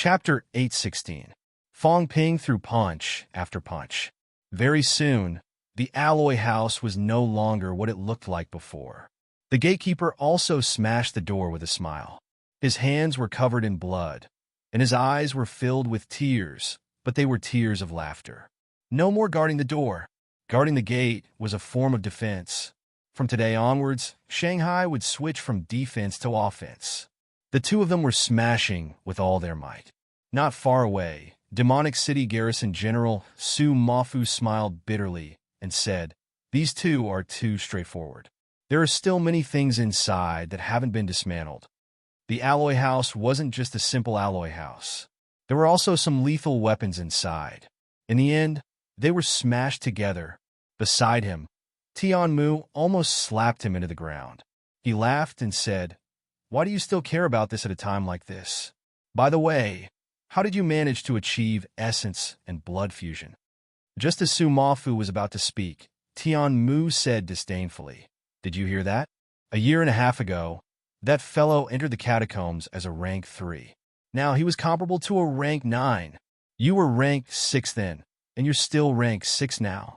Chapter 816. Fong Ping threw punch after punch. Very soon, the alloy house was no longer what it looked like before. The gatekeeper also smashed the door with a smile. His hands were covered in blood, and his eyes were filled with tears, but they were tears of laughter. No more guarding the door. Guarding the gate was a form of defense. From today onwards, Shanghai would switch from defense to offense. The two of them were smashing with all their might. Not far away, Demonic City Garrison General Su Mafu smiled bitterly and said, "These two are too straightforward. There are still many things inside that haven't been dismantled." The alloy house wasn't just a simple alloy house. There were also some lethal weapons inside. In the end, they were smashed together. Beside him, Tian Mu almost slapped him into the ground. He laughed and said, "Why do you still care about this at a time like this? By the way, how did you manage to achieve essence and blood fusion?" Just as Su Mafu was about to speak, Tian Mu said disdainfully, "Did you hear that? A year and a half ago, that fellow entered the catacombs as a rank 3. Now he was comparable to a rank 9. You were rank 6 then, and you're still rank 6 now."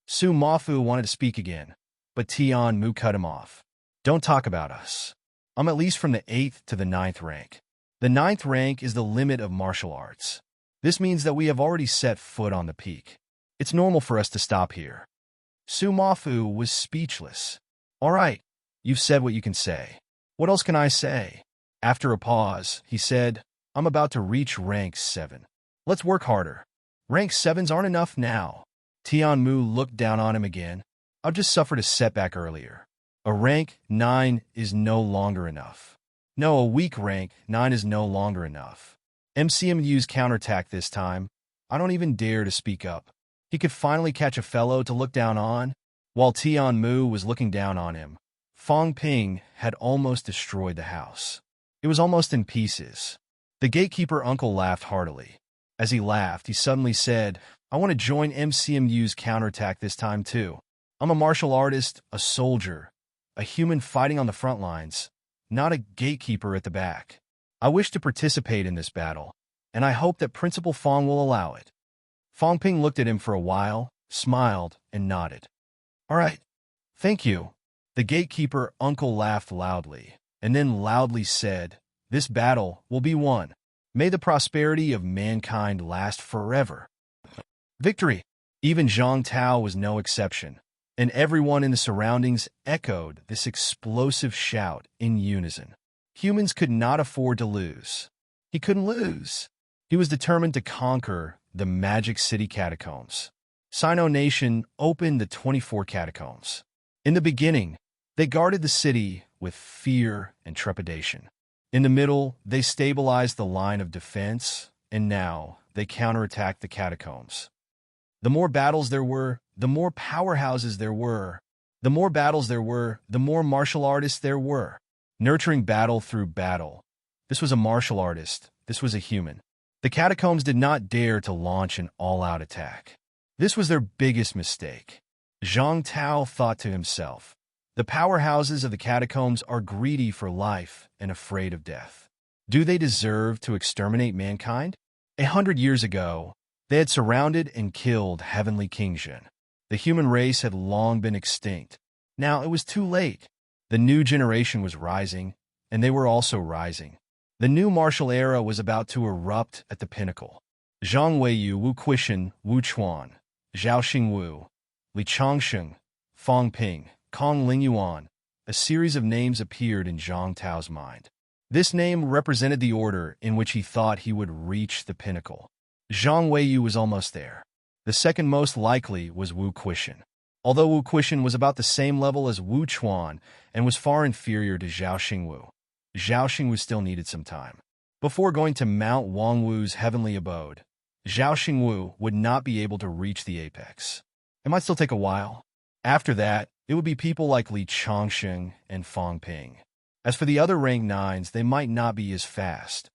Su Mafu wanted to speak again, but Tian Mu cut him off. "Don't talk about us. I'm at least from the 8th to the 9th rank. The 9th rank is the limit of martial arts. This means that we have already set foot on the peak. It's normal for us to stop here." Su Mafu was speechless. "All right, you've said what you can say. What else can I say?" After a pause, he said, "I'm about to reach rank 7. Let's work harder. Rank 7s aren't enough now." Tian Mu looked down on him again. "I've just suffered a setback earlier. A rank 9 is no longer enough. No, a weak rank 9 is no longer enough. MCMU's counterattack this time. I don't even dare to speak up." He could finally catch a fellow to look down on. While Tian Mu was looking down on him, Fong Ping had almost destroyed the house. It was almost in pieces. The gatekeeper uncle laughed heartily. As he laughed, he suddenly said, "I want to join MCMU's counterattack this time too. I'm a martial artist, a soldier, a human fighting on the front lines, not a gatekeeper at the back. I wish to participate in this battle, and I hope that Principal Fong will allow it." Fong Ping looked at him for a while, smiled, and nodded. "All right, thank you." The gatekeeper uncle laughed loudly, and then loudly said, "This battle will be won. May the prosperity of mankind last forever." Victory! Even Zhang Tao was no exception, and everyone in the surroundings echoed this explosive shout in unison. Humans could not afford to lose. He couldn't lose. He was determined to conquer the Magic City catacombs. Sino Nation opened the 24 catacombs. In the beginning, they guarded the city with fear and trepidation. In the middle, they stabilized the line of defense, and now they counterattacked the catacombs. The more battles there were, the more powerhouses there were. The more battles there were, the more martial artists there were. Nurturing battle through battle. This was a martial artist. This was a human. The catacombs did not dare to launch an all-out attack. This was their biggest mistake. Zhang Tao thought to himself, "The powerhouses of the catacombs are greedy for life and afraid of death. Do they deserve to exterminate mankind?" 100 years ago, they had surrounded and killed Heavenly King Zhen. The human race had long been extinct. Now it was too late. The new generation was rising, and they were also rising. The new martial era was about to erupt at the pinnacle. Zhang Weiyu, Wu Quishan, Wu Chuan, Zhao Xingwu, Li Changsheng, Fong Ping, Kong Lingyuan. A series of names appeared in Zhang Tao's mind. This name represented the order in which he thought he would reach the pinnacle. Zhang Weiyu was almost there. The second most likely was Wu Quishan. Although Wu Quishan was about the same level as Wu Chuan and was far inferior to Zhao Xingwu, Zhao Xingwu still needed some time. Before going to Mount Wangwu's heavenly abode, Zhao Xingwu would not be able to reach the apex. It might still take a while. After that, it would be people like Li Changsheng and Fong Ping. As for the other rank 9s, they might not be as fast.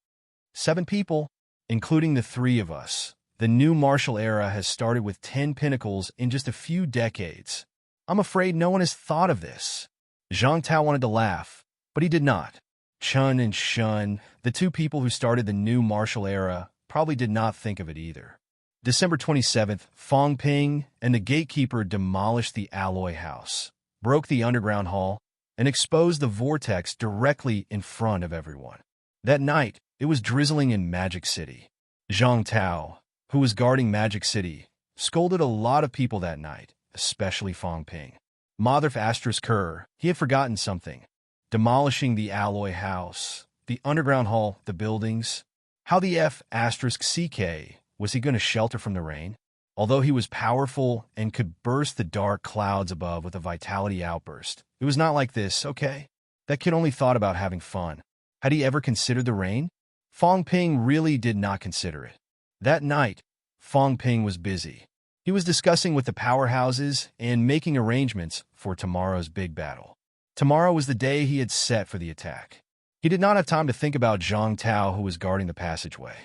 7 people, including the 3 of us. The new martial era has started with 10 pinnacles in just a few decades. I'm afraid no one has thought of this. Zhang Tao wanted to laugh, but he did not. Chun and Shun, the two people who started the new martial era, probably did not think of it either. December 27th, Fong Ping and the gatekeeper demolished the alloy house, broke the underground hall, and exposed the vortex directly in front of everyone. That night, it was drizzling in Magic City. Zhang Tao, who was guarding Magic City, scolded a lot of people that night, especially Fong Ping. Mother asterisk Kerr, he had forgotten something. Demolishing the alloy house, the underground hall, the buildings. How the F asterisk CK was he going to shelter from the rain? Although he was powerful and could burst the dark clouds above with a vitality outburst, it was not like this, okay? That kid only thought about having fun. Had he ever considered the rain? Fong Ping really did not consider it. That night, Fong Ping was busy. He was discussing with the powerhouses and making arrangements for tomorrow's big battle. Tomorrow was the day he had set for the attack. He did not have time to think about Zhang Tao, who was guarding the passageway.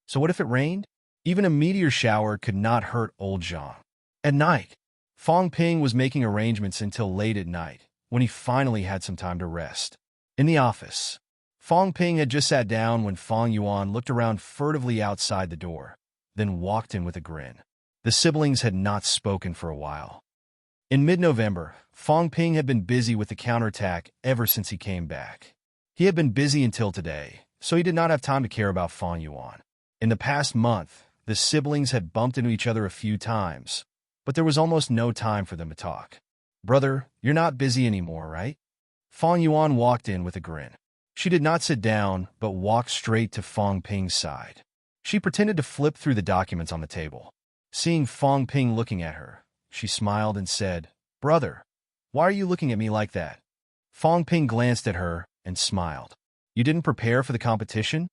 So what if it rained? Even a meteor shower could not hurt old Zhang. At night, Fong Ping was making arrangements until late at night, when he finally had some time to rest. In the office, Fong Ping had just sat down when Fong Yuan looked around furtively outside the door, then walked in with a grin. The siblings had not spoken for a while. In mid-November, Fong Ping had been busy with the counterattack ever since he came back. He had been busy until today, so he did not have time to care about Fong Yuan. In the past month, the siblings had bumped into each other a few times, but there was almost no time for them to talk. "Brother, you're not busy anymore, right?" Fong Yuan walked in with a grin. She did not sit down, but walked straight to Fong Ping's side. She pretended to flip through the documents on the table. Seeing Fong Ping looking at her, she smiled and said, "Brother, why are you looking at me like that?" Fong Ping glanced at her and smiled. "You didn't prepare for the competition?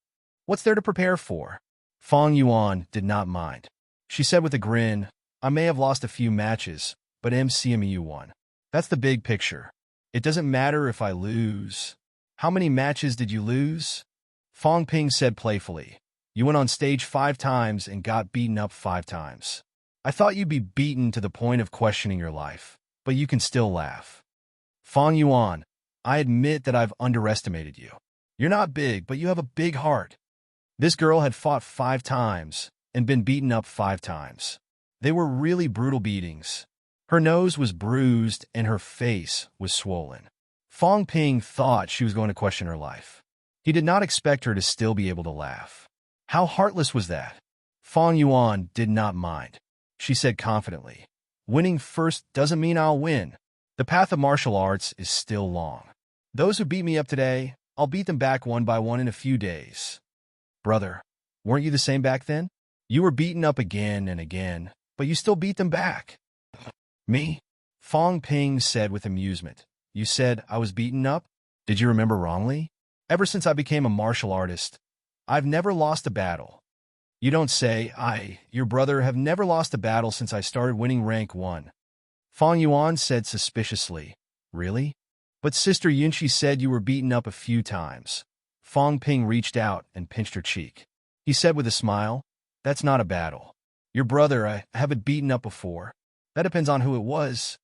What's there to prepare for?" Fong Yuan did not mind. She said with a grin, "I may have lost a few matches, but MCMU won. That's the big picture. It doesn't matter if I lose." "How many matches did you lose?" Fong Ping said playfully. "You went on stage 5 times and got beaten up 5 times. I thought you'd be beaten to the point of questioning your life, but you can still laugh." "Fong Yuan, I admit that I've underestimated you. You're not big, but you have a big heart." This girl had fought 5 times and been beaten up 5 times. They were really brutal beatings. Her nose was bruised and her face was swollen. Fong Ping thought she was going to question her life. He did not expect her to still be able to laugh. How heartless was that? Fong Yuan did not mind. She said confidently, "Winning first doesn't mean I'll win. The path of martial arts is still long. Those who beat me up today, I'll beat them back one by one in a few days." "Brother, weren't you the same back then? You were beaten up again and again, but you still beat them back." "Me?" Fong Ping said with amusement. "You said I was beaten up? Did you remember wrongly? Ever since I became a martial artist, I've never lost a battle." "You don't say. Your brother, have never lost a battle since I started winning rank 1. Fong Yuan said suspiciously. "Really? But Sister Yunqi said you were beaten up a few times." Fong Ping reached out and pinched her cheek. He said with a smile, "That's not a battle. Your brother, I haven't beaten up before. That depends on who it was.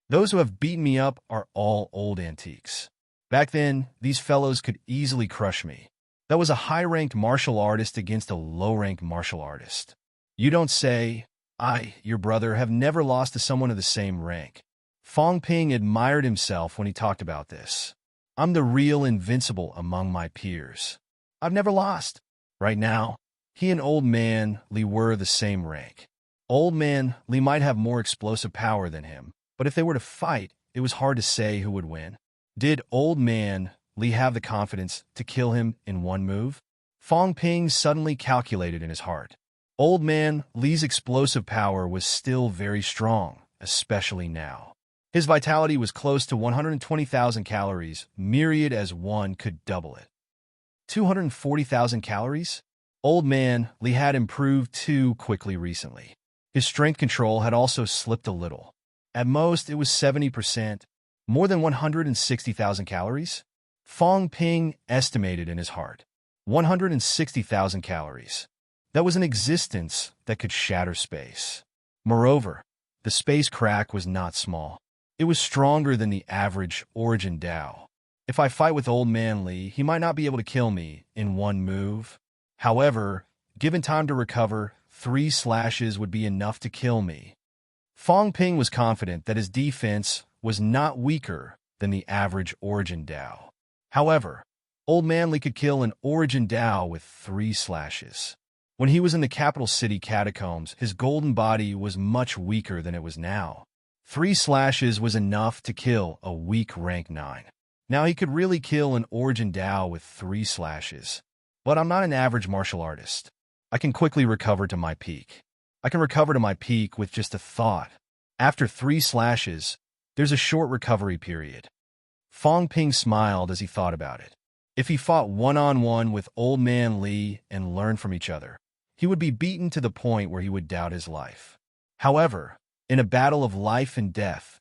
Those who have beaten me up are all old antiques. Back then, these fellows could easily crush me. That was a high-ranked martial artist against a low-ranked martial artist." "You don't say. Your brother, have never lost to someone of the same rank." Fong Ping admired himself when he talked about this. "I'm the real invincible among my peers. I've never lost." Right now, he and Old Man Li were the same rank. Old Man Li might have more explosive power than him, but if they were to fight, it was hard to say who would win. Did Old Man Li have the confidence to kill him in one move? Fong Ping suddenly calculated in his heart. Old Man Li's explosive power was still very strong, especially now. His vitality was close to 120,000 calories, myriad as one could double it. 240,000 calories? Old Man Li had improved too quickly recently. His strength control had also slipped a little. At most, it was 70%, more than 160,000 calories. Fong Ping estimated in his heart. 160,000 calories. That was an existence that could shatter space. Moreover, the space crack was not small. It was stronger than the average Origin Dao. If I fight with Old Man Li, he might not be able to kill me in one move. However, given time to recover, 3 slashes would be enough to kill me. Fong Ping was confident that his defense was not weaker than the average Origin Dao. However, Old Man Li could kill an Origin Dao with 3 slashes. When he was in the capital city catacombs, his golden body was much weaker than it was now. 3 slashes was enough to kill a weak rank 9. Now he could really kill an Origin Dao with 3 slashes. But I'm not an average martial artist. I can quickly recover to my peak. I can recover to my peak with just a thought. After 3 slashes, there's a short recovery period. Fong Ping smiled as he thought about it. If he fought one-on-one with Old Man Li and learned from each other, he would be beaten to the point where he would doubt his life. However, in a battle of life and death,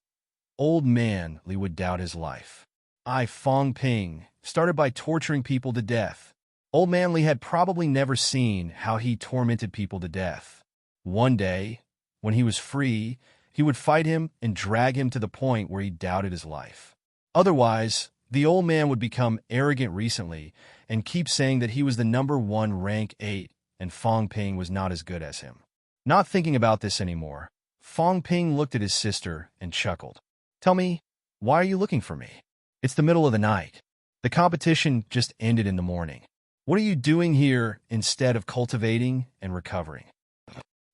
Old Man Li would doubt his life. I, Fong Ping, started by torturing people to death. Old Man Li had probably never seen how he tormented people to death. One day, when he was free, he would fight him and drag him to the point where he doubted his life. Otherwise, the old man would become arrogant recently and keep saying that he was the #1 rank 8 and Fong Ping was not as good as him. Not thinking about this anymore, Fong Ping looked at his sister and chuckled. Tell me, why are you looking for me? It's the middle of the night. The competition just ended in the morning. What are you doing here instead of cultivating and recovering?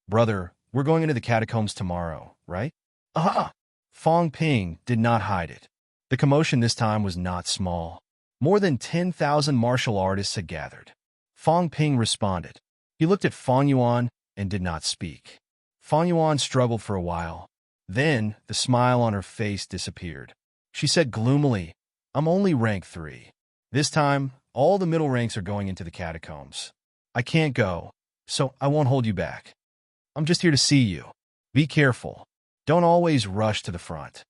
Brother, we're going into the catacombs tomorrow, right? Ah! Fong Ping did not hide it. The commotion this time was not small. More than 10,000 martial artists had gathered. Fong Ping responded. He looked at Fong Yuan and did not speak. Fong Yuan struggled for a while. Then, the smile on her face disappeared. She said gloomily, I'm only rank 3. This time, all the middle ranks are going into the catacombs. I can't go, so I won't hold you back. I'm just here to see you. Be careful. Don't always rush to the front.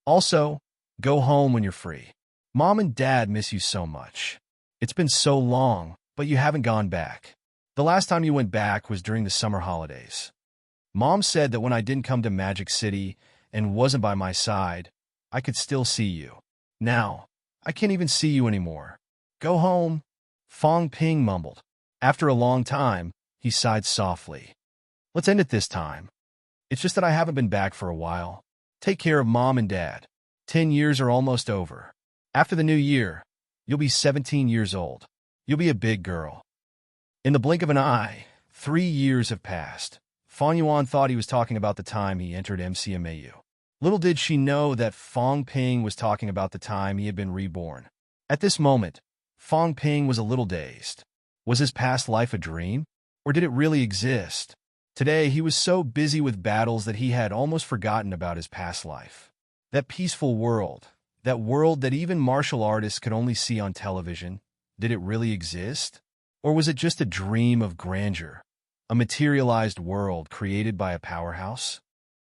Also, go home when you're free. Mom and Dad miss you so much. It's been so long, but you haven't gone back. The last time you went back was during the summer holidays. Mom said that when I didn't come to Magic City and wasn't by my side, I could still see you. Now, I can't even see you anymore. Go home, Fong Ping mumbled. After a long time, he sighed softly. Let's end it this time. It's just that I haven't been back for a while. Take care of Mom and Dad. 10 years are almost over. After the new year, you'll be 17 years old. You'll be a big girl. In the blink of an eye, 3 years have passed. Fong Yuan thought he was talking about the time he entered MCMAU. Little did she know that Fong Ping was talking about the time he had been reborn. At this moment, Fong Ping was a little dazed. Was his past life a dream? Or did it really exist? Today, he was so busy with battles that he had almost forgotten about his past life. That peaceful world, that world that even martial artists could only see on television, did it really exist? Or was it just a dream of grandeur, a materialized world created by a powerhouse?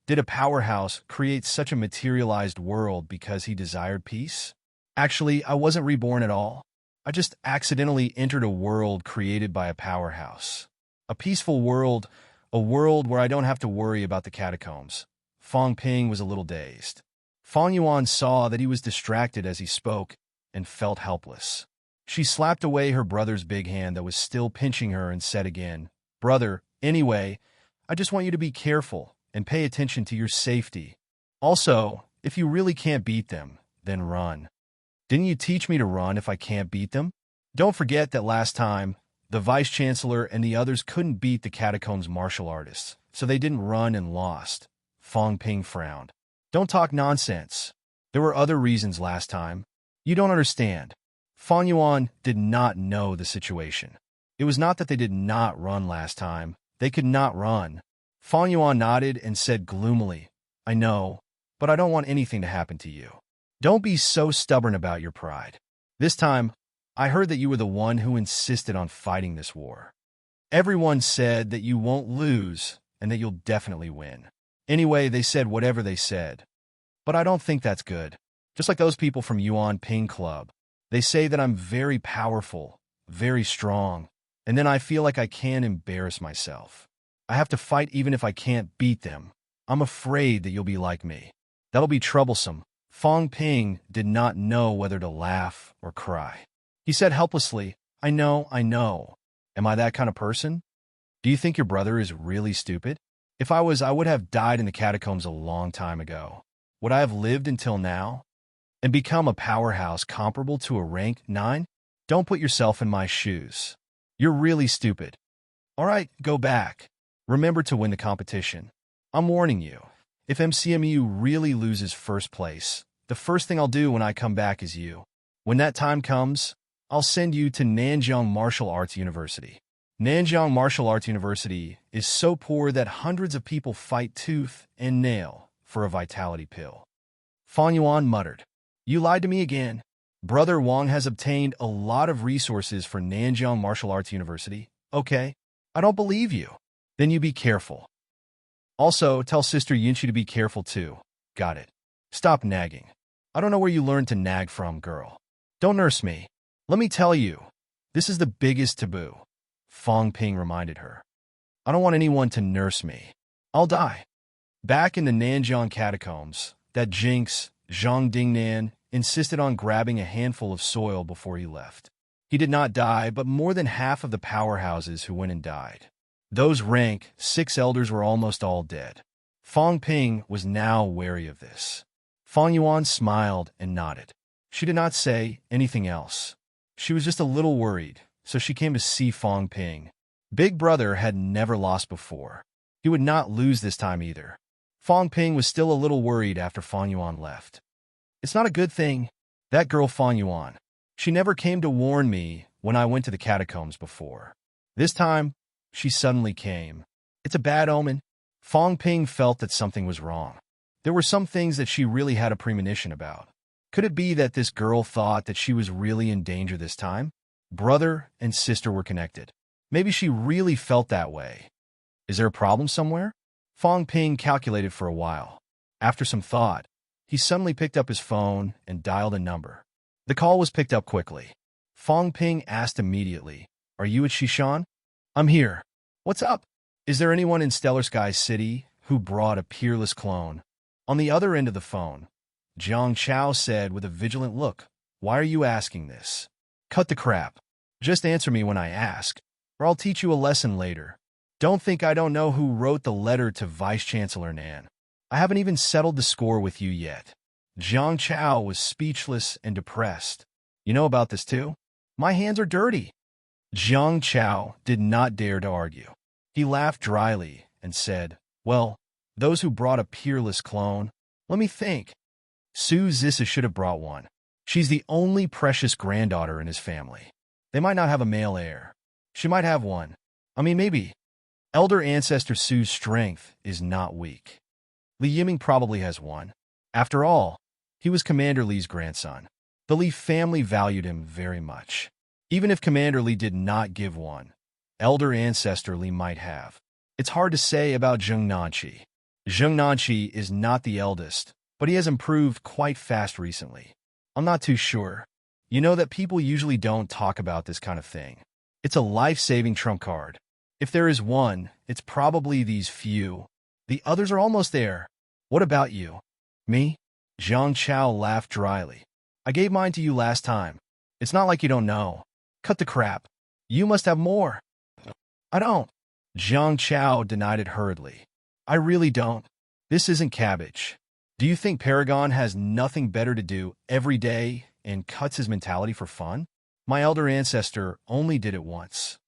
Did a powerhouse create such a materialized world because he desired peace? Actually, I wasn't reborn at all. I just accidentally entered a world created by a powerhouse. A peaceful world, a world where I don't have to worry about the catacombs. Fong Ping was a little dazed. Fong Yuan saw that he was distracted as he spoke and felt helpless. She slapped away her brother's big hand that was still pinching her and said again, Brother, anyway, I just want you to be careful and pay attention to your safety. Also, if you really can't beat them, then run. Didn't you teach me to run if I can't beat them? Don't forget that last time, the Vice-Chancellor and the others couldn't beat the Catacombs martial artists, so they didn't run and lost. Fong Ping frowned. Don't talk nonsense. There were other reasons last time. You don't understand. Fong Yuan did not know the situation. It was not that they did not run last time. They could not run. Fong Yuan nodded and said gloomily, I know, but I don't want anything to happen to you. Don't be so stubborn about your pride. This time, I heard that you were the one who insisted on fighting this war. Everyone said that you won't lose and that you'll definitely win. Anyway, they said whatever they said. But I don't think that's good. Just like those people from Yuan Ping Club. They say that I'm very powerful, very strong, and then I feel like I can't embarrass myself. I have to fight even if I can't beat them. I'm afraid that you'll be like me. That'll be troublesome. Fong Ping did not know whether to laugh or cry. He said helplessly, I know. Am I that kind of person? Do you think your brother is really stupid? If I was, I would have died in the catacombs a long time ago. Would I have lived until now and become a powerhouse comparable to a rank 9? Don't put yourself in my shoes. You're really stupid. All right, go back. Remember to win the competition. I'm warning you. If MCMU really loses first place, the first thing I'll do when I come back is you. When that time comes, I'll send you to Nanjiang Martial Arts University. Nanjiang Martial Arts University is so poor that hundreds of people fight tooth and nail for a vitality pill. Fang Yuan muttered, You lied to me again. Brother Wang has obtained a lot of resources for Nanjiang Martial Arts University. Okay, I don't believe you. Then you be careful. Also, tell Sister Yinchi to be careful too. Got it. Stop nagging. I don't know where you learned to nag from, girl. Don't nurse me. Let me tell you, this is the biggest taboo. Fong Ping reminded her. I don't want anyone to nurse me. I'll die. Back in the Nanjiang catacombs, that jinx, Zhang Dingnan, insisted on grabbing a handful of soil before he left. He did not die, but more than half of the powerhouses who went and died. Those rank 6 elders were almost all dead. Fong Ping was now wary of this. Fang Yuan smiled and nodded. She did not say anything else. She was just a little worried, so she came to see Fong Ping. Big Brother had never lost before. He would not lose this time either. Fong Ping was still a little worried after Fang Yuan left. It's not a good thing. That girl Fang Yuan. She never came to warn me when I went to the catacombs before. This time, she suddenly came. It's a bad omen. Fong Ping felt that something was wrong. There were some things that she really had a premonition about. Could it be that this girl thought that she was really in danger this time? Brother and sister were connected. Maybe she really felt that way. Is there a problem somewhere? Fong Ping calculated for a while. After some thought, he suddenly picked up his phone and dialed a number. The call was picked up quickly. Fong Ping asked immediately, Are you at Shishan? I'm here. What's up? Is there anyone in Stellar Sky City who brought a peerless clone? On the other end of the phone, Jiang Chao said with a vigilant look, Why are you asking this? Cut the crap. Just answer me when I ask, or I'll teach you a lesson later. Don't think I don't know who wrote the letter to Vice-Chancellor Nan. I haven't even settled the score with you yet. Jiang Chao was speechless and depressed. You know about this too? My hands are dirty. Jiang Chao did not dare to argue. He laughed dryly and said, Well, those who brought a peerless clone, let me think. Su Zissa should have brought one. She's the only precious granddaughter in his family. They might not have a male heir. She might have one. I mean, maybe. Elder ancestor Su's strength is not weak. Li Yiming probably has one. After all, he was Commander Li's grandson. The Li family valued him very much. Even if Commander Li did not give one, elder ancestor Li might have. It's hard to say about Zheng Nanqi. Zheng Nanqi is not the eldest, but he has improved quite fast recently. I'm not too sure. You know that people usually don't talk about this kind of thing. It's a life-saving trump card. If there is one, it's probably these few. The others are almost there. What about you? Me? Jiang Chao laughed dryly. I gave mine to you last time. It's not like you don't know. Cut the crap. You must have more. I don't. Jiang Chao denied it hurriedly. I really don't. This isn't cabbage. Do you think Paragon has nothing better to do every day and cuts his mentality for fun? My elder ancestor only did it once.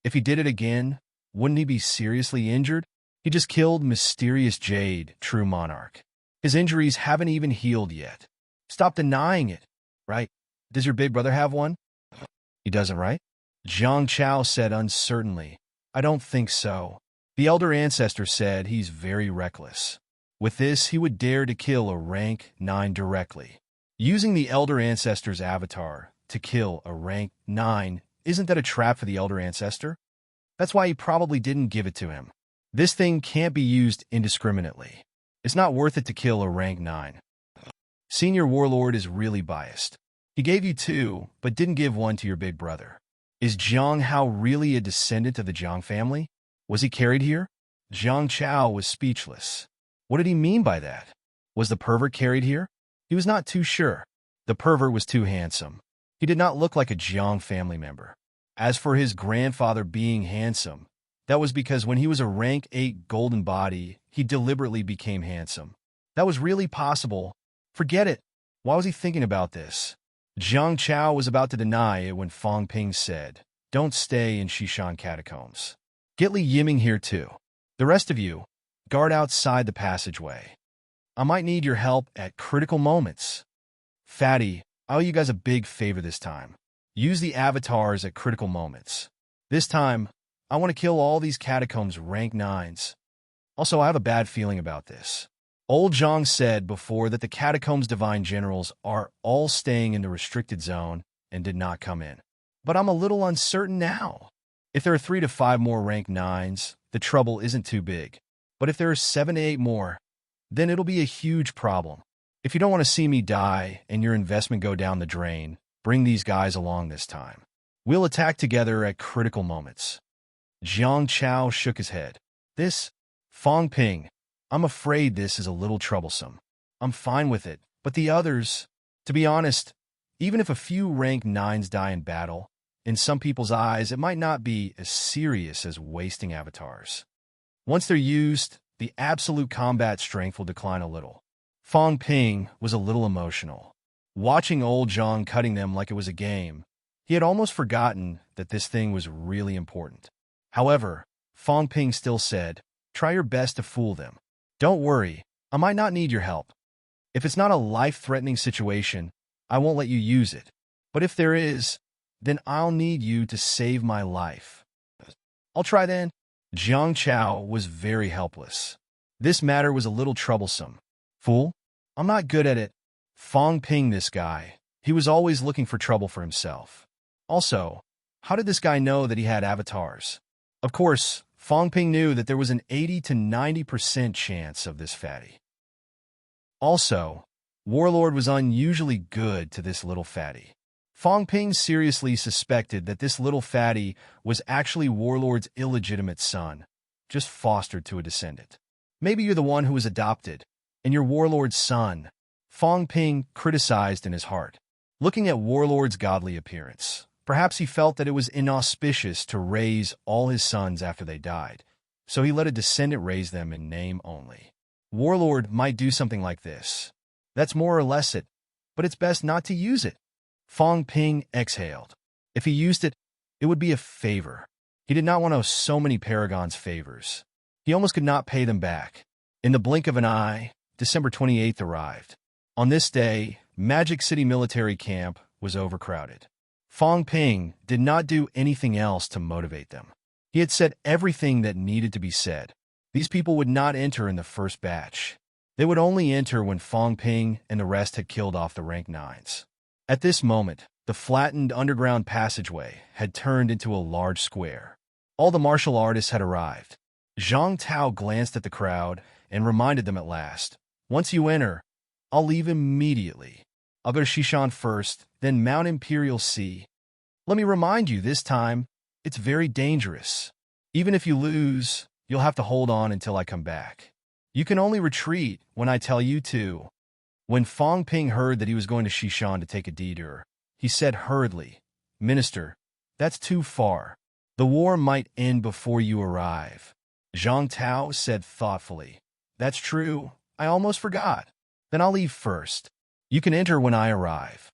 If he did it again, wouldn't he be seriously injured? He just killed Mysterious Jade, True Monarch. His injuries haven't even healed yet. Stop denying it, right? Does your big brother have one? He doesn't, right? Jiang Chao said uncertainly. I don't think so. The elder ancestor said he's very reckless. With this, he would dare to kill a rank 9 directly. Using the elder ancestor's avatar to kill a rank 9, isn't that a trap for the elder ancestor? That's why he probably didn't give it to him. This thing can't be used indiscriminately. It's not worth it to kill a rank 9. Senior Warlord is really biased. He gave you 2, but didn't give one to your big brother. Is Jiang Hao really a descendant of the Jiang family? Was he carried here? Jiang Chao was speechless. What did he mean by that? Was the pervert carried here? He was not too sure. The pervert was too handsome. He did not look like a Jiang family member. As for his grandfather being handsome, that was because when he was a rank 8 golden body, he deliberately became handsome. That was really possible. Forget it. Why was he thinking about this? Jiang Chao was about to deny it when Fong Ping said, "Don't stay in Shishan catacombs. Get Li Yiming here too. The rest of you, guard outside the passageway. I might need your help at critical moments." Fatty, I owe you guys a big favor this time. Use the avatars at critical moments. This time, I want to kill all these catacombs rank 9s. Also, I have a bad feeling about this. Old Zhang said before that the catacombs divine generals are all staying in the restricted zone and did not come in. But I'm a little uncertain now. If there are 3 to 5 more rank 9s, the trouble isn't too big. But if there are 7 to 8 more, then it'll be a huge problem. If you don't want to see me die and your investment go down the drain, bring these guys along this time. We'll attack together at critical moments. Jiang Chao shook his head. Fong Ping, I'm afraid this is a little troublesome. I'm fine with it, but the others, to be honest, even if a few rank 9s die in battle, in some people's eyes it might not be as serious as wasting avatars. Once they're used, the absolute combat strength will decline a little. Fong Ping was a little emotional. Watching old Zhang cutting them like it was a game, he had almost forgotten that this thing was really important. However, Fong Ping still said, "Try your best to fool them. Don't worry, I might not need your help. If it's not a life-threatening situation, I won't let you use it. But if there is, then I'll need you to save my life." "I'll try then." Jiang Chao was very helpless. This matter was a little troublesome. "Fool? I'm not good at it." Fong Ping, this guy. He was always looking for trouble for himself. Also, how did this guy know that he had avatars? Of course, Fong Ping knew that there was an 80 to 90% chance of this fatty. Also, Warlord was unusually good to this little fatty. Fong Ping seriously suspected that this little fatty was actually Warlord's illegitimate son, just fostered to a descendant. "Maybe you're the one who was adopted, and you're Warlord's son," Fong Ping criticized in his heart. Looking at Warlord's godly appearance, perhaps he felt that it was inauspicious to raise all his sons after they died, so he let a descendant raise them in name only. Warlord might do something like this. That's more or less it, but it's best not to use it. Fong Ping exhaled. If he used it, it would be a favor. He did not want to owe so many Paragons favors. He almost could not pay them back. In the blink of an eye, December 28th arrived. On this day, Magic City Military Camp was overcrowded. Fong Ping did not do anything else to motivate them. He had said everything that needed to be said. These people would not enter in the first batch. They would only enter when Fong Ping and the rest had killed off the rank 9s. At this moment, the flattened underground passageway had turned into a large square. All the martial artists had arrived. Zhang Tao glanced at the crowd and reminded them at last, "Once you enter, I'll leave immediately. I'll go to Shishan first, then Mount Imperial Sea. Let me remind you this time, it's very dangerous. Even if you lose, you'll have to hold on until I come back. You can only retreat when I tell you to." When Fong Ping heard that he was going to Shishan to take a detour, he said hurriedly, "Minister, that's too far. The war might end before you arrive." Zhang Tao said thoughtfully, "That's true. I almost forgot. Then I'll leave first. You can enter when I arrive."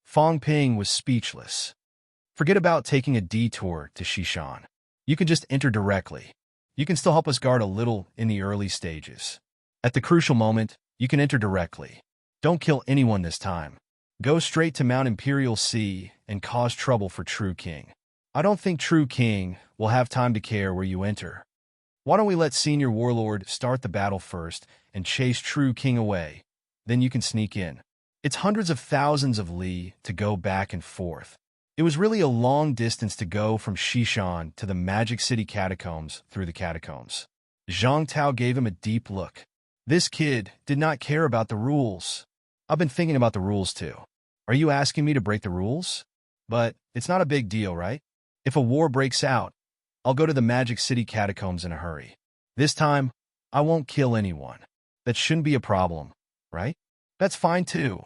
Fong Ping was speechless. "Forget about taking a detour to Shishan. You can just enter directly. You can still help us guard a little in the early stages. At the crucial moment, you can enter directly. Don't kill anyone this time. Go straight to Mount Imperial Sea and cause trouble for True King. I don't think True King will have time to care where you enter. Why don't we let Senior Warlord start the battle first and chase True King away? Then you can sneak in. It's hundreds of thousands of li to go back and forth." It was really a long distance to go from Shishan to the Magic City catacombs through the catacombs. Zhang Tao gave him a deep look. This kid did not care about the rules. "I've been thinking about the rules too. Are you asking me to break the rules? But it's not a big deal, right? If a war breaks out, I'll go to the Magic City catacombs in a hurry. This time, I won't kill anyone. That shouldn't be a problem, right?" That's fine too.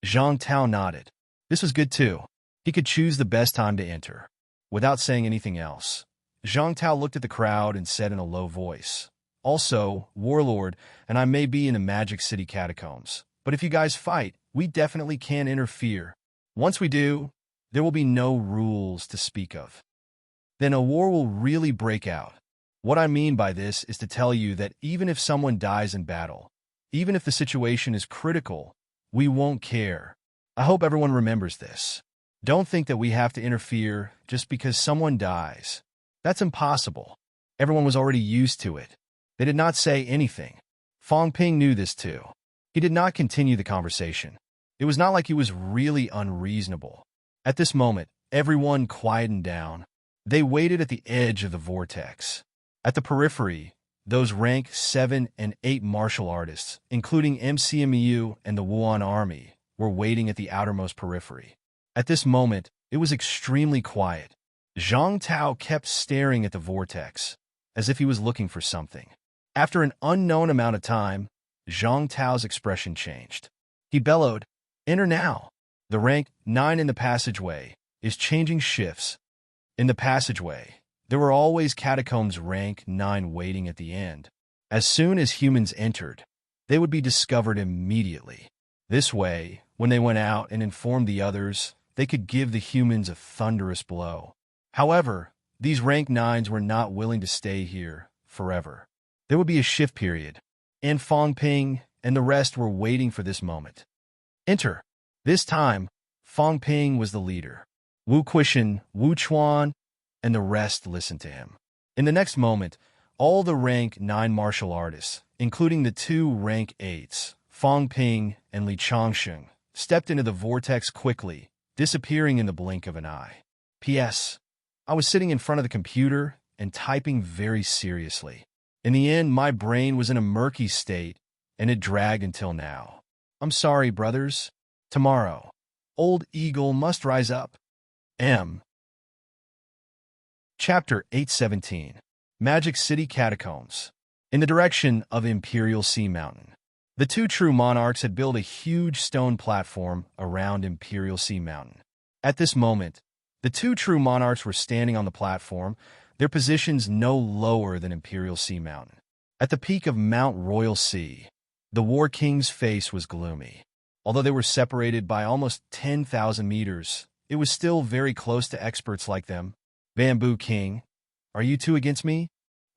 Zhang Tao nodded. This was good too. He could choose the best time to enter. Without saying anything else, Zhang Tao looked at the crowd and said in a low voice, "Also, Warlord, and I may be in the Magic City catacombs, but if you guys fight, we definitely can't interfere. Once we do, there will be no rules to speak of. Then a war will really break out. What I mean by this is to tell you that even if someone dies in battle, even if the situation is critical, we won't care. I hope everyone remembers this. Don't think that we have to interfere just because someone dies. That's impossible. Everyone was already used to it. They did not say anything. Fong Ping knew this too. He did not continue the conversation. It was not like he was really unreasonable. At this moment, everyone quietened down. They waited at the edge of the vortex. At the periphery, those rank 7 and 8 martial artists, including MCMU and the Wuan army, were waiting at the outermost periphery. At this moment, it was extremely quiet. Zhang Tao kept staring at the vortex, as if he was looking for something. After an unknown amount of time, Zhang Tao's expression changed. He bellowed, "Enter now." The rank 9 in the passageway is changing shifts. In the passageway, there were always catacombs rank 9 waiting at the end. As soon as humans entered, they would be discovered immediately. This way, when they went out and informed the others, they could give the humans a thunderous blow. However, these rank 9s were not willing to stay here forever. There would be a shift period, and Fong Ping and the rest were waiting for this moment. Enter. This time, Fong Ping was the leader. Wu Quishan, Wu Chuan, and the rest listened to him. In the next moment, all the rank 9 martial artists, including the 2 rank 8s, Fong Ping and Li Changsheng, stepped into the vortex quickly, disappearing in the blink of an eye. P.S. I was sitting in front of the computer and typing very seriously. In the end, my brain was in a murky state, and it dragged until now. I'm sorry, brothers. Tomorrow, Old Eagle must rise up. M. Chapter 817. Magic City Catacombs. In the direction of Imperial Sea Mountain. The 2 true monarchs had built a huge stone platform around Imperial Sea Mountain. At this moment, the 2 true monarchs were standing on the platform, their positions no lower than Imperial Sea Mountain. At the peak of Mount Royal Sea, the War King's face was gloomy. Although they were separated by almost 10,000 meters, it was still very close to experts like them. Bamboo King, are you 2 against me?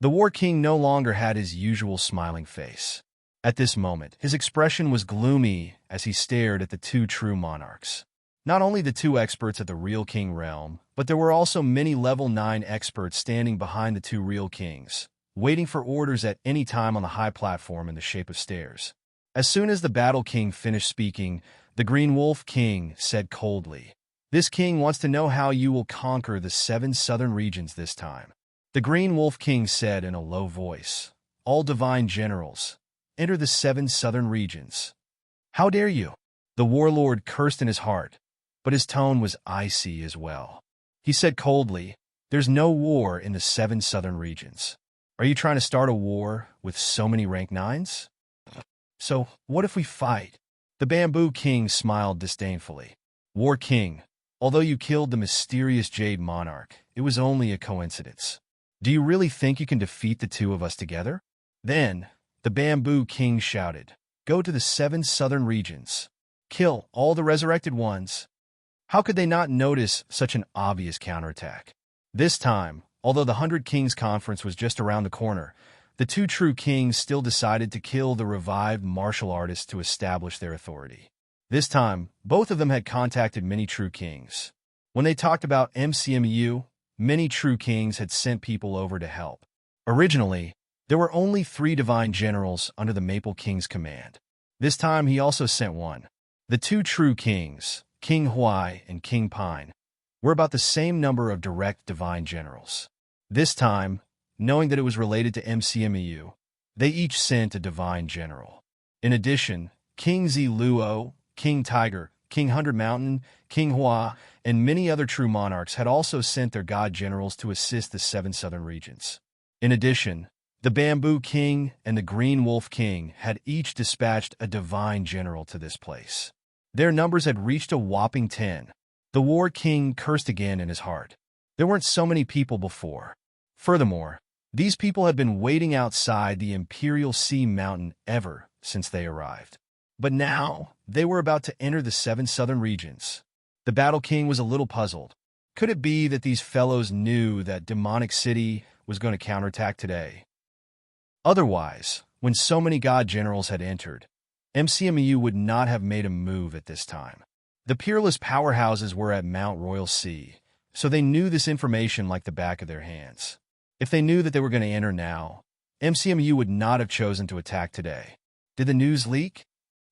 The War King no longer had his usual smiling face. At this moment, his expression was gloomy as he stared at the 2 true monarchs. Not only the 2 experts at the Real King realm, but there were also many level 9 experts standing behind the 2 Real Kings, waiting for orders at any time on the high platform in the shape of stairs. As soon as the Battle King finished speaking, the Green Wolf King said coldly, "This king wants to know how you will conquer the 7 southern regions this time." The Green Wolf King said in a low voice, "All divine generals, enter the 7 southern regions." "How dare you?" The warlord cursed in his heart, but his tone was icy as well. He said coldly, "There's no war in the 7 southern regions. Are you trying to start a war with so many rank 9s? So, what if we fight?" The Bamboo King smiled disdainfully. "War King, although you killed the mysterious Jade Monarch, it was only a coincidence. Do you really think you can defeat the 2 of us together?" Then, the Bamboo King shouted, "Go to the 7 southern regions. Kill all the resurrected ones." How could they not notice such an obvious counterattack? This time, although the 100 Kings Conference was just around the corner, the 2 true kings still decided to kill the revived martial artists to establish their authority. This time, both of them had contacted many true kings. When they talked about MCMU, many true kings had sent people over to help. Originally, there were only 3 divine generals under the Maple King's command. This time he also sent one. The 2 true kings, King Huai and King Pine, were about the same number of direct divine generals. This time, knowing that it was related to MCMU, they each sent a divine general. In addition, King Zi Luo, King Tiger, King 100 Mountain, King Hua, and many other true monarchs had also sent their god generals to assist the 7 southern regions. In addition, The Bamboo King and the Green Wolf King had each dispatched a divine general to this place. Their numbers had reached a whopping 10. The War King cursed again in his heart. There weren't so many people before. Furthermore, these people had been waiting outside the Imperial Sea Mountain ever since they arrived. But now, they were about to enter the 7 southern regions. The Battle King was a little puzzled. Could it be that these fellows knew that Demonic City was going to counterattack today? Otherwise, when so many god generals had entered, MCMU would not have made a move at this time. The peerless powerhouses were at Mount Royal Sea, so they knew this information like the back of their hands. If they knew that they were going to enter now, MCMU would not have chosen to attack today. Did the news leak?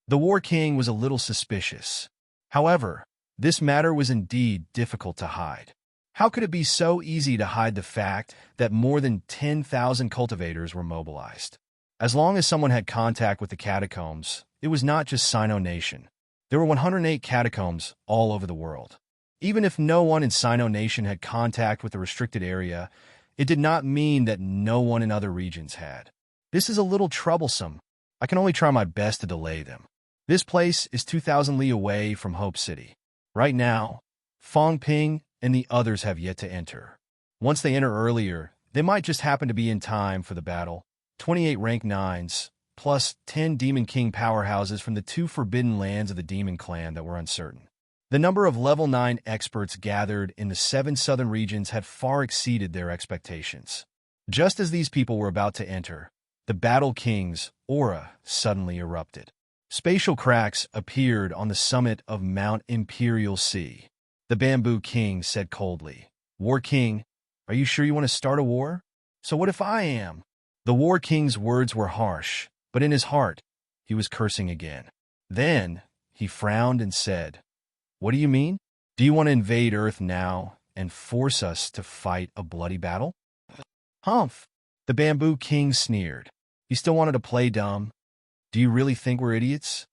The War King was a little suspicious. However, this matter was indeed difficult to hide. How could it be so easy to hide the fact that more than 10,000 cultivators were mobilized? As long as someone had contact with the catacombs, it was not just Sino Nation. There were 108 catacombs all over the world. Even if no one in Sino Nation had contact with the restricted area, it did not mean that no one in other regions had. This is a little troublesome. I can only try my best to delay them. This place is 2,000 li away from Hope City. Right now, Fong Ping and the others have yet to enter. Once they enter earlier, they might just happen to be in time for the battle. 28 rank 9s, plus 10 Demon King powerhouses from the 2 forbidden lands of the Demon Clan that were uncertain. The number of level 9 experts gathered in the 7 southern regions had far exceeded their expectations. Just as these people were about to enter, the Battle King's aura suddenly erupted. Spatial cracks appeared on the summit of Mount Imperial Sea. The Bamboo King said coldly, "War King, are you sure you want to start a war? So what if I am?" The War King's words were harsh, but in his heart, he was cursing again. Then, he frowned and said, "What do you mean? Do you want to invade Earth now and force us to fight a bloody battle?" "Humph!" The Bamboo King sneered. He still wanted to play dumb. "Do you really think we're idiots?"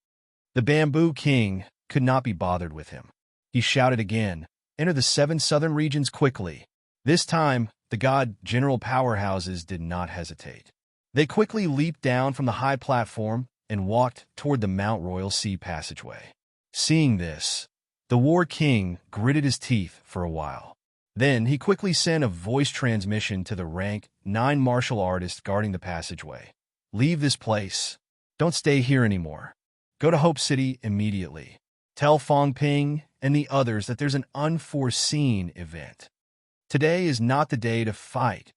The Bamboo King could not be bothered with him. He shouted again, "Enter the 7 southern regions quickly." This time, the god general powerhouses did not hesitate. They quickly leaped down from the high platform and walked toward the Mount Royal Sea passageway. Seeing this, the War King gritted his teeth for a while. Then he quickly sent a voice transmission to the rank 9 martial artist guarding the passageway. "Leave this place. Don't stay here anymore. Go to Hope City immediately. Tell Fong Ping and the others that there's an unforeseen event. Today is not the day to fight."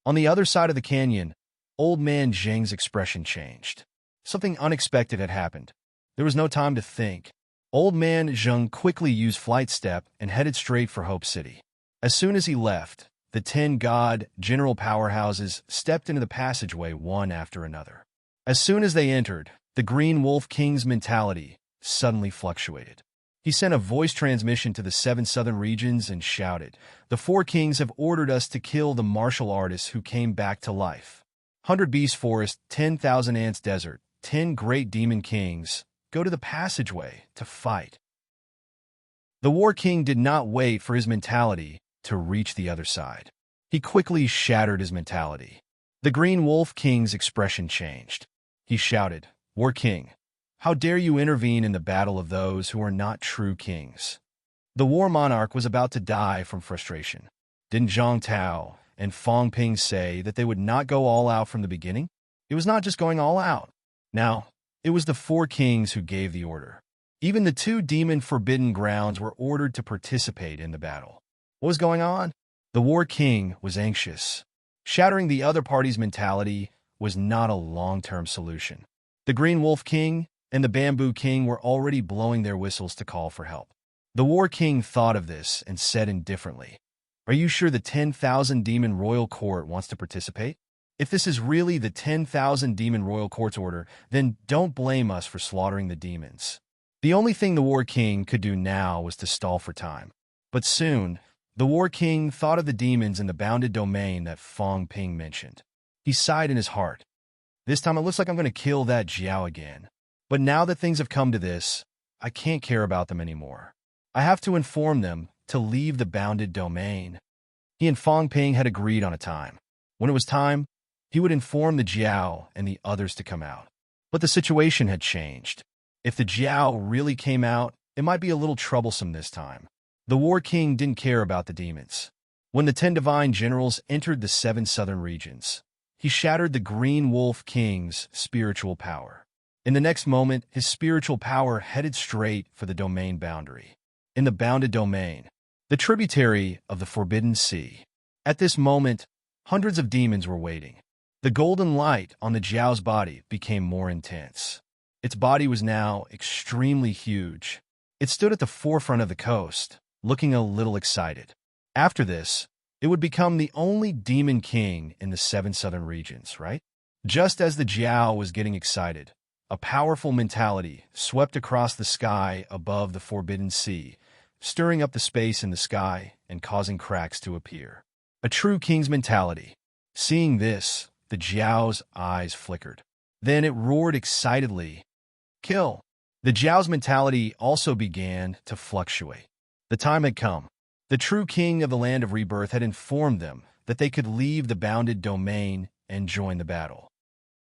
On the other side of the canyon, Old Man Zheng's expression changed. Something unexpected had happened. There was no time to think. Old Man Zheng quickly used Flight Step and headed straight for Hope City. As soon as he left, the 10 god general powerhouses stepped into the passageway one after another. As soon as they entered, the Green Wolf King's mentality suddenly fluctuated. He sent a voice transmission to the 7 southern regions and shouted, "The 4 kings have ordered us to kill the martial artists who came back to life. 100 Beast Forest, 10,000 Ants Desert, 10 Great Demon Kings, go to the passageway to fight." The War King did not wait for his mentality to reach the other side. He quickly shattered his mentality. The Green Wolf King's expression changed. He shouted, "War King, how dare you intervene in the battle of those who are not true kings?" The War Monarch was about to die from frustration. Didn't Zhang Tao and Fong Ping say that they would not go all out from the beginning? It was not just going all out. Now, it was the 4 kings who gave the order. Even the 2 demon forbidden grounds were ordered to participate in the battle. What was going on? The War King was anxious. Shattering the other party's mentality was not a long-term solution. The Green Wolf King and the Bamboo King were already blowing their whistles to call for help. The War King thought of this and said indifferently, "Are you sure the 10,000 Demon Royal Court wants to participate? If this is really the 10,000 Demon Royal Court's order, then don't blame us for slaughtering the demons." The only thing the War King could do now was to stall for time. But soon, the War King thought of the demons in the bounded domain that Fong Ping mentioned. He sighed in his heart. "This time it looks like I'm going to kill that Jiao again. But now that things have come to this, I can't care about them anymore. I have to inform them to leave the bounded domain." He and Fong Ping had agreed on a time. When it was time, He would inform the Jiao and the others to come out. But the situation had changed. If the Jiao really came out, it might be a little troublesome this time. The War King didn't care about the demons. When the 10 divine generals entered the 7 southern regions, he shattered the Green Wolf King's spiritual power. In the next moment, his spiritual power headed straight for the domain boundary. In the bounded domain, the tributary of the Forbidden Sea. At this moment, hundreds of demons were waiting. The golden light on the Jiao's body became more intense. Its body was now extremely huge. It stood at the forefront of the coast, looking a little excited. After this, it would become the only demon king in the 7 southern regions, right? Just as the Jiao was getting excited, a powerful mentality swept across the sky above the Forbidden Sea, stirring up the space in the sky and causing cracks to appear. A true king's mentality. Seeing this, the Jiao's eyes flickered. Then it roared excitedly, "Kill!" The Jiao's mentality also began to fluctuate. The time had come. The true king of the land of rebirth had informed them that they could leave the bounded domain and join the battle.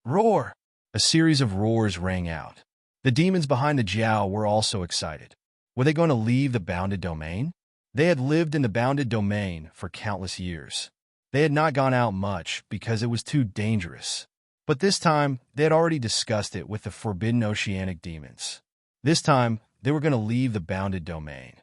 Roar! A series of roars rang out. The demons behind the Jiao were also excited. Were they going to leave the bounded domain? They had lived in the bounded domain for countless years. They had not gone out much because it was too dangerous. But this time, they had already discussed it with the forbidden oceanic demons. This time, they were going to leave the bounded domain.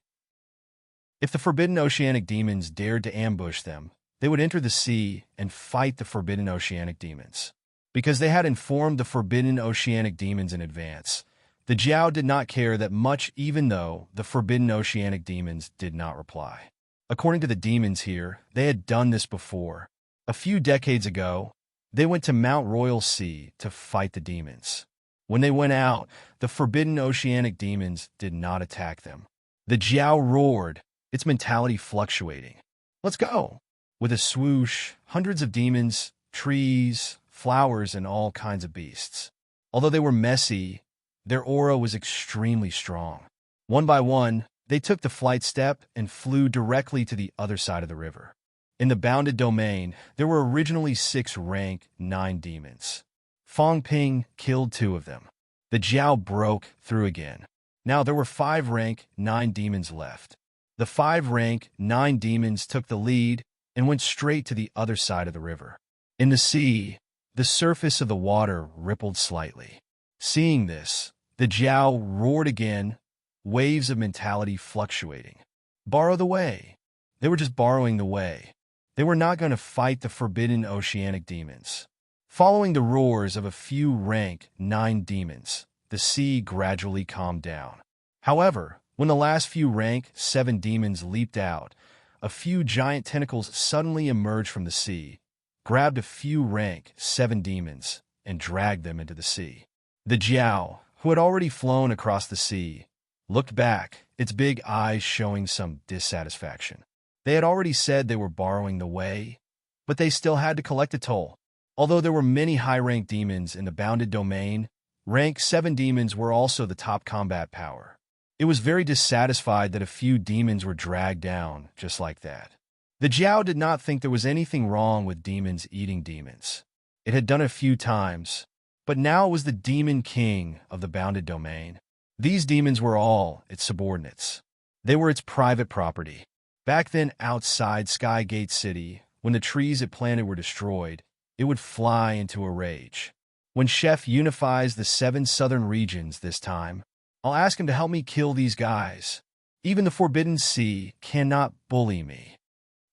If the forbidden oceanic demons dared to ambush them, they would enter the sea and fight the forbidden oceanic demons. Because they had informed the forbidden oceanic demons in advance, the Jiao did not care that much, even though the forbidden oceanic demons did not reply. According to the demons here, they had done this before. A few decades ago, they went to Mount Royal Sea to fight the demons. When they went out, the forbidden oceanic demons did not attack them. The Jiao roared, its mentality fluctuating. "Let's go!" With a swoosh, hundreds of demons, trees, flowers, and all kinds of beasts. Although they were messy, their aura was extremely strong. One by one, they took the flight step and flew directly to the other side of the river. In the bounded domain, there were originally 6 rank 9 demons. Fong Ping killed 2 of them. The Jiao broke through again. Now there were 5 rank 9 demons left. The 5 rank 9 demons took the lead and went straight to the other side of the river. In the sea, the surface of the water rippled slightly. Seeing this, the Jiao roared again, waves of mentality fluctuating. Borrow the way. They were just borrowing the way. They were not going to fight the forbidden oceanic demons. Following the roars of a few rank 9 demons, the sea gradually calmed down. However, when the last few rank 7 demons leaped out, a few giant tentacles suddenly emerged from the sea, grabbed a few rank 7 demons, and dragged them into the sea. The Jiao, who had already flown across the sea, looked back, its big eyes showing some dissatisfaction. They had already said they were borrowing the way, but they still had to collect a toll. Although there were many high-rank demons in the bounded domain, rank 7 demons were also the top combat power. It was very dissatisfied that a few demons were dragged down just like that. The Jiao did not think there was anything wrong with demons eating demons. It had done it a few times, but now it was the demon king of the bounded domain. These demons were all its subordinates. They were its private property. Back then, outside Skygate City, when the trees it planted were destroyed, it would fly into a rage. When Chef unifies the 7 southern regions this time, I'll ask him to help me kill these guys. Even the Forbidden Sea cannot bully me.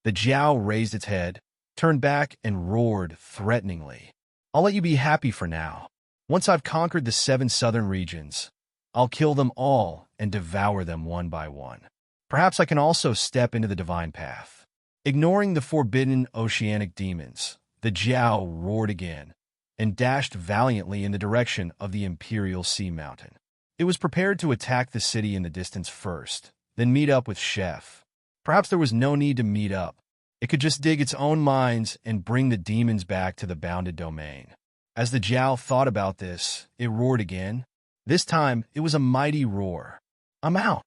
The Jiao raised its head, turned back, and roared threateningly. I'll let you be happy for now. Once I've conquered the 7 southern regions, I'll kill them all and devour them one by one. Perhaps I can also step into the divine path. Ignoring the forbidden oceanic demons, the Jiao roared again and dashed valiantly in the direction of the Imperial Sea Mountain. It was prepared to attack the city in the distance first, then meet up with Chef. Perhaps there was no need to meet up. It could just dig its own mines and bring the demons back to the bounded domain. As the Jiao thought about this, it roared again. This time, it was a mighty roar. I'm out.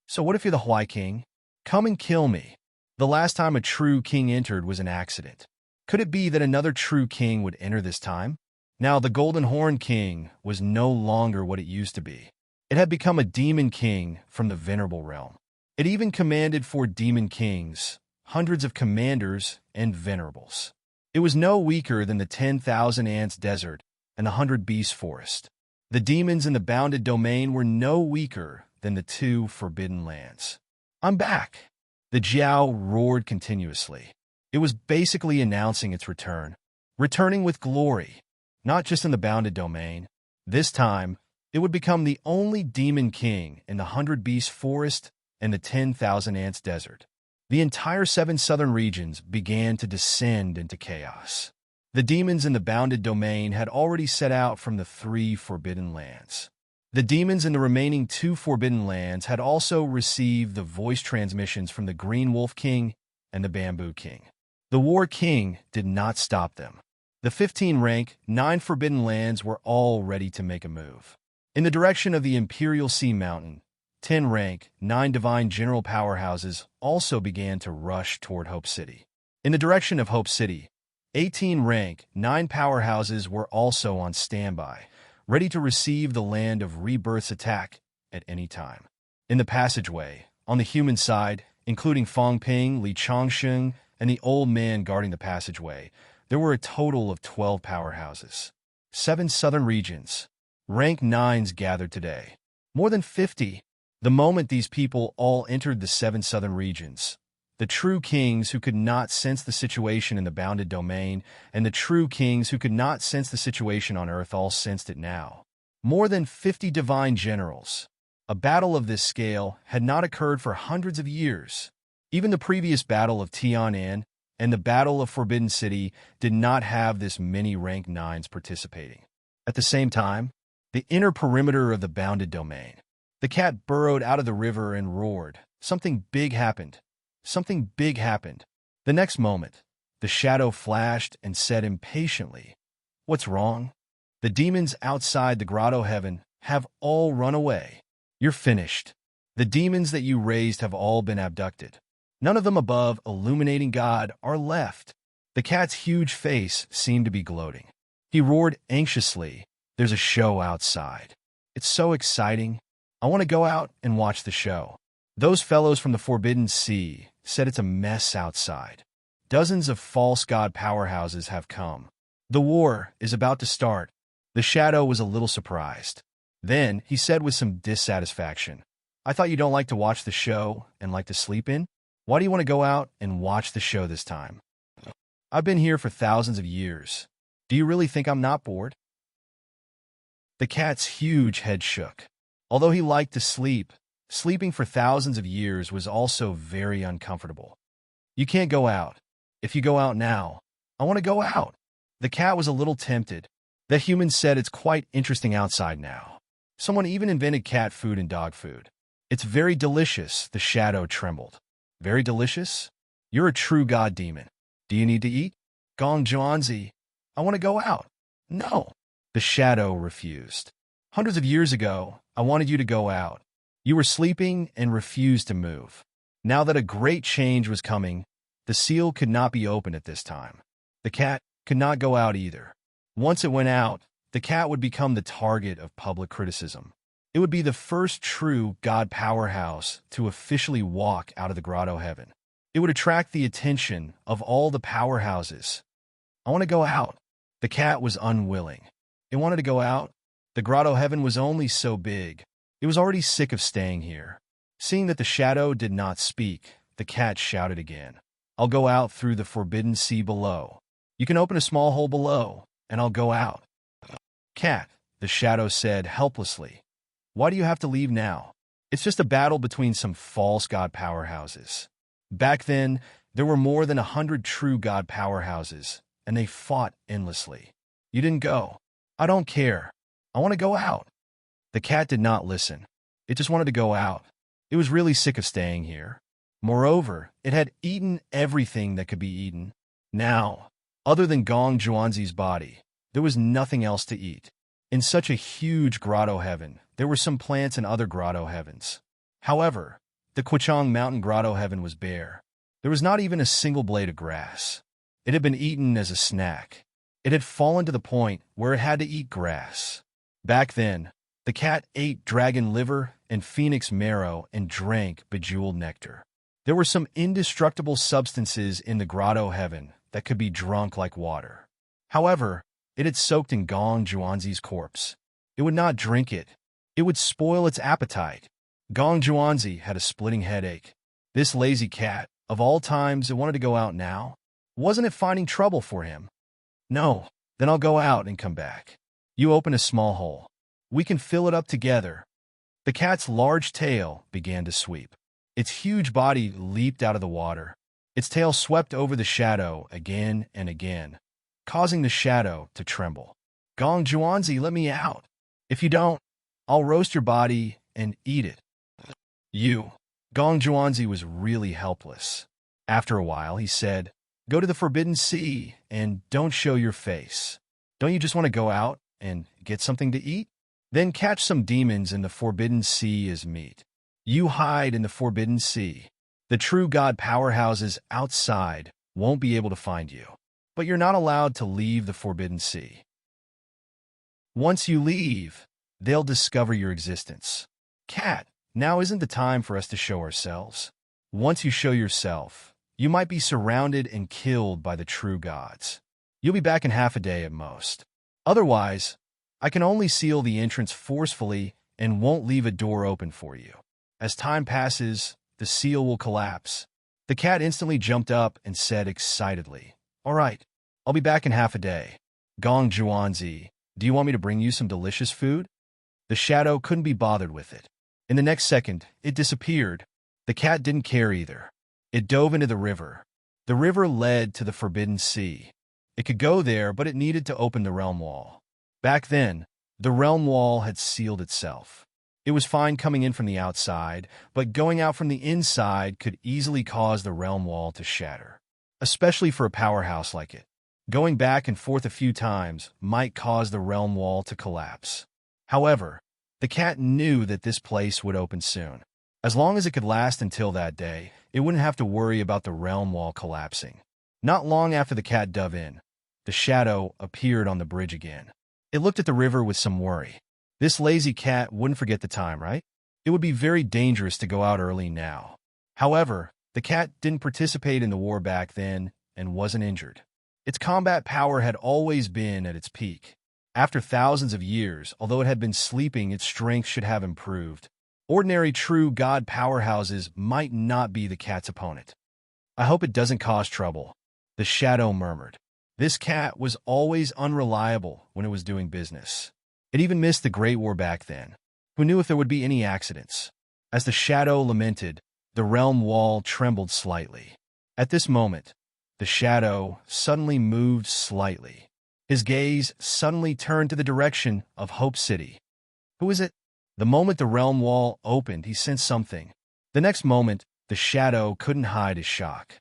So what if you're the Huai King? Come and kill me. The last time a true king entered was an accident. Could it be that another true king would enter this time? Now, the Golden Horn King was no longer what it used to be. It had become a demon king from the venerable realm. It even commanded 4 demon kings, hundreds of commanders, and venerables. It was no weaker than the 10,000 ants desert and the 100 beast forest. The demons in the bounded domain were no weaker than the 2 forbidden lands. I'm back! The Jiao roared continuously. It was basically announcing its return, returning with glory, not just in the bounded domain. This time, it would become the only demon king in the 100 beast forest and the 10,000 ants desert. The entire 7 southern regions began to descend into chaos. The demons in the bounded domain had already set out from the 3 forbidden lands. The demons in the remaining 2 forbidden lands had also received the voice transmissions from the Green Wolf King and the Bamboo King. The War King did not stop them. The 15-rank, 9 forbidden lands were all ready to make a move. In the direction of the Imperial Sea Mountain, 10-rank, 9 divine general powerhouses also began to rush toward Hope City. In the direction of Hope City, 18-rank, 9 powerhouses were also on standby, ready to receive the Land of Rebirth's attack at any time. In the passageway, on the human side, including Fong Ping, Li Changsheng, and the old man guarding the passageway, there were a total of 12 powerhouses. 7 southern regions. Rank 9s gathered today. More than 50. The moment these people all entered the 7 southern regions, the true kings who could not sense the situation in the bounded domain and the true kings who could not sense the situation on Earth all sensed it now. More than 50 divine generals. A battle of this scale had not occurred for hundreds of years. Even the previous battle of Tian'an and the Battle of Forbidden City did not have this many rank 9s participating. At the same time, the inner perimeter of the bounded domain. The cat burrowed out of the river and roared. Something big happened. Something big happened. The next moment, the shadow flashed and said impatiently, "What's wrong? The demons outside the grotto heaven have all run away. You're finished. The demons that you raised have all been abducted. None of them above illuminating God are left." The cat's huge face seemed to be gloating. He roared anxiously, "There's a show outside. It's so exciting. I want to go out and watch the show. Those fellows from the Forbidden Sea said it's a mess outside. Dozens of false god powerhouses have come. The war is about to start." The shadow was a little surprised. Then he said with some dissatisfaction, "I thought you don't like to watch the show and like to sleep in? Why do you want to go out and watch the show this time? I've been here for thousands of years. Do you really think I'm not bored?" The cat's huge head shook. Although he liked to sleep, sleeping for thousands of years was also very uncomfortable. "You can't go out. If you go out now, I want to go out." The cat was a little tempted. The human said it's quite interesting outside now. Someone even invented cat food and dog food. "It's very delicious," the shadow trembled. "Very delicious? You're a true god demon. Do you need to eat?" "Gong Zhuanzi, I want to go out." "No." The shadow refused. "Hundreds of years ago, I wanted you to go out. You were sleeping and refused to move. Now that a great change was coming, the seal could not be opened at this time. The cat could not go out either. Once it went out, the cat would become the target of public criticism. It would be the first true god powerhouse to officially walk out of the grotto heaven. It would attract the attention of all the powerhouses. "I want to go out." The cat was unwilling. It wanted to go out. The grotto heaven was only so big. It was already sick of staying here. Seeing that the shadow did not speak, the cat shouted again, "I'll go out through the forbidden sea below. You can open a small hole below, and I'll go out." "Cat," the shadow said helplessly, "why do you have to leave now? It's just a battle between some false god powerhouses. Back then, there were more than 100 true god powerhouses, and they fought endlessly. You didn't go. I don't care. I want to go out." The cat did not listen. It just wanted to go out. It was really sick of staying here. Moreover, it had eaten everything that could be eaten. Now, other than Gong Zhuanzi's body, there was nothing else to eat. In such a huge grotto heaven, there were some plants in other grotto heavens. However, the Quechang Mountain grotto heaven was bare. There was not even a single blade of grass. It had been eaten as a snack. It had fallen to the point where it had to eat grass. Back then, the cat ate dragon liver and phoenix marrow and drank bejeweled nectar. There were some indestructible substances in the grotto heaven that could be drunk like water. However, it had soaked in Gong Juanzi's corpse. It would not drink it. It would spoil its appetite. Gong Juanzi had a splitting headache. This lazy cat, of all times it wanted to go out now, wasn't it finding trouble for him? No, then I'll go out and come back. You open a small hole. We can fill it up together. The cat's large tail began to sweep. Its huge body leaped out of the water. Its tail swept over the shadow again and again, causing the shadow to tremble. Gong Juanzi, let me out. If you don't, I'll roast your body and eat it. Gong Juanzi was really helpless. After a while, he said, go to the Forbidden Sea and don't show your face. Don't you just want to go out and get something to eat? Then catch some demons in the Forbidden Sea as meat. You hide in the Forbidden Sea. The true god powerhouses outside won't be able to find you. But you're not allowed to leave the Forbidden Sea. Once you leave, they'll discover your existence. Cat, now isn't the time for us to show ourselves. Once you show yourself, you might be surrounded and killed by the true gods. You'll be back in half a day at most. Otherwise, I can only seal the entrance forcefully and won't leave a door open for you. As time passes, the seal will collapse. The cat instantly jumped up and said excitedly, all right, I'll be back in half a day. Gong Juanzi, do you want me to bring you some delicious food? The shadow couldn't be bothered with it. In the next second, it disappeared. The cat didn't care either. It dove into the river. The river led to the Forbidden Sea. It could go there, but it needed to open the realm wall. Back then, the realm wall had sealed itself. It was fine coming in from the outside, but going out from the inside could easily cause the realm wall to shatter, especially for a powerhouse like it. Going back and forth a few times might cause the realm wall to collapse. However, the cat knew that this place would open soon. As long as it could last until that day, it wouldn't have to worry about the realm wall collapsing. Not long after the cat dove in, the shadow appeared on the bridge again. It looked at the river with some worry. This lazy cat wouldn't forget the time, right? It would be very dangerous to go out early now. However, the cat didn't participate in the war back then and wasn't injured. Its combat power had always been at its peak. After thousands of years, although it had been sleeping, its strength should have improved. Ordinary true god powerhouses might not be the cat's opponent. I hope it doesn't cause trouble, the shadow murmured. This cat was always unreliable when it was doing business. It even missed the Great War back then. Who knew if there would be any accidents? As the shadow lamented, the realm wall trembled slightly. At this moment, the shadow suddenly moved slightly. His gaze suddenly turned to the direction of Hope City. Who is it? The moment the realm wall opened, he sensed something. The next moment, the shadow couldn't hide his shock.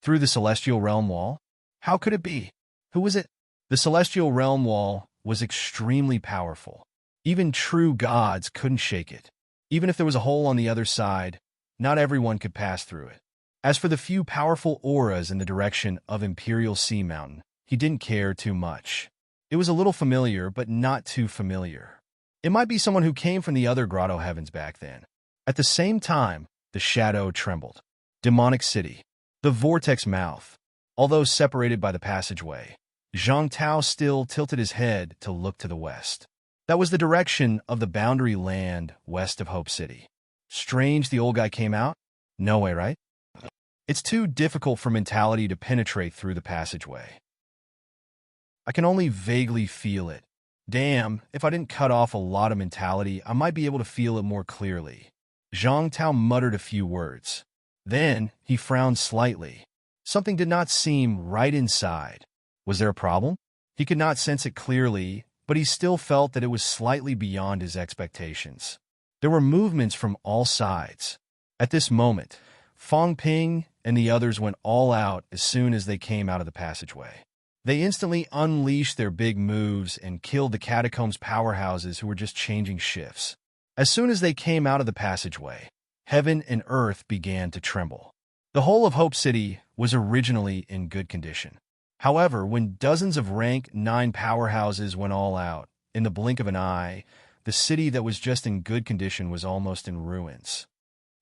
Through the celestial realm wall? How could it be? Who was it? The celestial realm wall was extremely powerful. Even true gods couldn't shake it. Even if there was a hole on the other side, not everyone could pass through it. As for the few powerful auras in the direction of Imperial Sea Mountain, he didn't care too much. It was a little familiar, but not too familiar. It might be someone who came from the other grotto heavens back then. At the same time, the shadow trembled. Demonic City. The vortex mouth. Although separated by the passageway, Zhang Tao still tilted his head to look to the west. That was the direction of the boundary land west of Hope City. Strange the old guy came out? No way, right? It's too difficult for mentality to penetrate through the passageway. I can only vaguely feel it. Damn, if I didn't cut off a lot of mentality, I might be able to feel it more clearly. Zhang Tao muttered a few words. Then he frowned slightly. Something did not seem right inside. Was there a problem? He could not sense it clearly, but he still felt that it was slightly beyond his expectations. There were movements from all sides. At this moment, Fong Ping and the others went all out as soon as they came out of the passageway. They instantly unleashed their big moves and killed the catacombs powerhouses who were just changing shifts. As soon as they came out of the passageway, heaven and earth began to tremble. The whole of Hope City was originally in good condition. However, when dozens of rank 9 powerhouses went all out, in the blink of an eye, the city that was just in good condition was almost in ruins.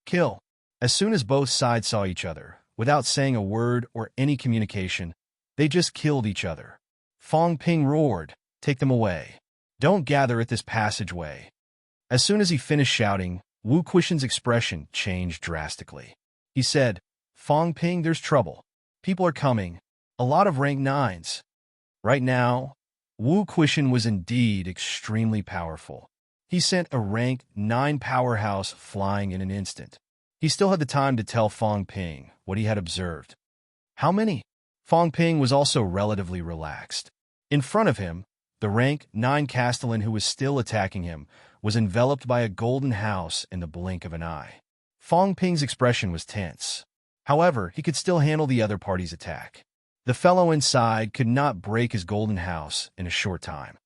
Kill. As soon as both sides saw each other, without saying a word or any communication, they just killed each other. Fong Ping roared, "Take them away. Don't gather at this passageway." As soon as he finished shouting, Wu Quishan's expression changed drastically. He said, "Fong Ping, there's trouble. People are coming. A lot of rank 9s. Right now, Wu Quishan was indeed extremely powerful. He sent a rank 9 powerhouse flying in an instant. He still had the time to tell Fong Ping what he had observed. How many? Fong Ping was also relatively relaxed. In front of him, the rank 9 castellan who was still attacking him was enveloped by a golden house in the blink of an eye. Fong Ping's expression was tense. However, he could still handle the other party's attack. The fellow inside could not break his golden house in a short time.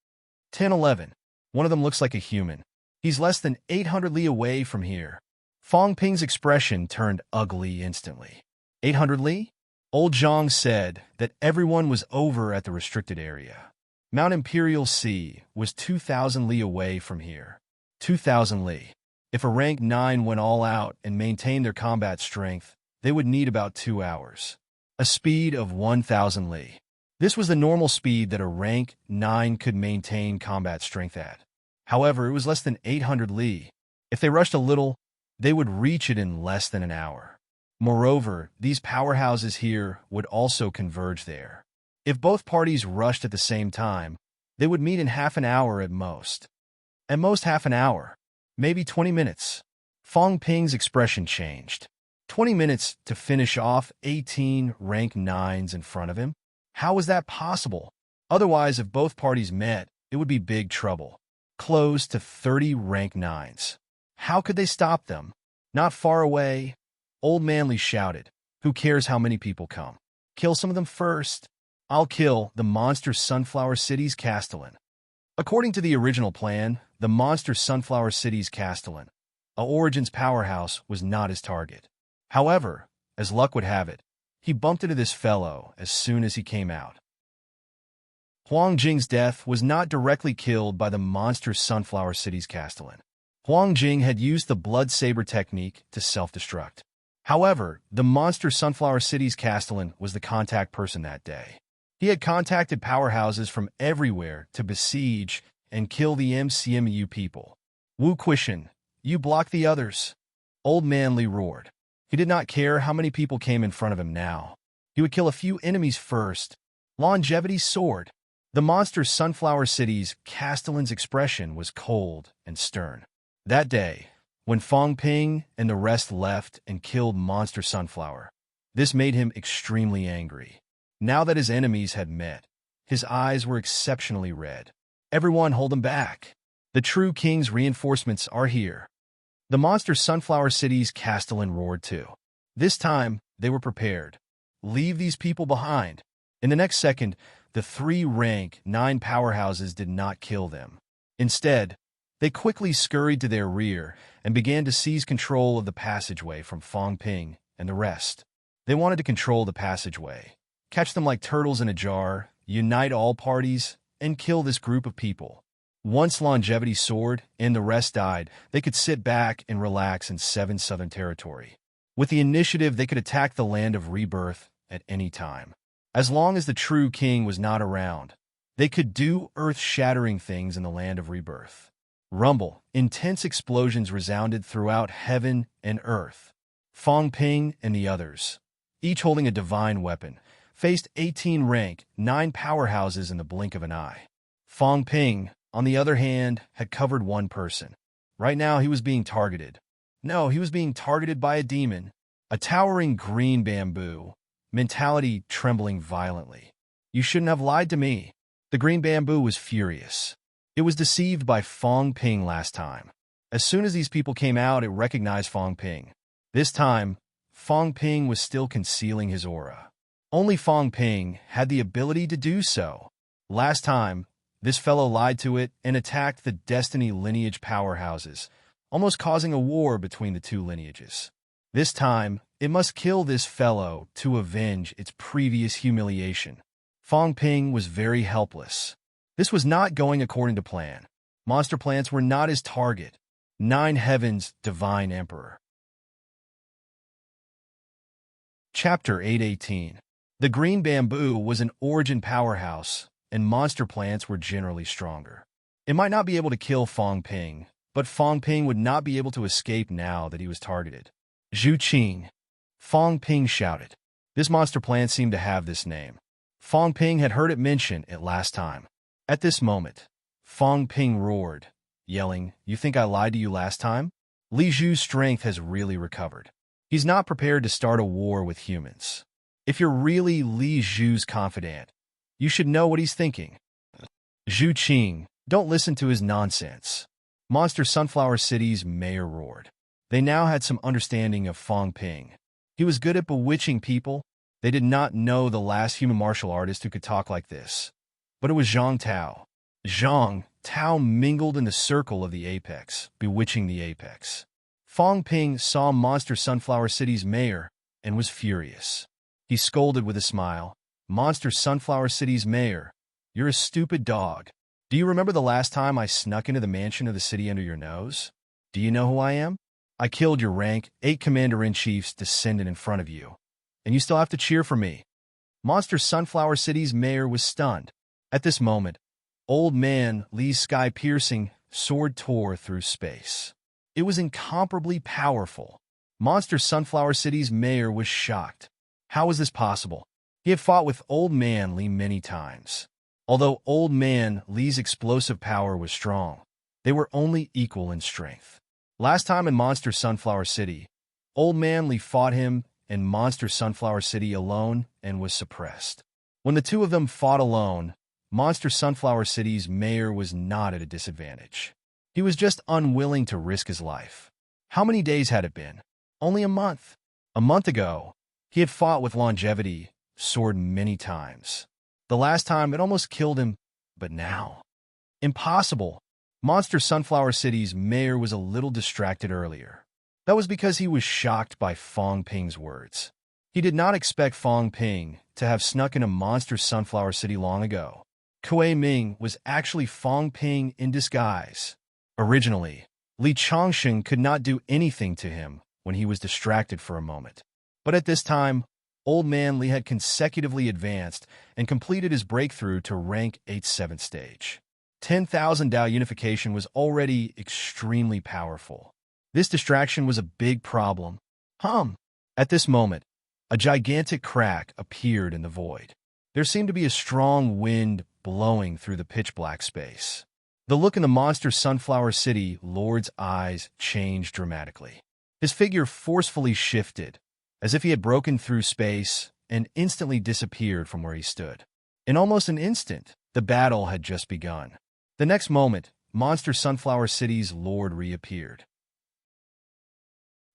10-11. One of them looks like a human. He's less than 800 li away from here. Fong Ping's expression turned ugly instantly. 800 li? Old Zhang said that everyone was over at the restricted area. Mount Imperial Sea was 2,000 li away from here. 2,000 li. If a rank 9 went all out and maintained their combat strength, they would need about 2 hours. A speed of 1,000 li. This was the normal speed that a rank 9 could maintain combat strength at. However, it was less than 800 li. If they rushed a little, they would reach it in less than an hour. Moreover, these powerhouses here would also converge there. If both parties rushed at the same time, they would meet in half an hour at most. At most half an hour. Maybe 20 minutes. Fong Ping's expression changed. 20 minutes to finish off 18 rank 9s in front of him? How was that possible? Otherwise, if both parties met, it would be big trouble. Close to 30 rank 9s. How could they stop them? Not far away, Old Manly shouted, "Who cares how many people come? Kill some of them first. I'll kill the monster Sunflower City's castellan." According to the original plan, the monster Sunflower City's castellan, a Origin's powerhouse, was not his target. However, as luck would have it, he bumped into this fellow as soon as he came out. Huang Jing's death was not directly killed by the monster Sunflower City's castellan. Huang Jing had used the blood saber technique to self-destruct. However, the monster Sunflower City's castellan was the contact person that day. He had contacted powerhouses from everywhere to besiege and kill the MCMU people. "Wu Quishan, you block the others." Old Manly roared. He did not care how many people came in front of him now. He would kill a few enemies first. Longevity's sword. The monster Sunflower City's castellan's expression was cold and stern. That day, when Fong Ping and the rest left and killed Monster Sunflower, this made him extremely angry. Now that his enemies had met, his eyes were exceptionally red. "Everyone hold him back. The true king's reinforcements are here." The monster Sunflower City's castellan roared too. This time, they were prepared. "Leave these people behind." In the next second, the 3 rank 9 powerhouses did not kill them. Instead, they quickly scurried to their rear and began to seize control of the passageway from Fong Ping and the rest. They wanted to control the passageway, catch them like turtles in a jar, unite all parties, and kill this group of people. Once Longevity soared and the rest died, they could sit back and relax in 7 Southern Territory. With the initiative, they could attack the land of rebirth at any time. As long as the true king was not around, they could do earth-shattering things in the land of rebirth. Rumble, intense explosions resounded throughout heaven and earth. Fong Ping and the others, each holding a divine weapon, faced 18 rank 9 powerhouses in the blink of an eye. Fong Ping, on the other hand, had covered one person. Right now, he was being targeted. No, he was being targeted by a demon, a towering green bamboo, mentality trembling violently. "You shouldn't have lied to me." The green bamboo was furious. It was deceived by Fong Ping last time. As soon as these people came out, it recognized Fong Ping. This time, Fong Ping was still concealing his aura. Only Fong Ping had the ability to do so. Last time, this fellow lied to it and attacked the Destiny lineage powerhouses, almost causing a war between the 2 lineages. This time, it must kill this fellow to avenge its previous humiliation. Fong Ping was very helpless. This was not going according to plan. Monster plants were not his target. 9 Heavens, Divine Emperor. Chapter 818. The green bamboo was an origin powerhouse, and monster plants were generally stronger. It might not be able to kill Fong Ping, but Fong Ping would not be able to escape now that he was targeted. Zhu Qing. Fong Ping shouted. This monster plant seemed to have this name. Fong Ping had heard it mentioned it last time. At this moment, Fong Ping roared, yelling, "You think I lied to you last time?" Li Zhu's strength has really recovered. He's not prepared to start a war with humans. If you're really Li Zhu's confidant, you should know what he's thinking. Zhu Qing, don't listen to his nonsense. Monster Sunflower City's mayor roared. They now had some understanding of Fong Ping. He was good at bewitching people. They did not know the last human martial artist who could talk like this. But it was Zhang Tao. Zhang Tao mingled in the circle of the apex, bewitching the apex. Fong Ping saw Monster Sunflower City's mayor and was furious. He scolded with a smile, "Monster Sunflower City's mayor, you're a stupid dog. Do you remember the last time I snuck into the mansion of the city under your nose? Do you know who I am? I killed your rank 8 Commander-in-Chief's descendant in front of you, and you still have to cheer for me." Monster Sunflower City's mayor was stunned. At this moment, Old Man Li's sky-piercing sword tore through space. It was incomparably powerful. Monster Sunflower City's mayor was shocked. How was this possible? He had fought with Old Man Li many times. Although Old Man Li's explosive power was strong, they were only equal in strength. Last time in Monster Sunflower City, Old Man Li fought him in Monster Sunflower City alone and was suppressed. When the two of them fought alone, Monster Sunflower City's mayor was not at a disadvantage. He was just unwilling to risk his life. How many days had it been? Only a month. A month ago, he had fought with Longevity Sword many times. The last time it almost killed him, but now. Impossible. Monster Sunflower City's mayor was a little distracted earlier. That was because he was shocked by Fong Ping's words. He did not expect Fong Ping to have snuck into Monster Sunflower City long ago. Kuei Ming was actually Fong Ping in disguise. Originally, Li Chongsheng could not do anything to him when he was distracted for a moment. But at this time, Old Man Li had consecutively advanced and completed his breakthrough to rank 8-7 stage. 10,000 Dao unification was already extremely powerful. This distraction was a big problem. At this moment, a gigantic crack appeared in the void. There seemed to be a strong wind blowing through the pitch-black space. The look in the Monster Sunflower City Lord's eyes changed dramatically. His figure forcefully shifted, as if he had broken through space and instantly disappeared from where he stood. In almost an instant, the battle had just begun. The next moment, Monster Sunflower City's Lord reappeared.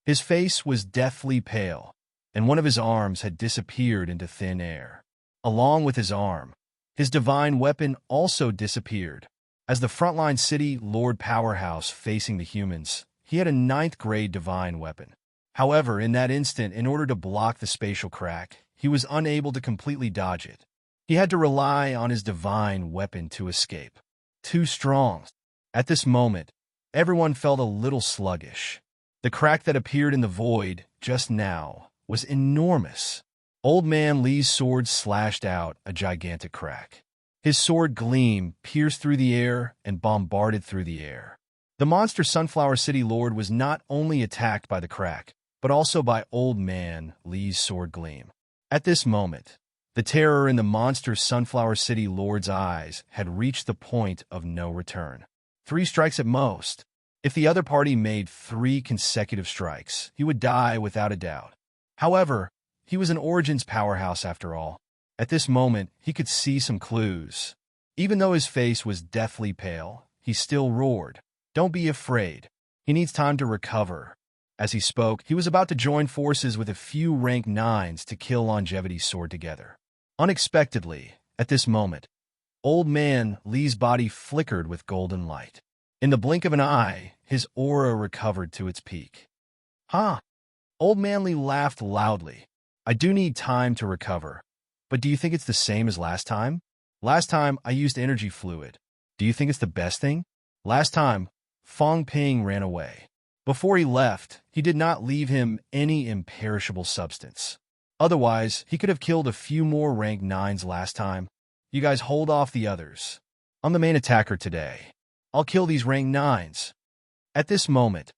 His face was deathly pale, and one of his arms had disappeared into thin air. Along with his arm, his divine weapon also disappeared. As the frontline city Lord powerhouse facing the humans, he had a 9th-grade divine weapon. However, in that instant, in order to block the spatial crack, he was unable to completely dodge it. He had to rely on his divine weapon to escape. Too strong. At this moment, everyone felt a little sluggish. The crack that appeared in the void just now was enormous. Old Man Li's sword slashed out a gigantic crack. His sword gleam pierced through the air and bombarded through the air. The Monster Sunflower City Lord was not only attacked by the crack, but also by Old Man Li's sword gleam. At this moment, the terror in the Monster Sunflower City Lord's eyes had reached the point of no return. 3 strikes at most. If the other party made 3 consecutive strikes, he would die without a doubt. However, he was an Origins powerhouse after all. At this moment, he could see some clues. Even though his face was deathly pale, he still roared, "Don't be afraid. He needs time to recover." As he spoke, he was about to join forces with a few rank 9s to kill Longevity's sword together. Unexpectedly, at this moment, Old Man Li's body flickered with golden light. In the blink of an eye, his aura recovered to its peak. Old Man Li laughed loudly. "I do need time to recover, But do you think it's the same as last time? Last time, I used energy fluid. Do you think it's the best thing? Last time, Fong Ping ran away. Before he left, he did not leave him any imperishable substance. Otherwise, he could have killed a few more rank 9s last time. You guys hold off the others. I'm the main attacker today. I'll kill these rank 9s. At this moment,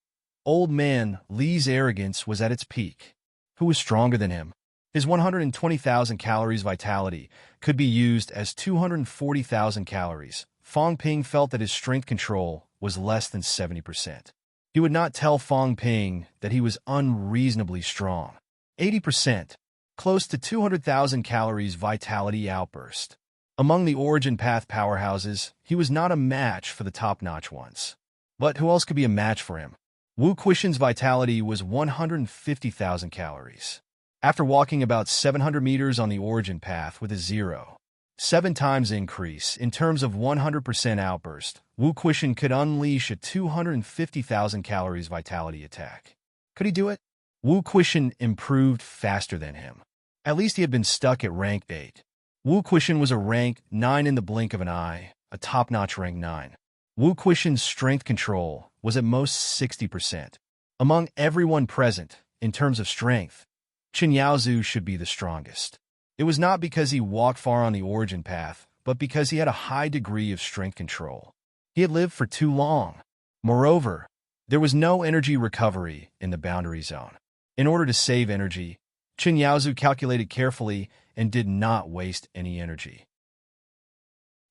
Old Man Li's arrogance was at its peak. Who was stronger than him? His 120,000 calories vitality could be used as 240,000 calories. Fong Ping felt that his strength control was less than 70%. He would not tell Fong Ping that he was unreasonably strong. 80%, close to 200,000 calories vitality outburst. Among the origin path powerhouses, he was not a match for the top-notch ones. But who else could be a match for him? Wu Quishan's vitality was 150,000 calories. After walking about 700 meters on the origin path with a 0.7 times increase in terms of 100% outburst, Wu Quishan could unleash a 250,000 calories vitality attack. Could he do it? Wu Quishan improved faster than him. At least he had been stuck at rank 8. Wu Quishan was a rank 9 in the blink of an eye, a top-notch rank 9. Wu Quishan's strength control was at most 60%. Among everyone present, in terms of strength, Chen Yaozu should be the strongest. It was not because he walked far on the origin path, but because he had a high degree of strength control. He had lived for too long. Moreover, there was no energy recovery in the boundary zone. In order to save energy, Chen Yaozu calculated carefully and did not waste any energy.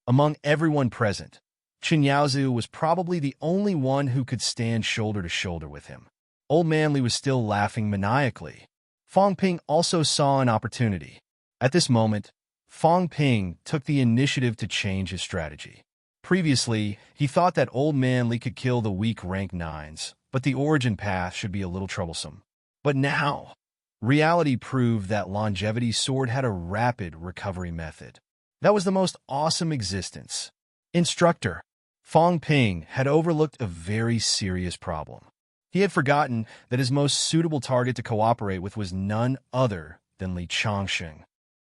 Among everyone present, Chen Yaozu was probably the only one who could stand shoulder to shoulder with him. Old Man Li was still laughing maniacally. Fong Ping also saw an opportunity. At this moment, Fong Ping took the initiative to change his strategy. Previously, he thought that Old Man Li could kill the weak rank 9s, but the origin path should be a little troublesome. But now, reality proved that Longevity Sword had a rapid recovery method. That was the most awesome existence. Instructor, Fong Ping had overlooked a very serious problem. He had forgotten that his most suitable target to cooperate with was none other than Li Changsheng.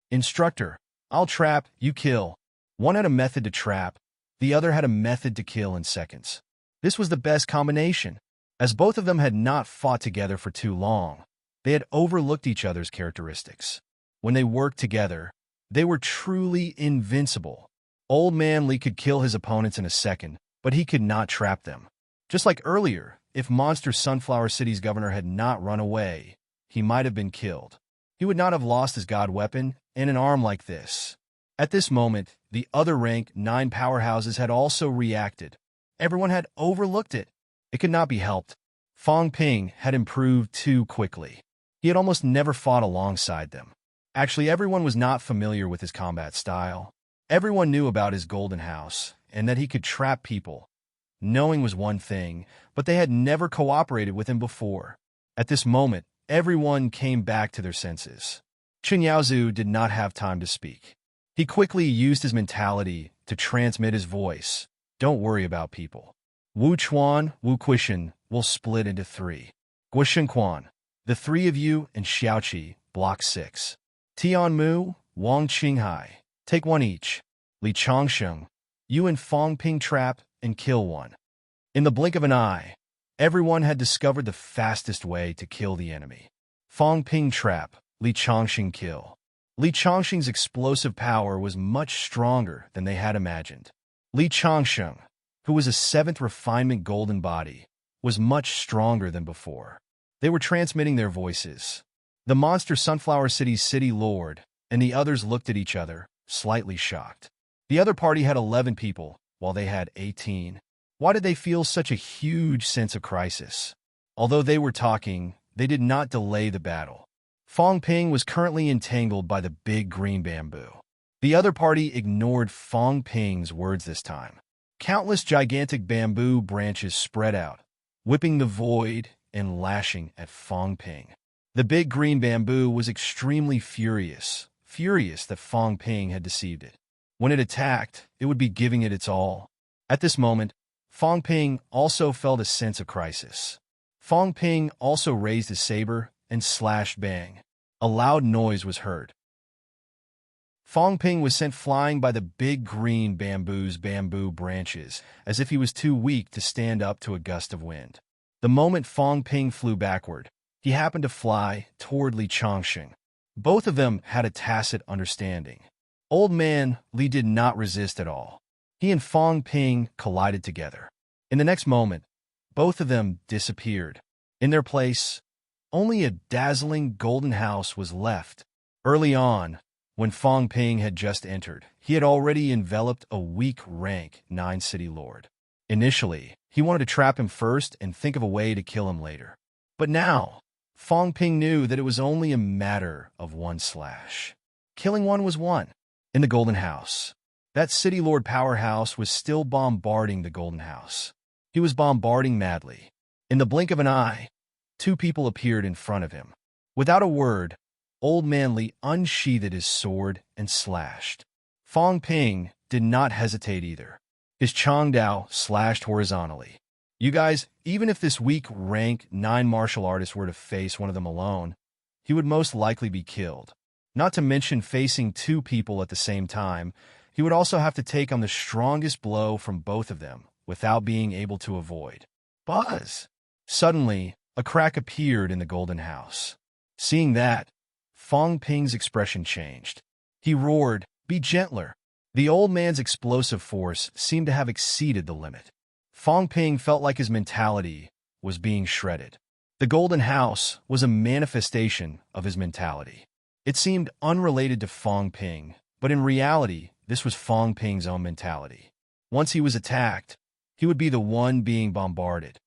Instructor, I'll trap, you kill. One had a method to trap, the other had a method to kill in seconds. This was the best combination. As both of them had not fought together for too long, they had overlooked each other's characteristics. When they worked together, they were truly invincible. Old Man Li could kill his opponents in a second, but he could not trap them. Just like earlier, if Monster Sunflower City's governor had not run away, he might have been killed. He would not have lost his god weapon and an arm like this. At this moment, the other rank 9 powerhouses had also reacted. Everyone had overlooked it. It could not be helped. Fong Ping had improved too quickly. He had almost never fought alongside them. Actually, everyone was not familiar with his combat style. Everyone knew about his golden house and that he could trap people. Knowing was one thing, but they had never cooperated with him before. At this moment, everyone came back to their senses. Chen Yaozu did not have time to speak. He quickly used his mentality to transmit his voice. Don't worry about people. Wu Chuan, Wu Quishan will split into 3. Guoshen Quan, the 3 of you and Xiaoqi, block 6. Tian Mu, Wang Qinghai, take 1 each. Li Changsheng, you and Fong Ping trap and kill 1. In the blink of an eye, everyone had discovered the fastest way to kill the enemy. Fong Ping trap, Li Changsheng kill. Li Changsheng's explosive power was much stronger than they had imagined. Li Changsheng, who was a 7th refinement golden body, was much stronger than before. They were transmitting their voices. The Monster Sunflower City's city lord and the others looked at each other, slightly shocked. The other party had 11 people, while they had 18. Why did they feel such a huge sense of crisis? Although they were talking, they did not delay the battle. Fong Ping was currently entangled by the big green bamboo. The other party ignored Fong Ping's words this time. Countless gigantic bamboo branches spread out, whipping the void and lashing at Fong Ping. The big green bamboo was extremely furious that Fong Ping had deceived it. When it attacked, it would be giving it its all. At this moment, Fong Ping also felt a sense of crisis. Fong Ping also raised his saber and slashed bang. A loud noise was heard. Fong Ping was sent flying by the big green bamboo branches, as if he was too weak to stand up to a gust of wind. The moment Fong Ping flew backward, he happened to fly toward Li Chongqing. Both of them had a tacit understanding. Old Man Li did not resist at all. He and Fong Ping collided together. In the next moment, both of them disappeared. In their place, only a dazzling golden house was left. Early on, when Fong Ping had just entered, he had already enveloped a weak rank 9 city lord. Initially, he wanted to trap him first and think of a way to kill him later. But now, Fong Ping knew that it was only a matter of one slash. Killing one was one. In the Golden House, that city lord powerhouse was still bombarding the Golden House. He was bombarding madly. In the blink of an eye, 2 people appeared in front of him. Without a word, Old Man Li unsheathed his sword and slashed. Fong Ping did not hesitate either. His Changdao slashed horizontally. You guys, even if this weak rank 9 martial artist were to face one of them alone, he would most likely be killed. Not to mention facing 2 people at the same time, he would also have to take on the strongest blow from both of them without being able to avoid. Buzz! Suddenly, a crack appeared in the Golden House. Seeing that, Fong Ping's expression changed. He roared, "Be gentler." The old man's explosive force seemed to have exceeded the limit. Fong Ping felt like his mentality was being shredded. The Golden House was a manifestation of his mentality. It seemed unrelated to Fong Ping, but in reality, this was Fong Ping's own mentality. Once he was attacked, he would be the one being bombarded.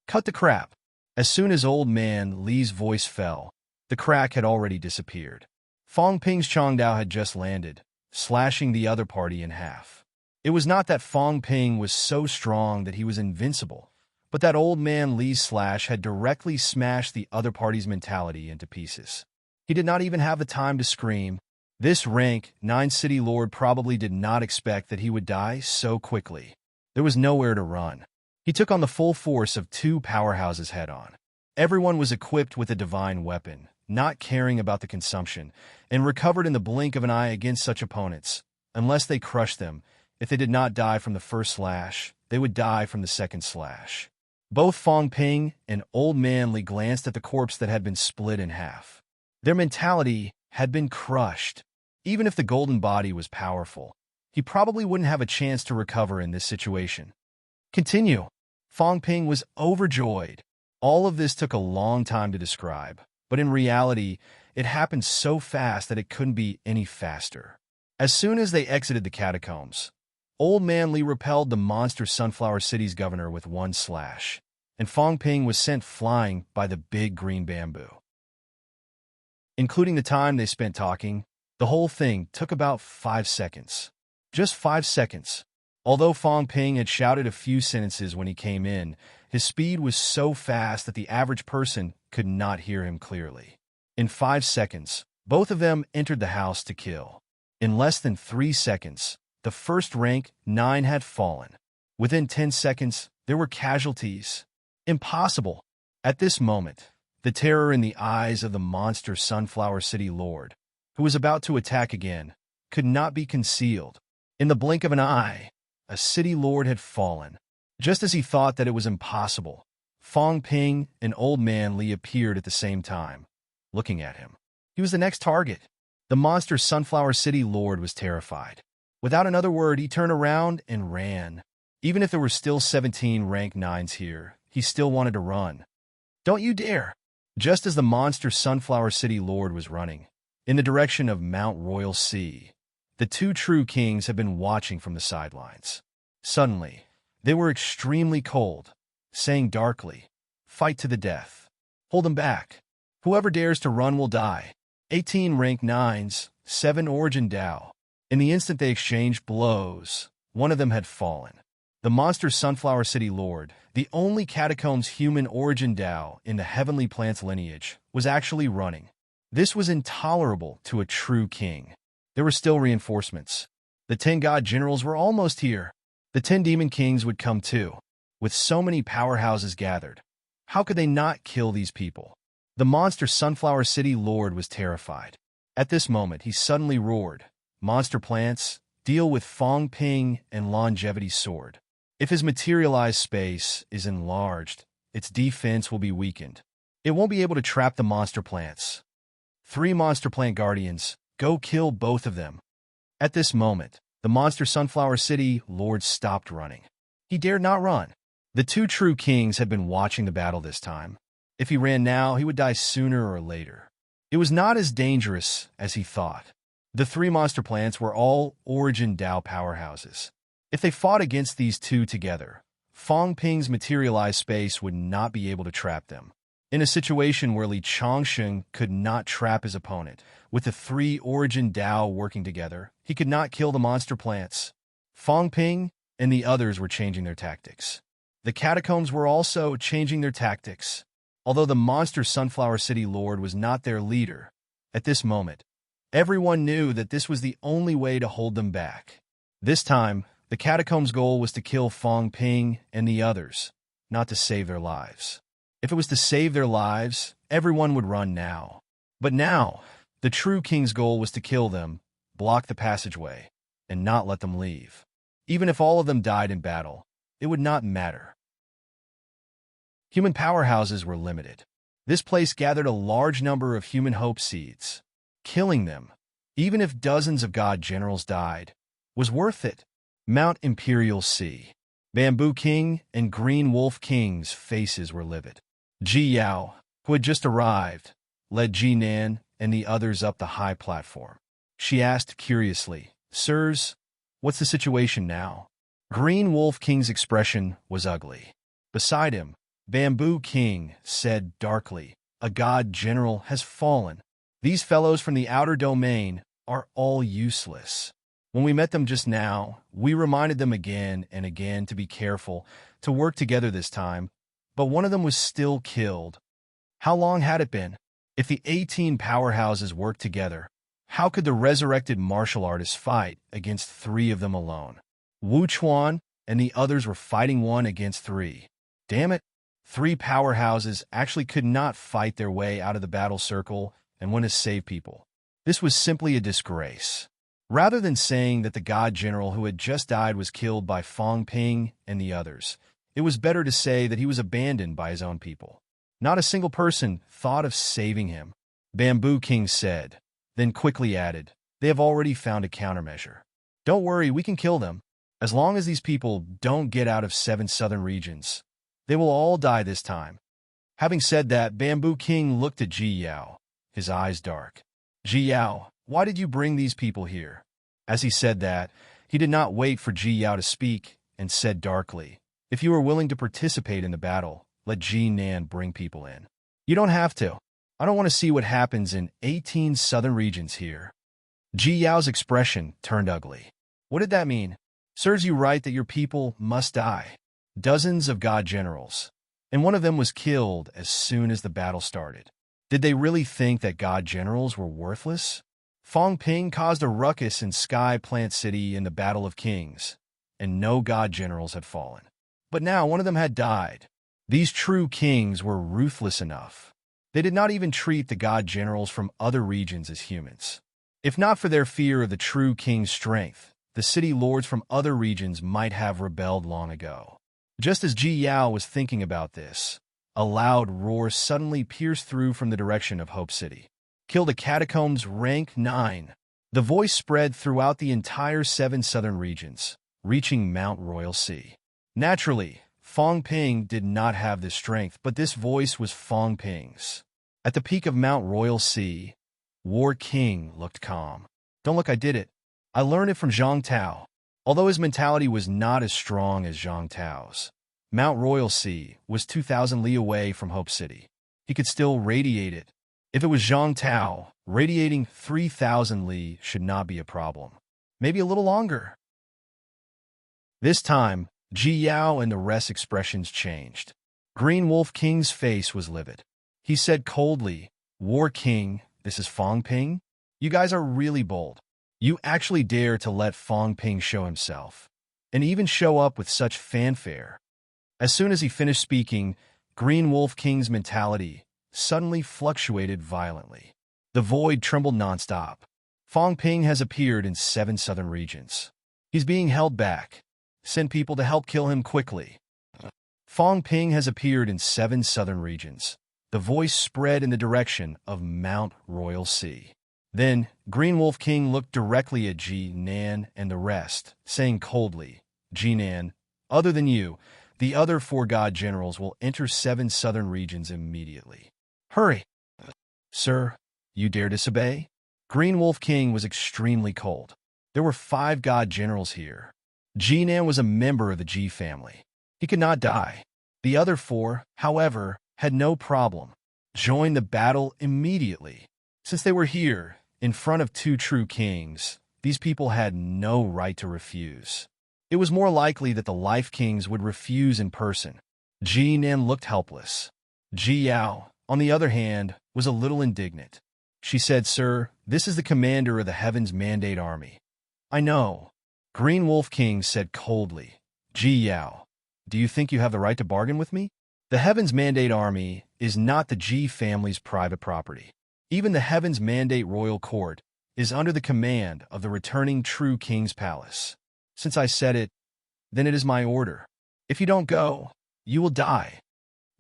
Cut the crap. As soon as Old Man Li's voice fell, the crack had already disappeared. Fong Ping's Changdao had just landed, slashing the other party in half. It was not that Fong Ping was so strong that he was invincible, but that Old Man Li's slash had directly smashed the other party's mentality into pieces. He did not even have the time to scream. This rank 9 city lord probably did not expect that he would die so quickly. There was nowhere to run. He took on the full force of 2 powerhouses head-on. Everyone was equipped with a divine weapon, not caring about the consumption, and recovered in the blink of an eye against such opponents. Unless they crushed them, if they did not die from the first slash, they would die from the second slash. Both Fong Ping and Old Man Li glanced at the corpse that had been split in half. Their mentality had been crushed. Even if the golden body was powerful, he probably wouldn't have a chance to recover in this situation. Continue. Fong Ping was overjoyed. All of this took a long time to describe, but in reality, it happened so fast that it couldn't be any faster. As soon as they exited the catacombs, Old Man Li repelled the monster Sunflower City's governor with one slash, and Fong Ping was sent flying by the big green bamboo. Including the time they spent talking, the whole thing took about 5 seconds. Just 5 seconds. Although Fong Ping had shouted a few sentences when he came in, his speed was so fast that the average person could not hear him clearly. In 5 seconds, both of them entered the house to kill. In less than 3 seconds, the first rank 9 had fallen. Within 10 seconds, there were casualties. Impossible. At this moment, the terror in the eyes of the monster Sunflower City Lord, who was about to attack again, could not be concealed. In the blink of an eye, a city lord had fallen. Just as he thought that it was impossible, Fong Ping and Old Man Li appeared at the same time, looking at him. He was the next target. The monster Sunflower City Lord was terrified. Without another word, he turned around and ran. Even if there were still 17 rank 9s here, he still wanted to run. Don't you dare! Just as the monster Sunflower City Lord was running, in the direction of Mount Royal Sea, the 2 true kings had been watching from the sidelines. Suddenly, they were extremely cold, saying darkly, "Fight to the death. Hold them back. Whoever dares to run will die." 18 rank 9s, 7 origin Dao. In the instant they exchanged blows, one of them had fallen. The monster Sunflower City Lord, the only catacombs human origin Dao in the heavenly plants lineage, was actually running. This was intolerable to a true king. There were still reinforcements. The 10 god generals were almost here. The 10 demon kings would come too. With so many powerhouses gathered, how could they not kill these people? The monster Sunflower City Lord was terrified. At this moment, he suddenly roared, monster plants, deal with Fong Ping and Longevity's sword. If his materialized space is enlarged, its defense will be weakened. It won't be able to trap the monster plants. 3 monster plant guardians, go kill both of them. At this moment, the monster Sunflower City Lord stopped running. He dared not run. The 2 true kings had been watching the battle this time. If he ran now, he would die sooner or later. It was not as dangerous as he thought. The 3 monster plants were all Origin Dao powerhouses. If they fought against these 2 together, Fong Ping's materialized space would not be able to trap them. In a situation where Li Changsheng could not trap his opponent, with the 3 Origin Dao working together, he could not kill the monster plants. Fong Ping and the others were changing their tactics. The catacombs were also changing their tactics. Although the monster Sunflower City Lord was not their leader, at this moment, everyone knew that this was the only way to hold them back. This time, the catacombs' goal was to kill Fong Ping and the others, not to save their lives. If it was to save their lives, everyone would run now. But now, the true king's goal was to kill them, block the passageway, and not let them leave. Even if all of them died in battle, it would not matter. Human powerhouses were limited. This place gathered a large number of human hope seeds. Killing them, even if dozens of god generals died, was worth it. Mount Imperial Sea. Bamboo King and Green Wolf King's faces were livid. Ji Yao, who had just arrived, led Ji Nan and the others up the high platform. She asked curiously, "Sirs, what's the situation now?" Green Wolf King's expression was ugly. Beside him, Bamboo King said darkly, "A god general has fallen. These fellows from the outer domain are all useless. When we met them just now, we reminded them again and again to be careful, to work together this time, but one of them was still killed. How long had it been? If the 18 powerhouses worked together, how could the resurrected martial artists fight against 3 of them alone? Wu Chuan and the others were fighting 1 against 3. Damn it! 3 powerhouses actually could not fight their way out of the battle circle and win to save people. This was simply a disgrace. Rather than saying that the god general who had just died was killed by Fong Ping and the others, it was better to say that he was abandoned by his own people. Not a single person thought of saving him. Bamboo King said, then quickly added, "They have already found a countermeasure. Don't worry, we can kill them. As long as these people don't get out of 7 southern regions, they will all die this time." Having said that, Bamboo King looked at Ji Yao, his eyes dark. "Ji Yao, why did you bring these people here?" As he said that, he did not wait for Ji Yao to speak and said darkly, "If you are willing to participate in the battle, let Ji Nan bring people in. You don't have to. I don't want to see what happens in 18 southern regions here." Ji Yao's expression turned ugly. What did that mean? Serves you right that your people must die. Dozens of god generals, and one of them was killed as soon as the battle started. Did they really think that god generals were worthless? Fong Ping caused a ruckus in Sky Plant City in the Battle of Kings, and no god generals had fallen. But now one of them had died. These true kings were ruthless enough. They did not even treat the god generals from other regions as humans. If not for their fear of the true king's strength, the city lords from other regions might have rebelled long ago. Just as Ji Yao was thinking about this, a loud roar suddenly pierced through from the direction of Hope City. "Kill the catacombs rank 9. The voice spread throughout the entire 7 southern regions, reaching Mount Royal Sea. Naturally, Fong Ping did not have this strength, but this voice was Fong Ping's. At the peak of Mount Royal Sea, War King looked calm. "Don't look, I did it. I learned it from Zhang Tao." Although his mentality was not as strong as Zhang Tao's, Mount Royal Sea was 2,000 li away from Hope City. He could still radiate it. If it was Zhang Tao, radiating 3,000 li should not be a problem. Maybe a little longer. This time, Ji Yao and the rest's expressions changed. Green Wolf King's face was livid. He said coldly, "War King, this is Fong Ping? You guys are really bold. You actually dare to let Fong Ping show himself, and even show up with such fanfare." As soon as he finished speaking, Green Wolf King's mentality suddenly fluctuated violently. The void trembled nonstop. Fong Ping has appeared in 7 southern regions. He's being held back. Send people to help kill him quickly. Fong Ping has appeared in 7 southern regions. The voice spread in the direction of Mount Royal Sea. Then, Green Wolf King looked directly at Ji Nan and the rest, saying coldly, Ji Nan, other than you, the other 4 god generals will enter 7 southern regions immediately. Hurry! Sir, you dare disobey? Green Wolf King was extremely cold. There were 5 god generals here. Ji Nan was a member of the Ji family. He could not die. The other 4, however, had no problem. Joined the battle immediately. Since they were here, in front of 2 true kings, these people had no right to refuse. It was more likely that the Life Kings would refuse in person. Ji Nan looked helpless. Ji Yao, on the other hand, was a little indignant. She said, Sir, this is the commander of the Heaven's Mandate Army. I know. Green Wolf King said coldly, Ji Yao, do you think you have the right to bargain with me? The Heaven's Mandate Army is not the Ji family's private property. Even the Heaven's Mandate Royal Court is under the command of the returning True King's palace. Since I said it, then it is my order. If you don't go, you will die.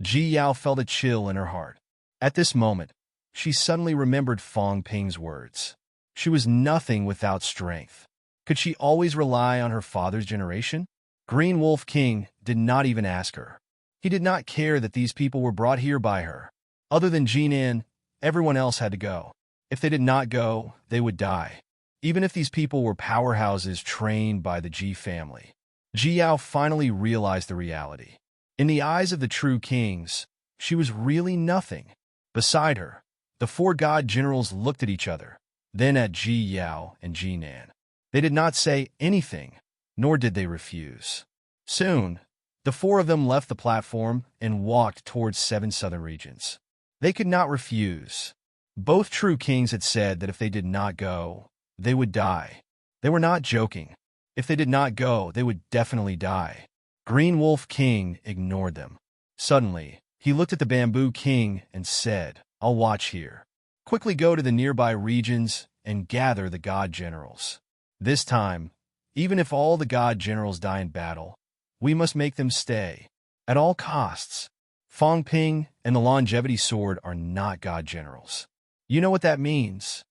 Ji Yao felt a chill in her heart. At this moment, she suddenly remembered Fong Ping's words. She was nothing without strength. Could she always rely on her father's generation? Green Wolf King did not even ask her. He did not care that these people were brought here by her. Other than Ji Nan, everyone else had to go. If they did not go, they would die. Even if these people were powerhouses trained by the Ji family. Ji Yao finally realized the reality. In the eyes of the true kings, she was really nothing. Beside her, the 4 god generals looked at each other, then at Ji Yao and Ji Nan. They did not say anything, nor did they refuse. Soon, the 4 of them left the platform and walked towards 7 southern regions. They could not refuse. Both true kings had said that if they did not go, they would die. They were not joking. If they did not go, they would definitely die. Green Wolf King ignored them. Suddenly, he looked at the Bamboo King and said, I'll watch here. Quickly go to the nearby regions and gather the god generals. This time, even if all the god generals die in battle, we must make them stay. At all costs. Fong Ping and the Longevity Sword are not god generals. You know what that means.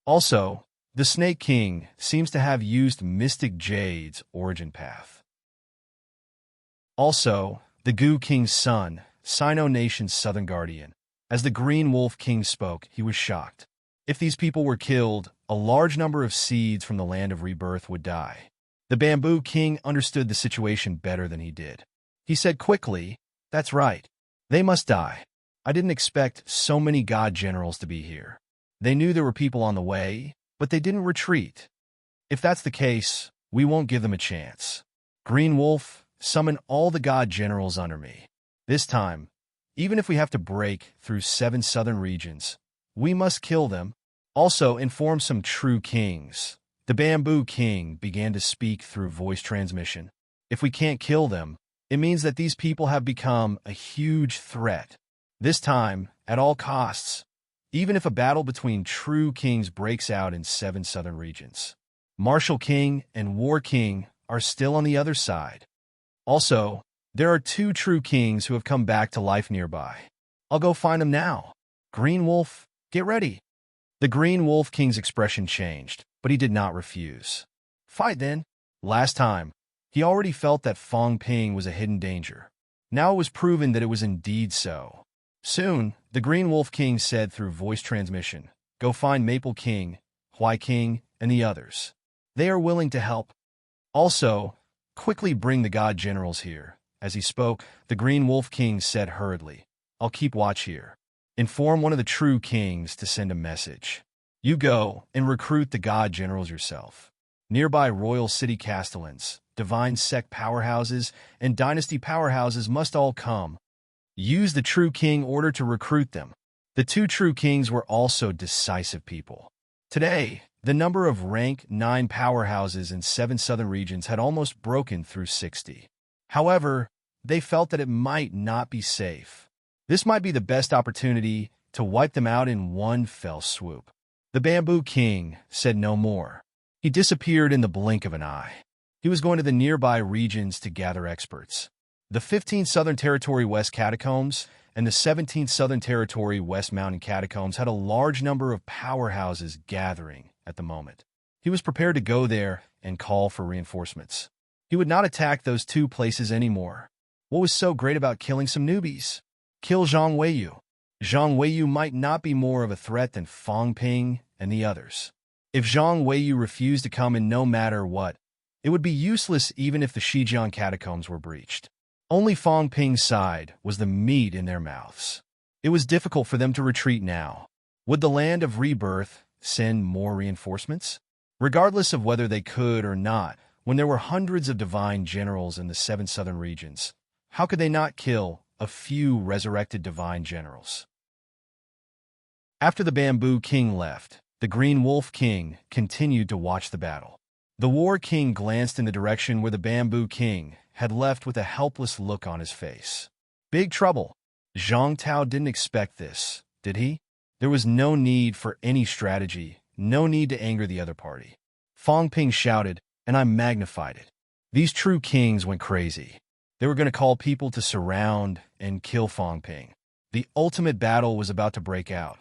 Also, the Snake King seems to have used Mystic Jade's origin path. Also, the Gu King's son, Sino Nation's southern guardian. As the Green Wolf King spoke, he was shocked. If these people were killed, a large number of seeds from the land of rebirth would die. The Bamboo King understood the situation better than he did. He said quickly, That's right. They must die. I didn't expect so many god generals to be here. They knew there were people on the way, but they didn't retreat. If that's the case, we won't give them a chance. Green Wolf, summon all the god generals under me. This time, even if we have to break through 7 southern regions, we must kill them. Also, inform some true kings. The Bamboo King began to speak through voice transmission. If we can't kill them, it means that these people have become a huge threat. This time, at all costs, even if a battle between true kings breaks out in 7 southern regions. Martial King and War King are still on the other side. Also, there are 2 true kings who have come back to life nearby. I'll go find them now. Green Wolf, get ready. The Green Wolf King's expression changed, but he did not refuse. Fight then. Last time, he already felt that Fong Ping was a hidden danger. Now it was proven that it was indeed so. Soon, the Green Wolf King said through voice transmission, Go find Maple King, Huai King, and the others. They are willing to help. Also, quickly bring the god generals here. As he spoke, the Green Wolf King said hurriedly, I'll keep watch here. Inform one of the true kings to send a message. You go and recruit the god generals yourself. Nearby royal city castellans, divine sect powerhouses, and dynasty powerhouses must all come. Use the true king order to recruit them. The 2 true kings were also decisive people. Today, the number of rank 9 powerhouses in 7 southern regions had almost broken through 60. However, they felt that it might not be safe. This might be the best opportunity to wipe them out in one fell swoop. The Bamboo King said no more. He disappeared in the blink of an eye. He was going to the nearby regions to gather experts. The 15th Southern Territory West Catacombs and the 17th Southern Territory West Mountain Catacombs had a large number of powerhouses gathering at the moment. He was prepared to go there and call for reinforcements. He would not attack those two places anymore. What was so great about killing some newbies? Kill Zhang Weiyu. Zhang Weiyu might not be more of a threat than Fang Ping and the others. If Zhang Weiyu refused to come in no matter what, it would be useless even if the Shijian catacombs were breached. Only Fang Ping's side was the meat in their mouths. It was difficult for them to retreat now. Would the Land of Rebirth send more reinforcements? Regardless of whether they could or not, when there were hundreds of divine generals in the 7 southern regions, how could they not kill a few resurrected divine generals? After the Bamboo King left, the Green Wolf King continued to watch the battle. The War King glanced in the direction where the Bamboo King had left with a helpless look on his face. Big trouble. Zhang Tao didn't expect this, did he? There was no need for any strategy, no need to anger the other party. Fang Ping shouted, and I magnified it. These true kings went crazy. They were going to call people to surround and kill Fang Ping. The ultimate battle was about to break out.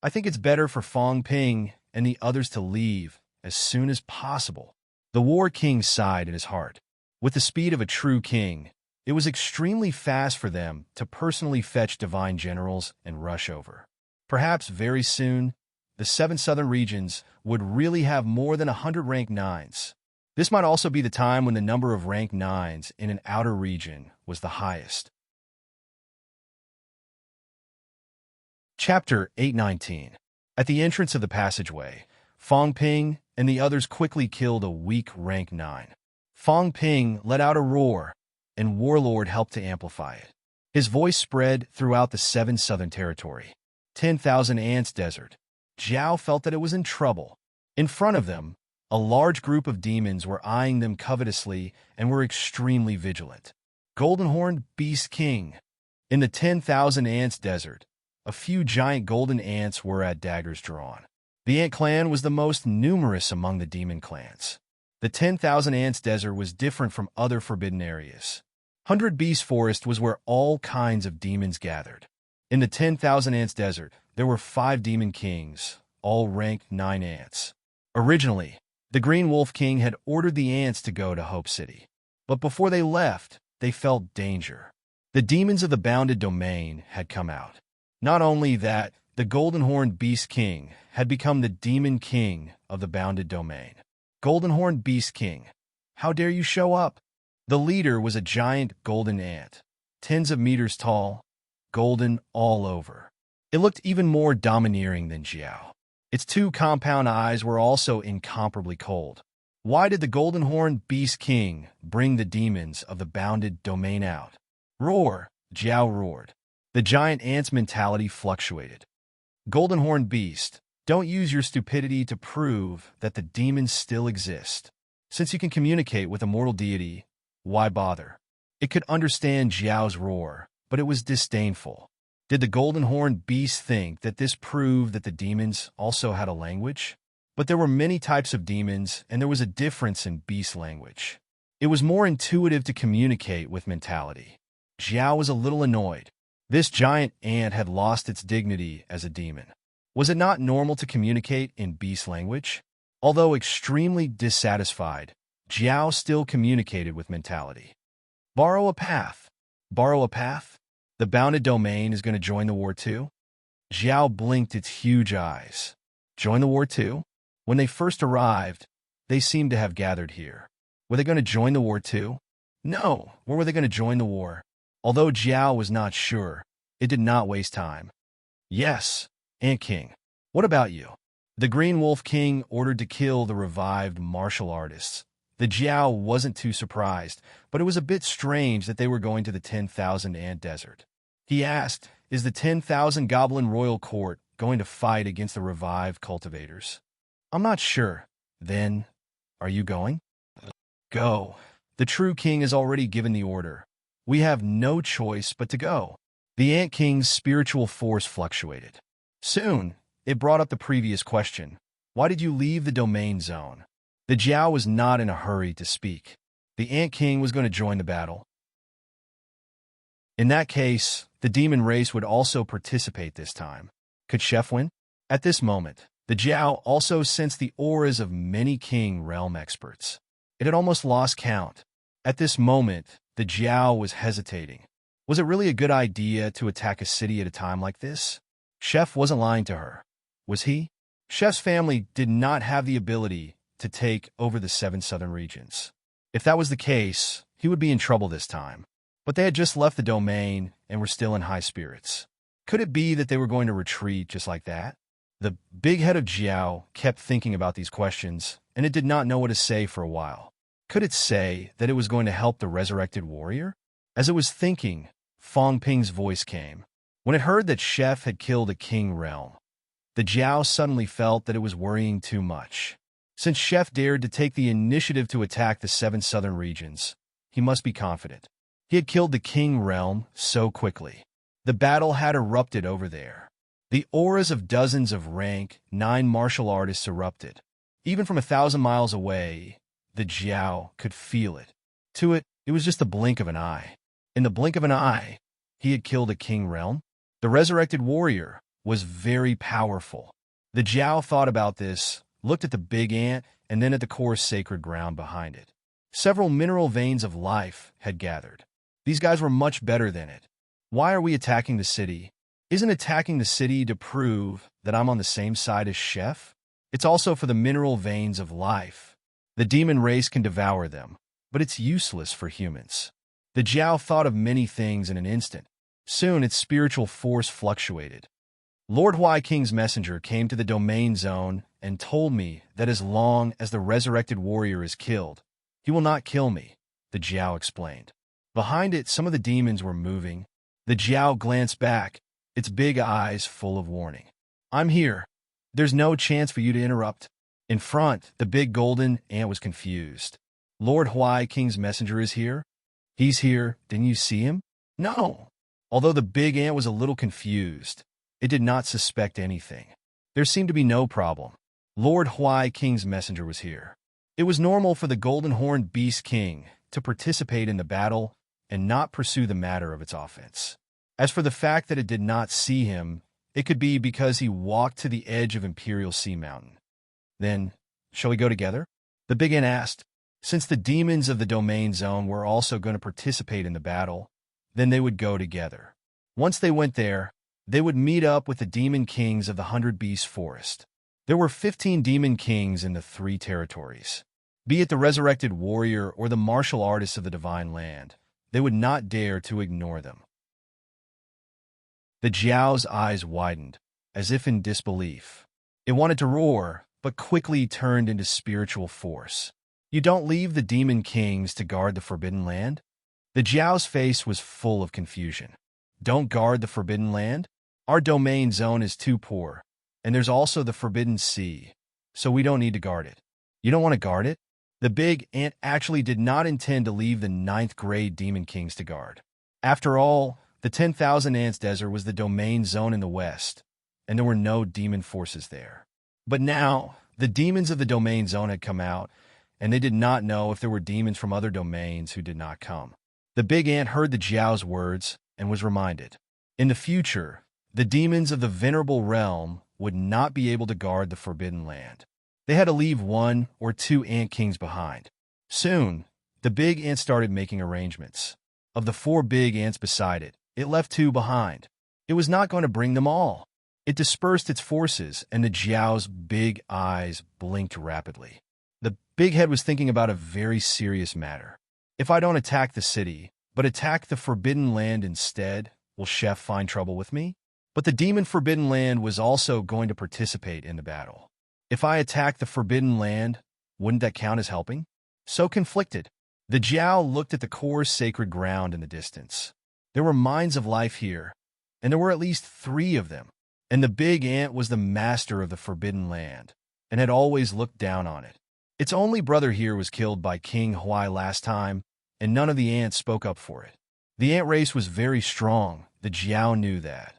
I think it's better for Fang Ping and the others to leave as soon as possible. The War King sighed in his heart. With the speed of a true king, it was extremely fast for them to personally fetch divine generals and rush over. Perhaps very soon, the 7 southern regions would really have more than 100 rank 9s. This might also be the time when the number of rank 9s in an outer region was the highest. Chapter 819. At the entrance of the passageway, Fang Ping and the others quickly killed a weak rank 9. Fang Ping let out a roar, and Warlord helped to amplify it. His voice spread throughout the 7 southern territory. 10,000 Ants Desert. Zhao felt that it was in trouble. In front of them, a large group of demons were eyeing them covetously and were extremely vigilant. Golden-horned Beast King. In the 10,000 Ants Desert, a few giant golden ants were at daggers drawn. The Ant Clan was the most numerous among the demon clans. The 10,000 Ants Desert was different from other forbidden areas. 100 Beast Forest was where all kinds of demons gathered. In the 10,000 Ants Desert, there were 5 demon kings, all ranked 9 ants. Originally, the Green Wolf King had ordered the ants to go to Hope City. But before they left, they felt danger. The demons of the bounded domain had come out. Not only that, the golden-horned Beast King had become the demon king of the bounded domain. Golden-horned Beast King, how dare you show up? The leader was a giant golden ant, tens of meters tall, golden all over. It looked even more domineering than Jiao. Its 2 compound eyes were also incomparably cold. Why did the golden-horned Beast King bring the demons of the bounded domain out? Roar, Jiao roared. The giant ant's mentality fluctuated. Golden-horned Beast, don't use your stupidity to prove that the demons still exist. Since you can communicate with a mortal deity, why bother? It could understand Jiao's roar, but it was disdainful. Did the golden-horned beast think that this proved that the demons also had a language? But there were many types of demons, and there was a difference in beast language. It was more intuitive to communicate with mentality. Jiao was a little annoyed. This giant ant had lost its dignity as a demon. Was it not normal to communicate in beast language? Although extremely dissatisfied, Jiao still communicated with mentality. Borrow a path. Borrow a path? The bounded domain is going to join the war too? Jiao blinked its huge eyes. Join the war too? When they first arrived, they seemed to have gathered here. Were they going to join the war too? No. Where were they going to join the war? Although Jiao was not sure, it did not waste time. Yes, Ant King. What about you? The Green Wolf King ordered to kill the revived martial artists. The Jiao wasn't too surprised, but it was a bit strange that they were going to the 10,000 Ant Desert. He asked, is the 10,000 Goblin Royal Court going to fight against the revived cultivators? I'm not sure. Then, are you going? Go. The true king has already given the order. We have no choice but to go. The Ant King's spiritual force fluctuated. Soon, it brought up the previous question. Why did you leave the domain zone? The Jiao was not in a hurry to speak. The Ant King was going to join the battle. In that case, the demon race would also participate this time. Could Chef win? At this moment, the Jiao also sensed the auras of many King realm experts. It had almost lost count. At this moment, the Jiao was hesitating. Was it really a good idea to attack a city at a time like this? Chef wasn't lying to her. Was he? Chef's family did not have the ability to take over the 7 southern regions. If that was the case, he would be in trouble this time. But they had just left the domain and were still in high spirits. Could it be that they were going to retreat just like that? The big head of Jiao kept thinking about these questions, and it did not know what to say for a while. Could it say that it was going to help the resurrected warrior? As it was thinking, Fong Ping's voice came. When it heard that Chef had killed a king realm, the Jiao suddenly felt that it was worrying too much. Since Chef dared to take the initiative to attack the 7 southern regions, he must be confident. He had killed the king realm so quickly. The battle had erupted over there. The auras of dozens of rank 9 martial artists erupted. Even from 1,000 miles away, the Jiao could feel it. To it, it was just the blink of an eye. In the blink of an eye, he had killed a king realm. The resurrected warrior was very powerful. The Jiao thought about this, looked at the big ant, and then at the core sacred ground behind it. Several mineral veins of life had gathered. These guys were much better than it. Why are we attacking the city? Isn't attacking the city to prove that I'm on the same side as Chef? It's also for the mineral veins of life. The demon race can devour them, but it's useless for humans. The Jiao thought of many things in an instant. Soon its spiritual force fluctuated. Lord Huai King's messenger came to the domain zone and told me that as long as the resurrected warrior is killed, he will not kill me, the Jiao explained. Behind it, some of the demons were moving. The Jiao glanced back, its big eyes full of warning. I'm here. There's no chance for you to interrupt. In front, the big golden ant was confused. Lord Huai King's messenger is here? He's here. Didn't you see him? No. Although the big ant was a little confused, it did not suspect anything. There seemed to be no problem. Lord Huai King's messenger was here. It was normal for the Golden Horned Beast King to participate in the battle and not pursue the matter of its offense. As for the fact that it did not see him, it could be because he walked to the edge of Imperial Sea Mountain. Then, shall we go together? The big ant asked. Since the demons of the domain zone were also going to participate in the battle, then they would go together. Once they went there, they would meet up with the demon kings of the 100 Beast Forest. There were 15 demon kings in the 3 territories. Be it the resurrected warrior or the martial artists of the divine land, they would not dare to ignore them. The Jiao's eyes widened, as if in disbelief. It wanted to roar, but quickly turned into spiritual force. You don't leave the demon kings to guard the Forbidden Land? The Jiao's face was full of confusion. Don't guard the Forbidden Land? Our domain zone is too poor, and there's also the Forbidden Sea, so we don't need to guard it. You don't want to guard it? The big ant actually did not intend to leave the 9th grade demon kings to guard. After all, the 10,000 Ants Desert was the domain zone in the west, and there were no demon forces there. But now, the demons of the domain zone had come out, and they did not know if there were demons from other domains who did not come. The big ant heard the Jiao's words and was reminded. In the future, the demons of the Venerable Realm would not be able to guard the Forbidden Land. They had to leave 1 or 2 ant kings behind. Soon, the big ant started making arrangements. Of the 4 big ants beside it, it left 2 behind. It was not going to bring them all. It dispersed its forces, and the Jiao's big eyes blinked rapidly. The big head was thinking about a very serious matter. If I don't attack the city, but attack the Forbidden Land instead, will Chef find trouble with me? But the demon Forbidden Land was also going to participate in the battle. If I attack the Forbidden Land, wouldn't that count as helping? So conflicted, the Jiao looked at the core sacred ground in the distance. There were mines of life here, and there were at least 3 of them. And the big ant was the master of the Forbidden Land, and had always looked down on it. Its only brother here was killed by King Huai last time, and none of the ants spoke up for it. The ant race was very strong, the Jiao knew that.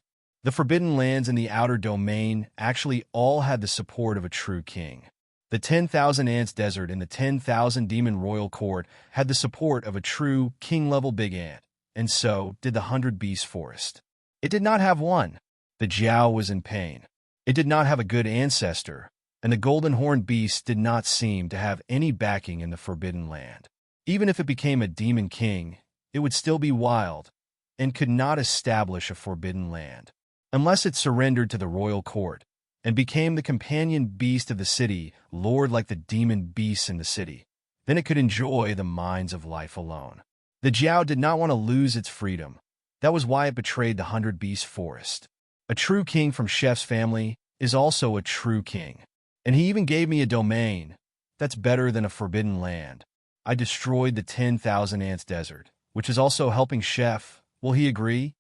The Forbidden Lands in the Outer Domain actually all had the support of a true king. The 10,000 Ants Desert and the 10,000 Demon Royal Court had the support of a true king-level big ant, and so did the 100 Beast Forest. It did not have one. The Jiao was in pain. It did not have a good ancestor, and the Golden Horned Beast did not seem to have any backing in the Forbidden Land. Even if it became a demon king, it would still be wild, and could not establish a Forbidden Land. Unless it surrendered to the royal court and became the companion beast of the city, lord like the demon beasts in the city, then it could enjoy the mines of life alone. The Jiao did not want to lose its freedom. That was why it betrayed the 100 Beast Forest. A true king from Chef's family is also a true king. And he even gave me a domain. That's better than a Forbidden Land. I destroyed the 10,000 Ants Desert, which is also helping Chef. Will he agree?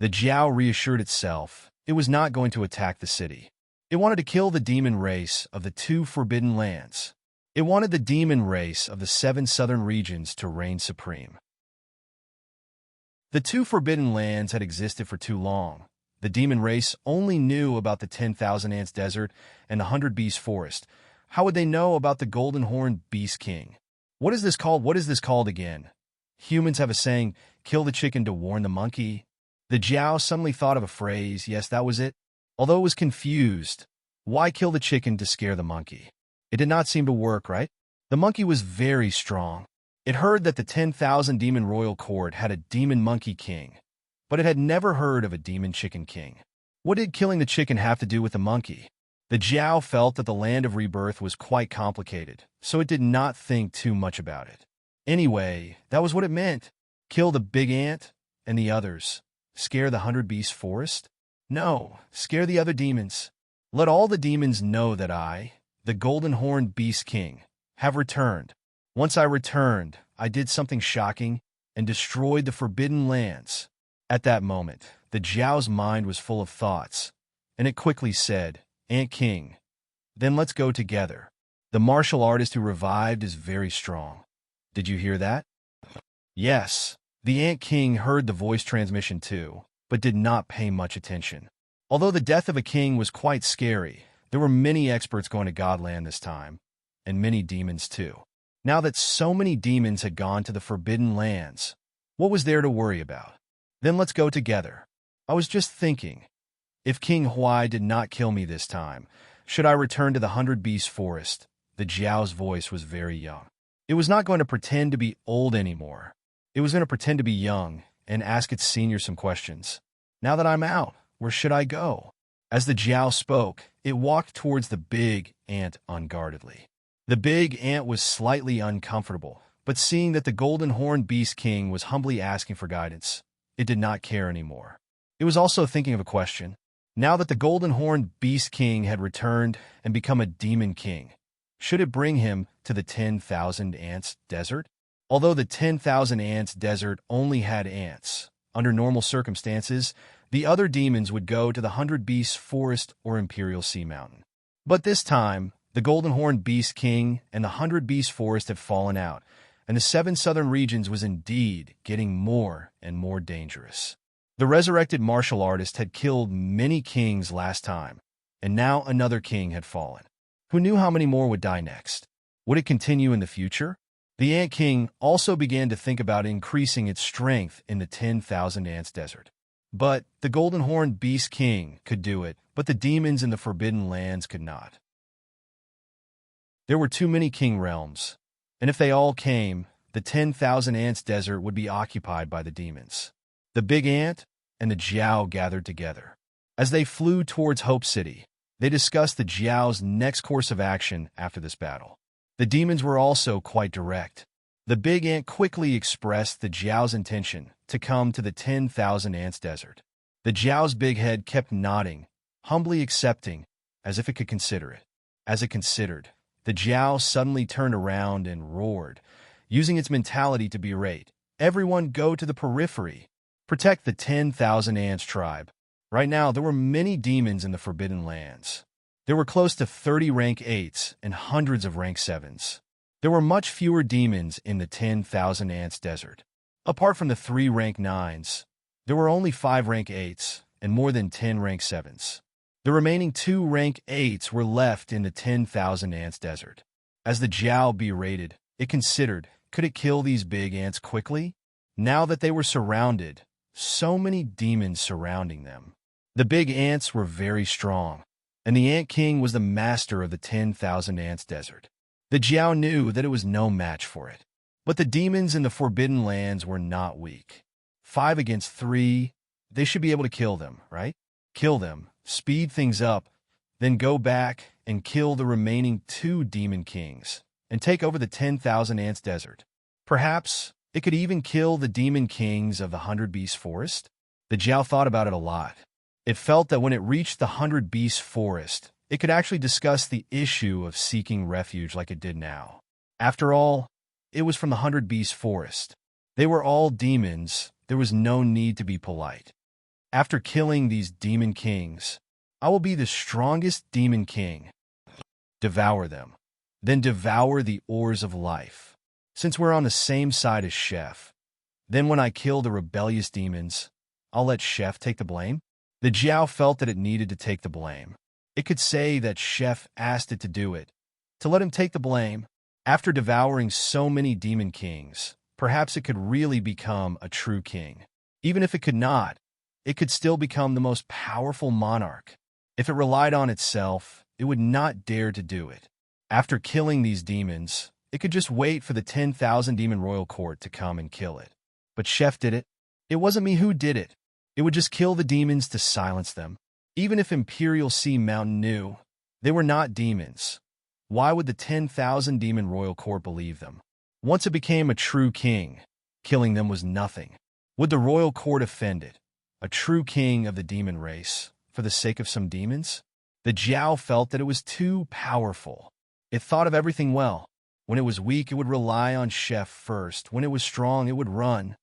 The Jiao reassured itself it was not going to attack the city. It wanted to kill the demon race of the 2 Forbidden Lands. It wanted the demon race of the 7 southern regions to reign supreme. The 2 Forbidden Lands had existed for too long. The demon race only knew about the 10,000 Ants Desert and the 100 Beast Forest. How would they know about the Golden Horned Beast King? What is this called? What is this called again? Humans have a saying, kill the chicken to warn the monkey. The Jiao suddenly thought of a phrase. Yes, that was it. Although it was confused, why kill the chicken to scare the monkey? It did not seem to work, right? The monkey was very strong. It heard that the 10,000 Demon Royal Court had a demon monkey king, but it had never heard of a demon chicken king. What did killing the chicken have to do with the monkey? The Jiao felt that the land of rebirth was quite complicated, so it did not think too much about it. Anyway, that was what it meant. Kill the big ant and the others. Scare the 100 Beast Forest? No, scare the other demons. Let all the demons know that I, the Golden Horned Beast King, have returned. Once I returned, I did something shocking and destroyed the Forbidden Lands. At that moment, the Jiao's mind was full of thoughts, and it quickly said, Ant King, then let's go together. The martial artist who revived is very strong. Did you hear that? Yes. The Ant King heard the voice transmission too, but did not pay much attention. Although the death of a king was quite scary, there were many experts going to Godland this time, and many demons too. Now that so many demons had gone to the Forbidden Lands, what was there to worry about? Then let's go together. I was just thinking, if King Huai did not kill me this time, should I return to the 100 Beast Forest? The Jiao's voice was very young. It was not going to pretend to be old anymore. It was going to pretend to be young and ask its senior some questions. Now that I'm out, where should I go? As the Jiao spoke, it walked towards the big ant unguardedly. The big ant was slightly uncomfortable, but seeing that the Golden Horned Beast King was humbly asking for guidance, it did not care anymore. It was also thinking of a question. Now that the Golden Horned Beast King had returned and become a demon king, should it bring him to the 10,000 Ants Desert? Although the 10,000 Ants Desert only had ants, under normal circumstances, the other demons would go to the 100 Beast Forest or Imperial Sea Mountain. But this time, the Golden Horned Beast King and the 100 Beast Forest had fallen out, and the 7 southern regions was indeed getting more and more dangerous. The resurrected martial artist had killed many kings last time, and now another king had fallen. Who knew how many more would die next? Would it continue in the future? The Ant King also began to think about increasing its strength in the 10,000 Ants Desert. But the Golden Horned Beast King could do it, but the demons in the Forbidden Lands could not. There were too many king realms, and if they all came, the 10,000 Ants Desert would be occupied by the demons. The Big Ant and the Jiao gathered together. As they flew towards Hope City, they discussed the Jiao's next course of action after this battle. The demons were also quite direct. The Big Ant quickly expressed the Jiao's intention to come to the 10,000 Ants Desert. The Jiao's big head kept nodding, humbly accepting, as if it could consider it. As it considered, the Jiao suddenly turned around and roared, using its mentality to berate. Everyone go to the periphery. Protect the 10,000 Ants tribe. Right now, there were many demons in the Forbidden Lands. There were close to 30 rank 8s and hundreds of rank 7s. There were much fewer demons in the 10,000 Ants Desert. Apart from the 3 rank 9s, there were only 5 rank 8s, and more than 10 rank 7s. The remaining 2 rank 8s were left in the 10,000 ants desert. As the Jiao berated, it considered, could it kill these big ants quickly? Now that they were surrounded, so many demons surrounding them. The big ants were very strong, and the Ant King was the master of the 10,000 ants desert. The Jiao knew that it was no match for it. But the demons in the Forbidden Lands were not weak. 5 against 3, they should be able to kill them, right? Kill them, speed things up, then go back and kill the remaining 2 demon kings, and take over the 10,000 ants desert. Perhaps it could even kill the demon kings of the 100 Beast Forest? The Jiao thought about it a lot. It felt that when it reached the 100 Beast Forest, it could actually discuss the issue of seeking refuge like it did now. After all, it was from the 100 Beast Forest. They were all demons. There was no need to be polite. After killing these demon kings, I will be the strongest demon king. Devour them. Then devour the ores of life. Since we're on the same side as Chef, then when I kill the rebellious demons, I'll let Chef take the blame? The Jiao felt that it needed to take the blame. It could say that Chef asked it to do it, to let him take the blame. After devouring so many demon kings, perhaps it could really become a true king. Even if it could not, it could still become the most powerful monarch. If it relied on itself, it would not dare to do it. After killing these demons, it could just wait for the 10,000 demon royal court to come and kill it. But Chef did it. It wasn't me who did it. It would just kill the demons to silence them. Even if Imperial Sea Mountain knew, they were not demons. Why would the 10,000 demon royal court believe them? Once it became a true king, killing them was nothing. Would the royal court offend it? A true king of the demon race, for the sake of some demons? The Jiao felt that it was too powerful. It thought of everything well. When it was weak, it would rely on Chef first. When it was strong, it would run.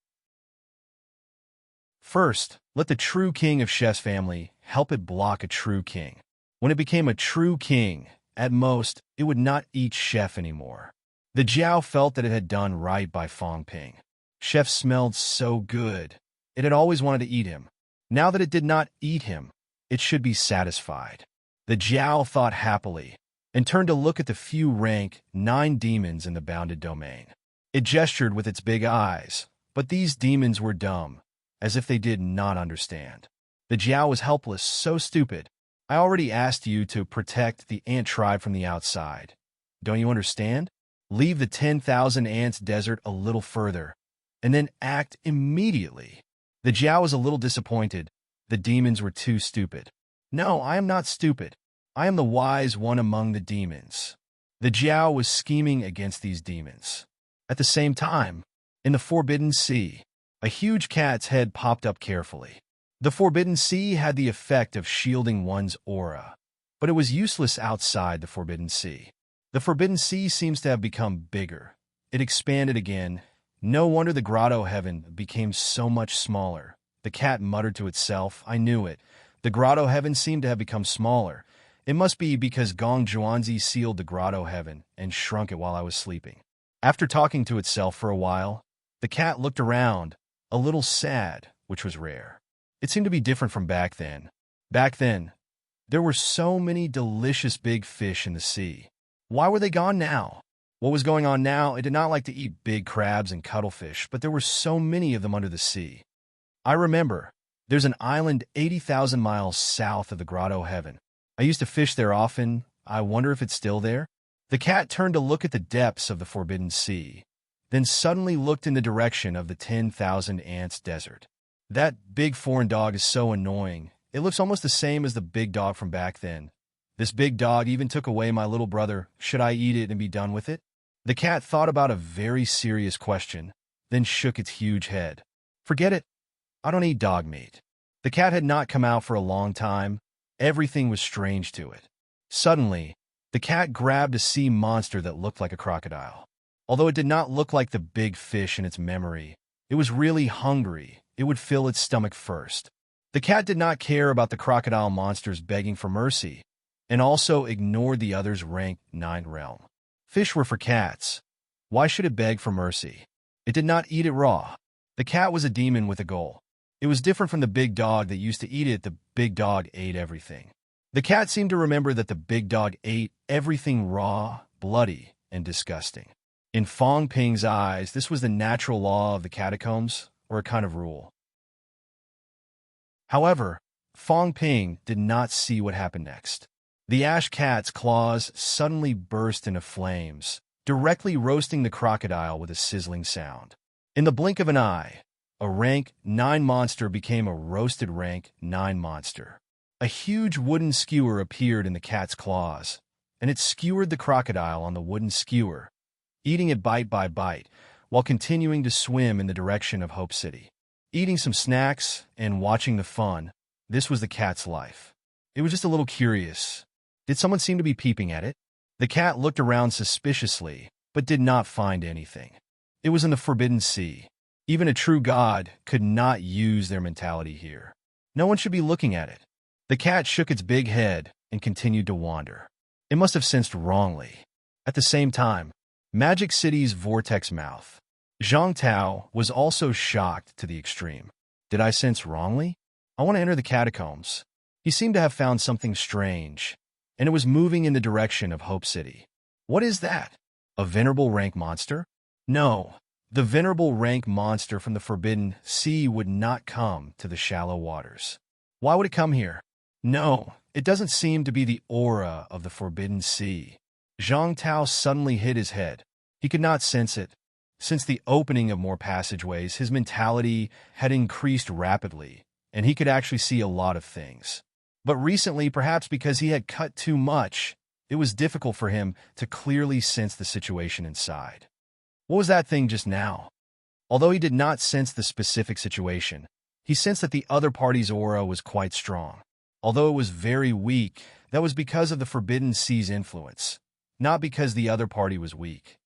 First, let the true king of Chef's family help it block a true king. When it became a true king, at most, it would not eat Chef anymore. The Jiao felt that it had done right by Fong Ping. Chef smelled so good. It had always wanted to eat him. Now that it did not eat him, it should be satisfied. The Jiao thought happily, and turned to look at the few rank 9 demons in the bounded domain. It gestured with its big eyes, but these demons were dumb, as if they did not understand. The Jiao was helpless, so stupid. I already asked you to protect the ant tribe from the outside. Don't you understand? Leave the 10,000 ants desert a little further, and then act immediately. The Jiao was a little disappointed. The demons were too stupid. No, I am not stupid. I am the wise one among the demons. The Jiao was scheming against these demons. At the same time, in the Forbidden Sea, a huge cat's head popped up carefully. The Forbidden Sea had the effect of shielding one's aura, but it was useless outside the Forbidden Sea. The Forbidden Sea seems to have become bigger. It expanded again. No wonder the grotto heaven became so much smaller. The cat muttered to itself, I knew it. The grotto heaven seemed to have become smaller. It must be because Gong Zhuanzi sealed the grotto heaven and shrunk it while I was sleeping. After talking to itself for a while, the cat looked around, a little sad, which was rare. It seemed to be different from back then. Back then, there were so many delicious big fish in the sea. Why were they gone now? What was going on now? It did not like to eat big crabs and cuttlefish, but there were so many of them under the sea. I remember, there's an island 80,000 miles south of the grotto heaven. I used to fish there often. I wonder if it's still there? The cat turned to look at the depths of the Forbidden Sea, then suddenly looked in the direction of the 10,000 ants desert. That big foreign dog is so annoying. It looks almost the same as the big dog from back then. This big dog even took away my little brother. Should I eat it and be done with it? The cat thought about a very serious question, then shook its huge head. Forget it. I don't eat dog meat. The cat had not come out for a long time. Everything was strange to it. Suddenly, the cat grabbed a sea monster that looked like a crocodile. Although it did not look like the big fish in its memory, it was really hungry. It would fill its stomach first. The cat did not care about the crocodile monsters begging for mercy, and also ignored the others' rank 9 realm. Fish were for cats. Why should it beg for mercy? It did not eat it raw. The cat was a demon with a goal. It was different from the big dog that used to eat it. The big dog ate everything. The cat seemed to remember that the big dog ate everything raw, bloody, and disgusting. In Fong Ping's eyes, this was the natural law of the catacombs, or a kind of rule. However, Fong Ping did not see what happened next. The ash cat's claws suddenly burst into flames, directly roasting the crocodile with a sizzling sound. In the blink of an eye, a rank 9 monster became a roasted rank 9 monster. A huge wooden skewer appeared in the cat's claws, and it skewered the crocodile on the wooden skewer, eating it bite by bite, while continuing to swim in the direction of Hope City. Eating some snacks and watching the fun, this was the cat's life. It was just a little curious. Did someone seem to be peeping at it? The cat looked around suspiciously, but did not find anything. It was in the Forbidden Sea. Even a true god could not use their mentality here. No one should be looking at it. The cat shook its big head and continued to wander. It must have sensed wrongly. At the same time, Magic City's vortex mouth. Zhang Tao was also shocked to the extreme. Did I sense wrongly? I want to enter the catacombs. He seemed to have found something strange, and it was moving in the direction of Hope City. What is that? A venerable rank monster? No, the venerable rank monster from the Forbidden Sea would not come to the shallow waters. Why would it come here? No, it doesn't seem to be the aura of the Forbidden Sea. Zhang Tao suddenly hit his head. He could not sense it. Since the opening of more passageways, his mentality had increased rapidly, and he could actually see a lot of things. But recently, perhaps because he had cut too much, it was difficult for him to clearly sense the situation inside. What was that thing just now? Although he did not sense the specific situation, he sensed that the other party's aura was quite strong. Although it was very weak, that was because of the Forbidden Sea's influence, not because the other party was weak.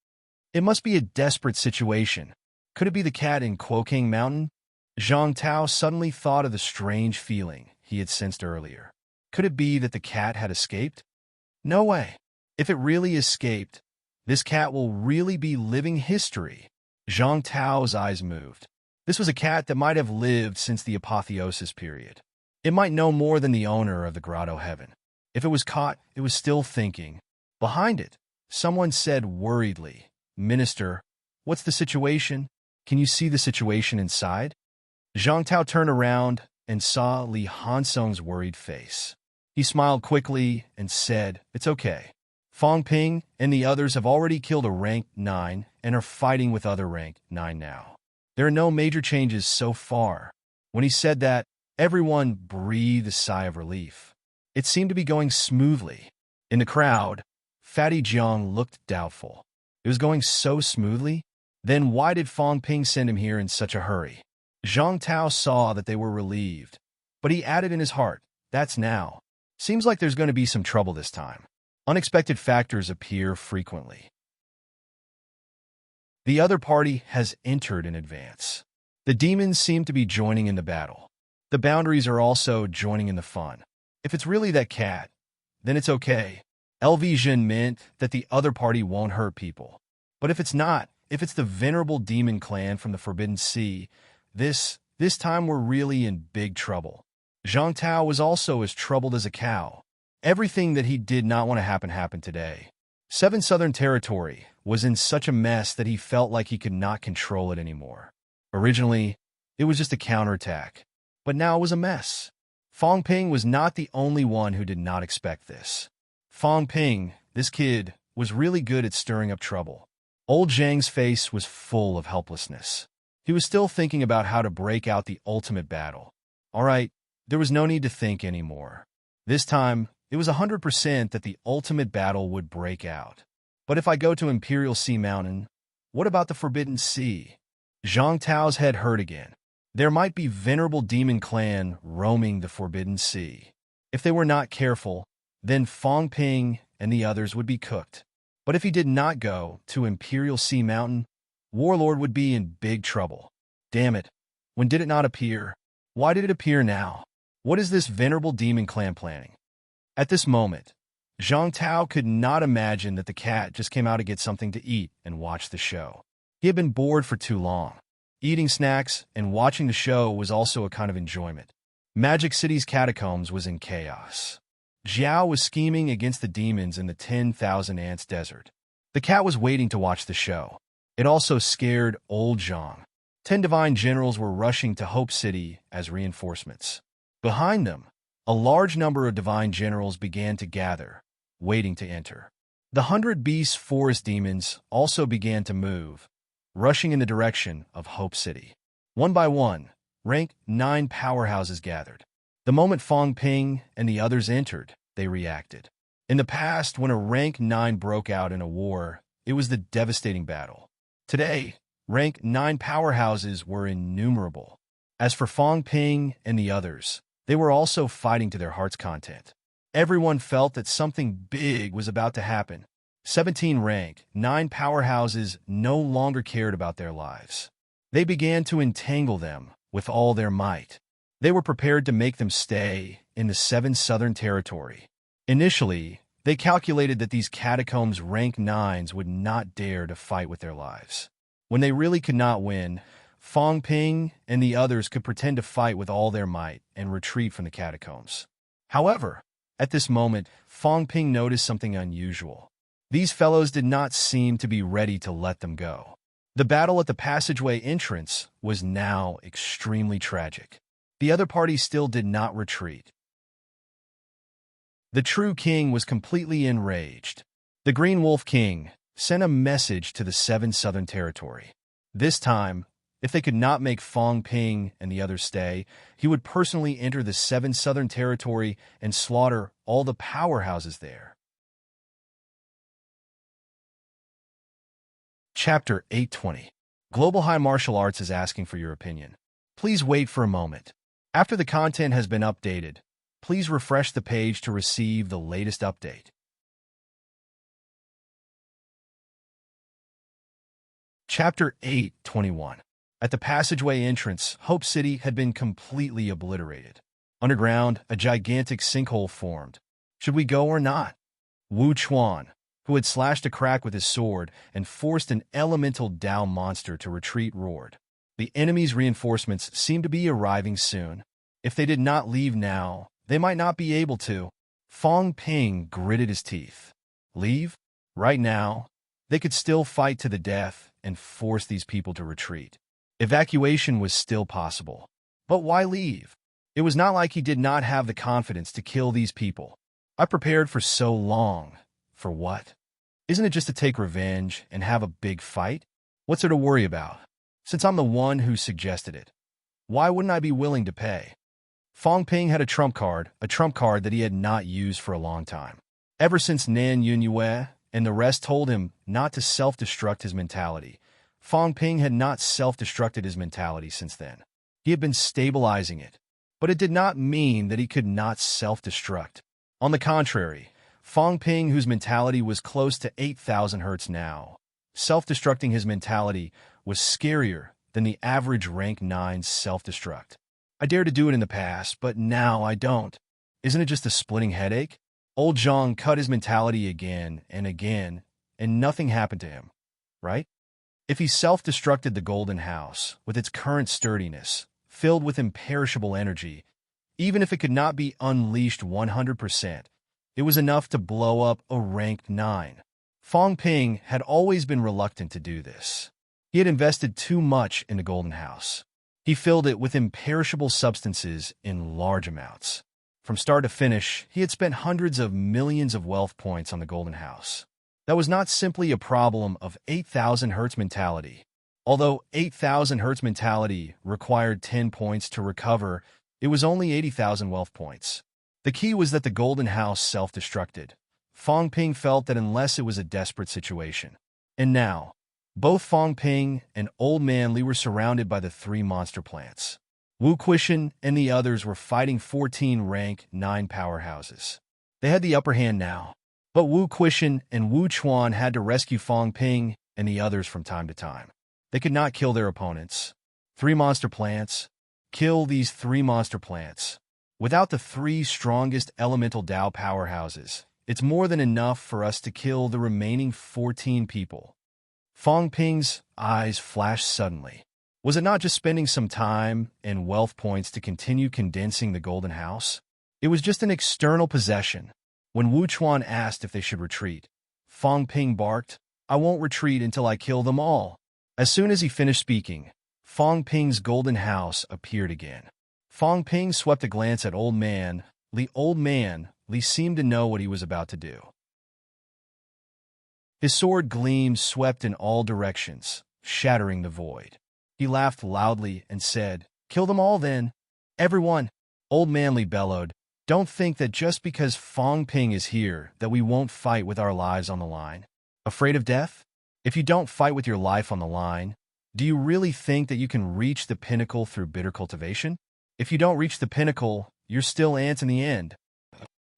It must be a desperate situation. Could it be the cat in Quoking Mountain? Zhang Tao suddenly thought of the strange feeling he had sensed earlier. Could it be that the cat had escaped? No way. If it really escaped, this cat will really be living history. Zhang Tao's eyes moved. This was a cat that might have lived since the apotheosis period. It might know more than the owner of the grotto heaven. If it was caught, it was still thinking. Behind it, someone said worriedly, "Minister, what's the situation? Can you see the situation inside?" Zhang Tao turned around and saw Li Hansong's worried face. He smiled quickly and said, "It's okay. Fong Ping and the others have already killed a rank 9 and are fighting with other rank 9 now. There are no major changes so far." When he said that, everyone breathed a sigh of relief. It seemed to be going smoothly. In the crowd, Fatty Jiang looked doubtful. It was going so smoothly? Then why did Fong Ping send him here in such a hurry? Zhang Tao saw that they were relieved, but he added in his heart, "That's now. Seems like there's going to be some trouble this time." Unexpected factors appear frequently. The other party has entered in advance. The demons seem to be joining in the battle. The boundaries are also joining in the fun. If it's really that cat, then it's okay. LV Jin meant that the other party won't hurt people. But if it's not, if it's the venerable demon clan from the Forbidden Sea, this time we're really in big trouble. Zhang Tao was also as troubled as a cow. Everything that he did not want to happen happened today. 7 Southern Territory was in such a mess that he felt like he could not control it anymore. Originally, it was just a counterattack, but now it was a mess. Fong Ping was not the only one who did not expect this. Fong Ping, this kid, was really good at stirring up trouble. Old Zhang's face was full of helplessness. He was still thinking about how to break out the ultimate battle. All right, there was no need to think anymore. This time, it was 100% that the ultimate battle would break out. But if I go to Imperial Sea Mountain, what about the Forbidden Sea? Zhang Tao's head hurt again. There might be venerable demon clan roaming the Forbidden Sea. If they were not careful, then Fong Ping and the others would be cooked. But if he did not go to Imperial Sea Mountain, Warlord would be in big trouble. Damn it. When did it not appear? Why did it appear now? What is this venerable demon clan planning? At this moment, Zhang Tao could not imagine that the cat just came out to get something to eat and watch the show. He had been bored for too long. Eating snacks and watching the show was also a kind of enjoyment. Magic City's catacombs was in chaos. Jiao was scheming against the demons in the 10,000 Ants Desert. The cat was waiting to watch the show. It also scared old Zhang. 10 divine generals were rushing to Hope City as reinforcements. Behind them, a large number of divine generals began to gather, waiting to enter. The 100 Beast forest demons also began to move, rushing in the direction of Hope City. One by one, rank 9 powerhouses gathered. The moment Fong Ping and the others entered, they reacted. In the past, when a rank 9 broke out in a war, it was the devastating battle. Today, rank 9 powerhouses were innumerable. As for Fong Ping and the others, they were also fighting to their heart's content. Everyone felt that something big was about to happen. 17 rank 9 powerhouses no longer cared about their lives. They began to entangle them with all their might. They were prepared to make them stay in the 7 Southern Territory. Initially, they calculated that these catacombs rank 9s would not dare to fight with their lives. When they really could not win, Fong Ping and the others could pretend to fight with all their might and retreat from the catacombs. However, at this moment, Fong Ping noticed something unusual. These fellows did not seem to be ready to let them go. The battle at the passageway entrance was now extremely tragic. The other party still did not retreat. The true king was completely enraged. The Green Wolf King sent a message to the 7 Southern Territory. This time, if they could not make Fong Ping and the others stay, he would personally enter the 7 Southern Territory and slaughter all the powerhouses there. Chapter 820. Global High Martial Arts is asking for your opinion. Please wait for a moment. After the content has been updated, please refresh the page to receive the latest update. Chapter 821. At the passageway entrance, Hope City had been completely obliterated. Underground, a gigantic sinkhole formed. Should we go or not? Wu Chuan, who had slashed a crack with his sword and forced an elemental Dao monster to retreat, roared. The enemy's reinforcements seemed to be arriving soon. If they did not leave now, they might not be able to. Fong Ping gritted his teeth. Leave? Right now? They could still fight to the death and force these people to retreat. Evacuation was still possible. But why leave? It was not like he did not have the confidence to kill these people. I prepared for so long. For what? Isn't it just to take revenge and have a big fight? What's there to worry about? Since I'm the one who suggested it, why wouldn't I be willing to pay? Fong Ping had a trump card that he had not used for a long time. Ever since Nan Yunyue and the rest told him not to self-destruct his mentality, Fong Ping had not self-destructed his mentality since then. He had been stabilizing it, but it did not mean that he could not self-destruct. On the contrary, Fong Ping, whose mentality was close to 8,000 Hz now, self-destructing his mentality was scarier than the average rank 9 self-destruct. I dared to do it in the past, but now I don't. Isn't it just a splitting headache? Old Zhang cut his mentality again, and nothing happened to him, right? If he self-destructed the Golden House, with its current sturdiness, filled with imperishable energy, even if it could not be unleashed 100%, it was enough to blow up a rank 9. Fong Ping had always been reluctant to do this. He had invested too much in the Golden House. He filled it with imperishable substances in large amounts. From start to finish, he had spent hundreds of millions of wealth points on the Golden House. That was not simply a problem of 8,000 Hz mentality. Although 8,000 Hz mentality required 10 points to recover, it was only 80,000 wealth points. The key was that the Golden House self-destructed. Fong Ping felt that unless it was a desperate situation. And now, both Fong Ping and Old Man Li were surrounded by the 3 monster plants. Wu Quishan and the others were fighting 14 rank 9 powerhouses. They had the upper hand now, but Wu Quishan and Wu Chuan had to rescue Fong Ping and the others from time to time. They could not kill their opponents. 3 monster plants. Kill these 3 monster plants. Without the 3 strongest elemental Dao powerhouses, it's more than enough for us to kill the remaining 14 people. Fong Ping's eyes flashed suddenly. Was it not just spending some time and wealth points to continue condensing the golden house? It was just an external possession. When Wu Chuan asked if they should retreat, Fang Ping barked, "I won't retreat until I kill them all." As soon as he finished speaking, Fang Ping's golden house appeared again. Fang Ping swept a glance at Old Man Li. Old Man Li seemed to know what he was about to do. His sword gleams swept in all directions, shattering the void. He laughed loudly and said, "Kill them all then, everyone." Old Man Li bellowed, "Don't think that just because Fang Ping is here that we won't fight with our lives on the line. Afraid of death? If you don't fight with your life on the line, do you really think that you can reach the pinnacle through bitter cultivation? If you don't reach the pinnacle, you're still ants in the end.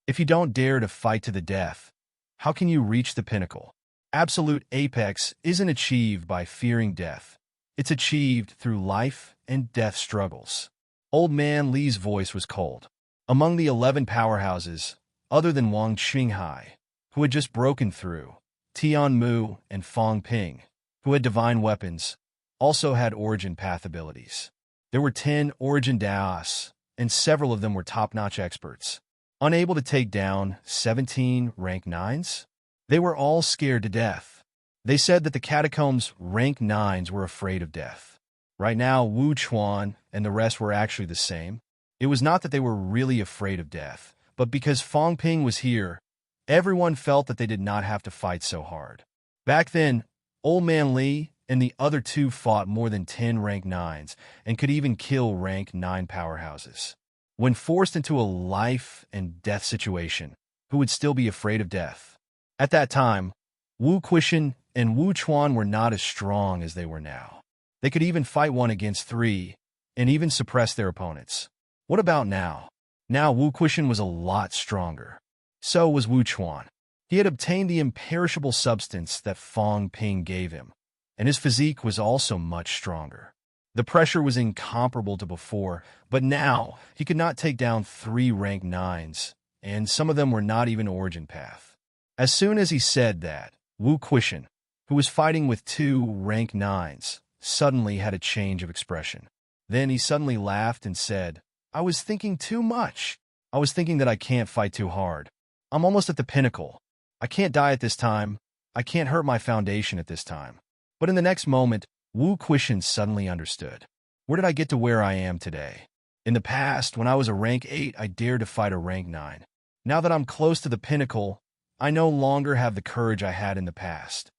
If you don't dare to fight to the death, how can you reach the pinnacle? Absolute apex isn't achieved by fearing death. It's achieved through life and death struggles." Old Man Li's voice was cold. Among the 11 powerhouses, other than Wang Qinghai, who had just broken through, Tian Mu and Fang Ping, who had divine weapons, also had origin path abilities. There were 10 origin Daos, and several of them were top-notch experts. Unable to take down 17 rank 9s? They were all scared to death. They said that the catacombs rank 9s were afraid of death. Right now, Wu Chuan and the rest were actually the same. It was not that they were really afraid of death, but because Fang Ping was here, everyone felt that they did not have to fight so hard. Back then, Old Man Li and the other two fought more than 10 rank 9s and could even kill rank 9 powerhouses. When forced into a life and death situation, who would still be afraid of death? At that time, Wu Qixin and Wu Chuan were not as strong as they were now. They could even fight 1 against 3 and even suppress their opponents. What about now? Now Wu Qixin was a lot stronger. So was Wu Chuan. He had obtained the imperishable substance that Fang Ping gave him, and his physique was also much stronger. The pressure was incomparable to before, but now he could not take down 3 rank 9s, and some of them were not even origin path. As soon as he said that, Wu Qixin, who was fighting with 2 rank 9s, suddenly had a change of expression. Then he suddenly laughed and said, "I was thinking too much. I was thinking that I can't fight too hard. I'm almost at the pinnacle. I can't die at this time. I can't hurt my foundation at this time." But in the next moment, Wu Qixin suddenly understood. Where did I get to where I am today? In the past, when I was a rank 8, I dared to fight a rank 9. Now that I'm close to the pinnacle, I no longer have the courage I had in the past.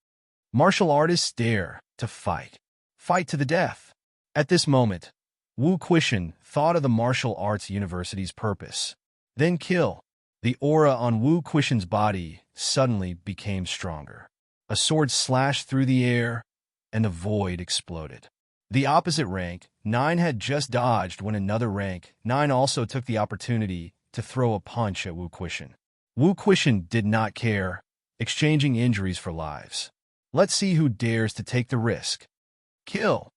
Martial artists dare to fight. Fight to the death. At this moment, Wu Qixin thought of the martial arts university's purpose. Then kill. The aura on Wu Qixin's body suddenly became stronger. A sword slashed through the air, and the void exploded. The opposite rank 9 had just dodged when another rank 9 also took the opportunity to throw a punch at Wu Qixin. Wu Qixin did not care, exchanging injuries for lives. Let's see who dares to take the risk. Kill!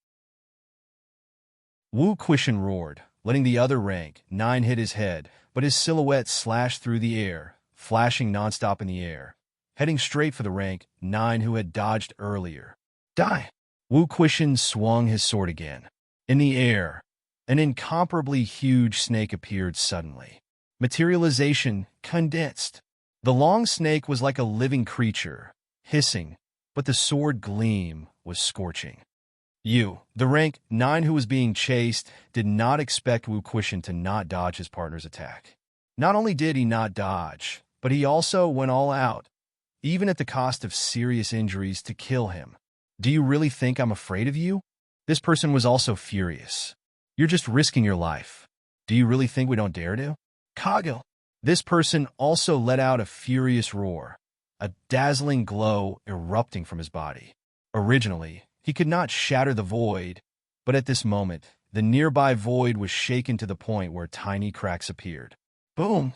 Wu Qixin roared, letting the other rank 9 hit his head, but his silhouette slashed through the air, flashing nonstop in the air, heading straight for the rank 9 who had dodged earlier. Die! Wu Qixin swung his sword again. In the air, an incomparably huge snake appeared suddenly. Materialization condensed. The long snake was like a living creature, hissing, but the sword gleam was scorching. The rank 9 who was being chased, did not expect Wu Qixin to not dodge his partner's attack. Not only did he not dodge, but he also went all out, even at the cost of serious injuries, to kill him. Do you really think I'm afraid of you? This person was also furious. You're just risking your life. Do you really think we don't dare to? Kaggle. This person also let out a furious roar, a dazzling glow erupting from his body. Originally, he could not shatter the void, but at this moment, the nearby void was shaken to the point where tiny cracks appeared. Boom!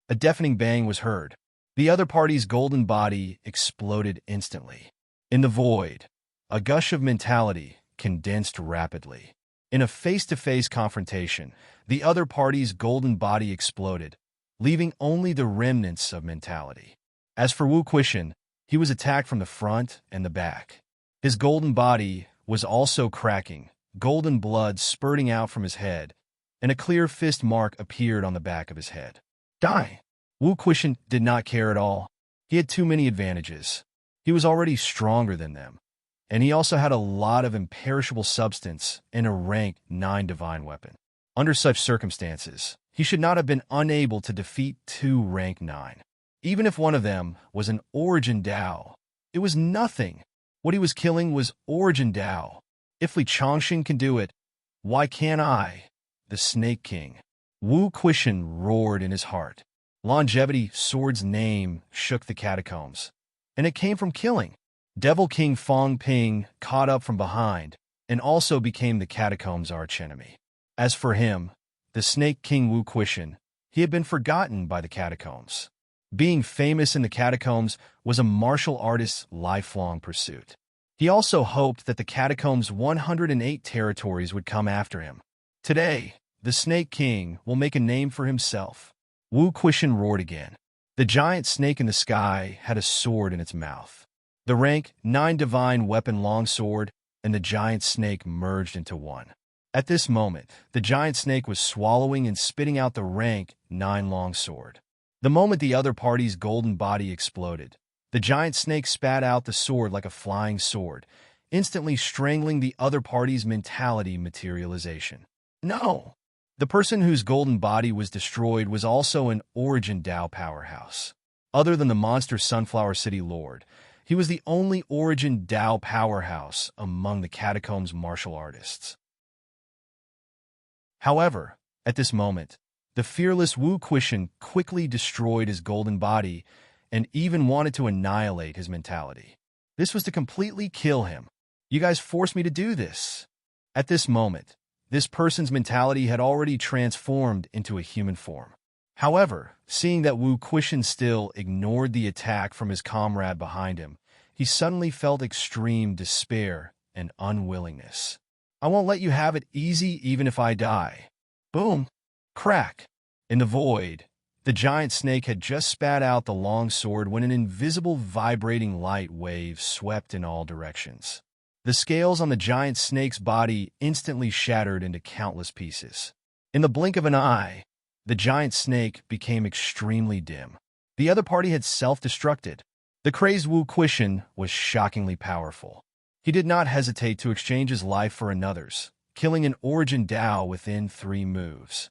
A deafening bang was heard. The other party's golden body exploded instantly. In the void, a gush of mentality condensed rapidly. In a face-to-face confrontation, the other party's golden body exploded, leaving only the remnants of mentality. As for Wu Qixin, he was attacked from the front and the back. His golden body was also cracking, golden blood spurting out from his head, and a clear fist mark appeared on the back of his head. Die! Wu Quishan did not care at all. He had too many advantages. He was already stronger than them, and he also had a lot of imperishable substance and a rank 9 divine weapon. Under such circumstances, he should not have been unable to defeat 2 rank 9. Even if one of them was an Origin Dao, it was nothing. What he was killing was Origin Dao. If Li Chongxin can do it, why can't I? The Snake King. Wu Quishan roared in his heart. Longevity Sword's name shook the catacombs, and it came from killing. Devil King Fong Ping caught up from behind and also became the catacombs' archenemy. As for him, the Snake King Wu Quishan, he had been forgotten by the catacombs. Being famous in the catacombs was a martial artist's lifelong pursuit. He also hoped that the catacombs' 108 territories would come after him. Today, the Snake King will make a name for himself. Wu Quishan roared again. The giant snake in the sky had a sword in its mouth. The rank 9 divine weapon longsword and the giant snake merged into one. At this moment, the giant snake was swallowing and spitting out the rank 9 longsword. The moment the other party's golden body exploded, the giant snake spat out the sword like a flying sword, instantly strangling the other party's mentality materialization. No! The person whose golden body was destroyed was also an Origin Dao powerhouse. Other than the monster Sunflower City Lord, he was the only Origin Dao powerhouse among the catacombs' martial artists. However, at this moment, the fearless Wu Quishan quickly destroyed his golden body and even wanted to annihilate his mentality. This was to completely kill him. You guys forced me to do this. At this moment, this person's mentality had already transformed into a human form. However, seeing that Wu Quishan still ignored the attack from his comrade behind him, he suddenly felt extreme despair and unwillingness. I won't let you have it easy even if I die. Boom! Crack! In the void, the giant snake had just spat out the long sword when an invisible vibrating light wave swept in all directions. The scales on the giant snake's body instantly shattered into countless pieces. In the blink of an eye, the giant snake became extremely dim. The other party had self-destructed. The crazed Wu Quishan was shockingly powerful. He did not hesitate to exchange his life for another's, killing an Origin Dao within 3 moves.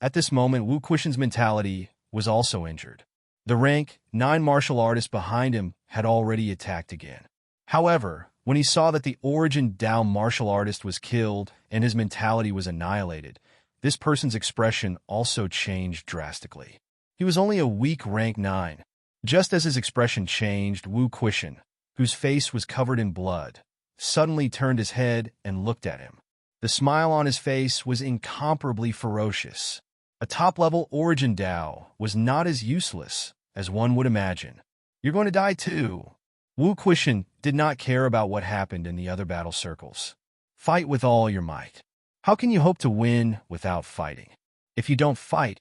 At this moment, Wu Quishan's mentality was also injured. The rank 9 martial artist behind him had already attacked again. However, when he saw that the Origin Dao martial artist was killed and his mentality was annihilated, this person's expression also changed drastically. He was only a weak rank 9. Just as his expression changed, Wu Quishan, whose face was covered in blood, suddenly turned his head and looked at him. The smile on his face was incomparably ferocious. A top-level Origin Dao was not as useless as one would imagine. You're going to die too. Wu Quishan did not care about what happened in the other battle circles. Fight with all your might. How can you hope to win without fighting? If you don't fight,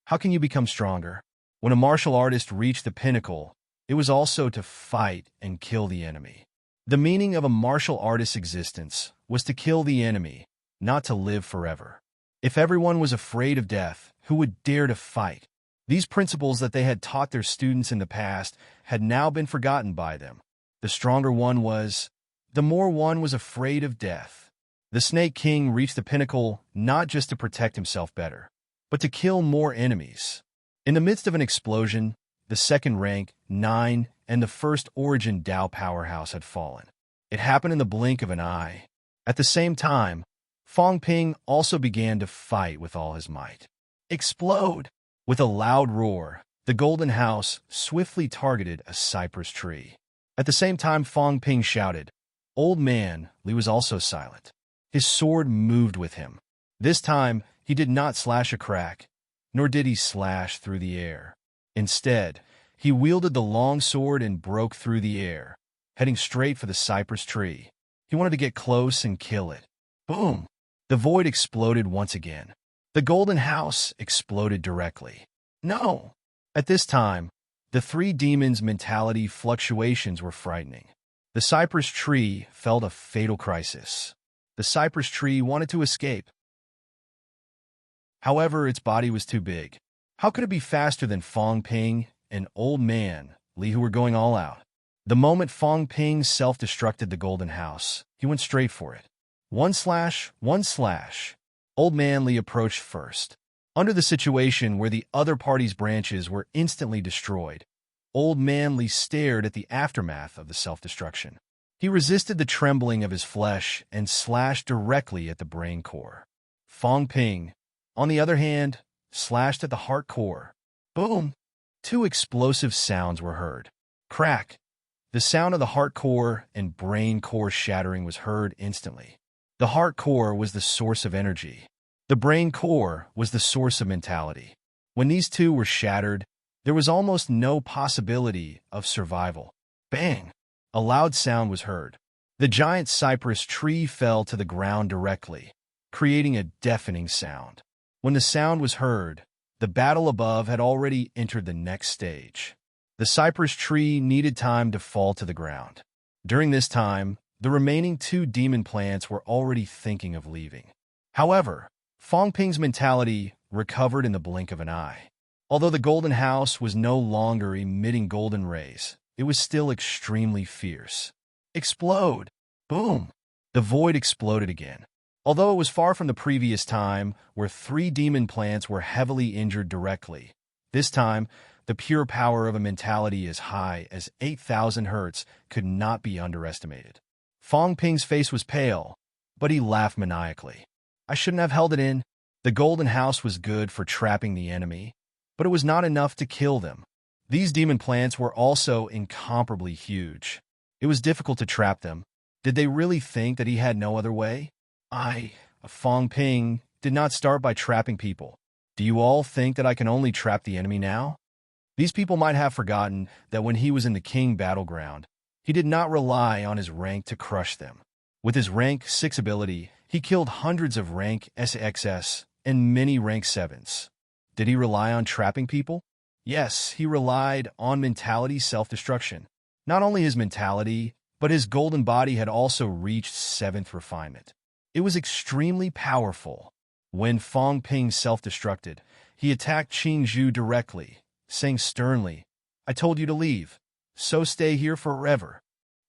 how can you become stronger? When a martial artist reached the pinnacle, it was also to fight and kill the enemy. The meaning of a martial artist's existence was to kill the enemy, not to live forever. If everyone was afraid of death, who would dare to fight? These principles that they had taught their students in the past had now been forgotten by them. The stronger one was, the more one was afraid of death. The Snake King reached the pinnacle not just to protect himself better, but to kill more enemies. In the midst of an explosion, the second rank, 9, and the first Origin Dao powerhouse had fallen. It happened in the blink of an eye. At the same time, Fong Ping also began to fight with all his might. Explode! With a loud roar, the Golden House swiftly targeted a cypress tree. At the same time Fong Ping shouted, "Old man," Li was also silent. His sword moved with him. This time, he did not slash a crack, nor did he slash through the air. Instead, he wielded the long sword and broke through the air, heading straight for the cypress tree. He wanted to get close and kill it. Boom! The void exploded once again. The Golden House exploded directly. No! At this time, the 3 demons' mentality fluctuations were frightening. The cypress tree felt a fatal crisis. The cypress tree wanted to escape. However, its body was too big. How could it be faster than Fong Ping and Old Man Li, who were going all out? The moment Fong Ping self-destructed the golden house, he went straight for it. One slash, one slash. Old Man Li approached first. Under the situation where the other party's branches were instantly destroyed, Old Man Li stared at the aftermath of the self-destruction. He resisted the trembling of his flesh and slashed directly at the brain core. Fong Ping, on the other hand, slashed at the heart core. Boom! Two explosive sounds were heard. Crack! The sound of the heart core and brain core shattering was heard instantly. The heart core was the source of energy. The brain core was the source of mentality. When these two were shattered, there was almost no possibility of survival. Bang! A loud sound was heard. The giant cypress tree fell to the ground directly, creating a deafening sound. When the sound was heard, the battle above had already entered the next stage. The cypress tree needed time to fall to the ground. During this time, the remaining two demon plants were already thinking of leaving. However, Fong Ping's mentality recovered in the blink of an eye. Although the golden house was no longer emitting golden rays, it was still extremely fierce. Explode! Boom! The void exploded again. Although it was far from the previous time where three demon plants were heavily injured directly, this time, the pure power of a mentality as high as 8,000 hertz could not be underestimated. Fong Ping's face was pale, but he laughed maniacally. I shouldn't have held it in. The golden house was good for trapping the enemy, but it was not enough to kill them. These demon plants were also incomparably huge. It was difficult to trap them. Did they really think that he had no other way? Fong Ping, did not start by trapping people. Do you all think that I can only trap the enemy now? These people might have forgotten that when he was in the King battleground, he did not rely on his rank to crush them. With his rank 6 ability, he killed hundreds of rank SXS and many rank 7s. Did he rely on trapping people? Yes, he relied on mentality self-destruction. Not only his mentality, but his golden body had also reached 7th refinement. It was extremely powerful. When Fong Ping self-destructed, he attacked Qing Zhu directly, saying sternly, I told you to leave, so stay here forever.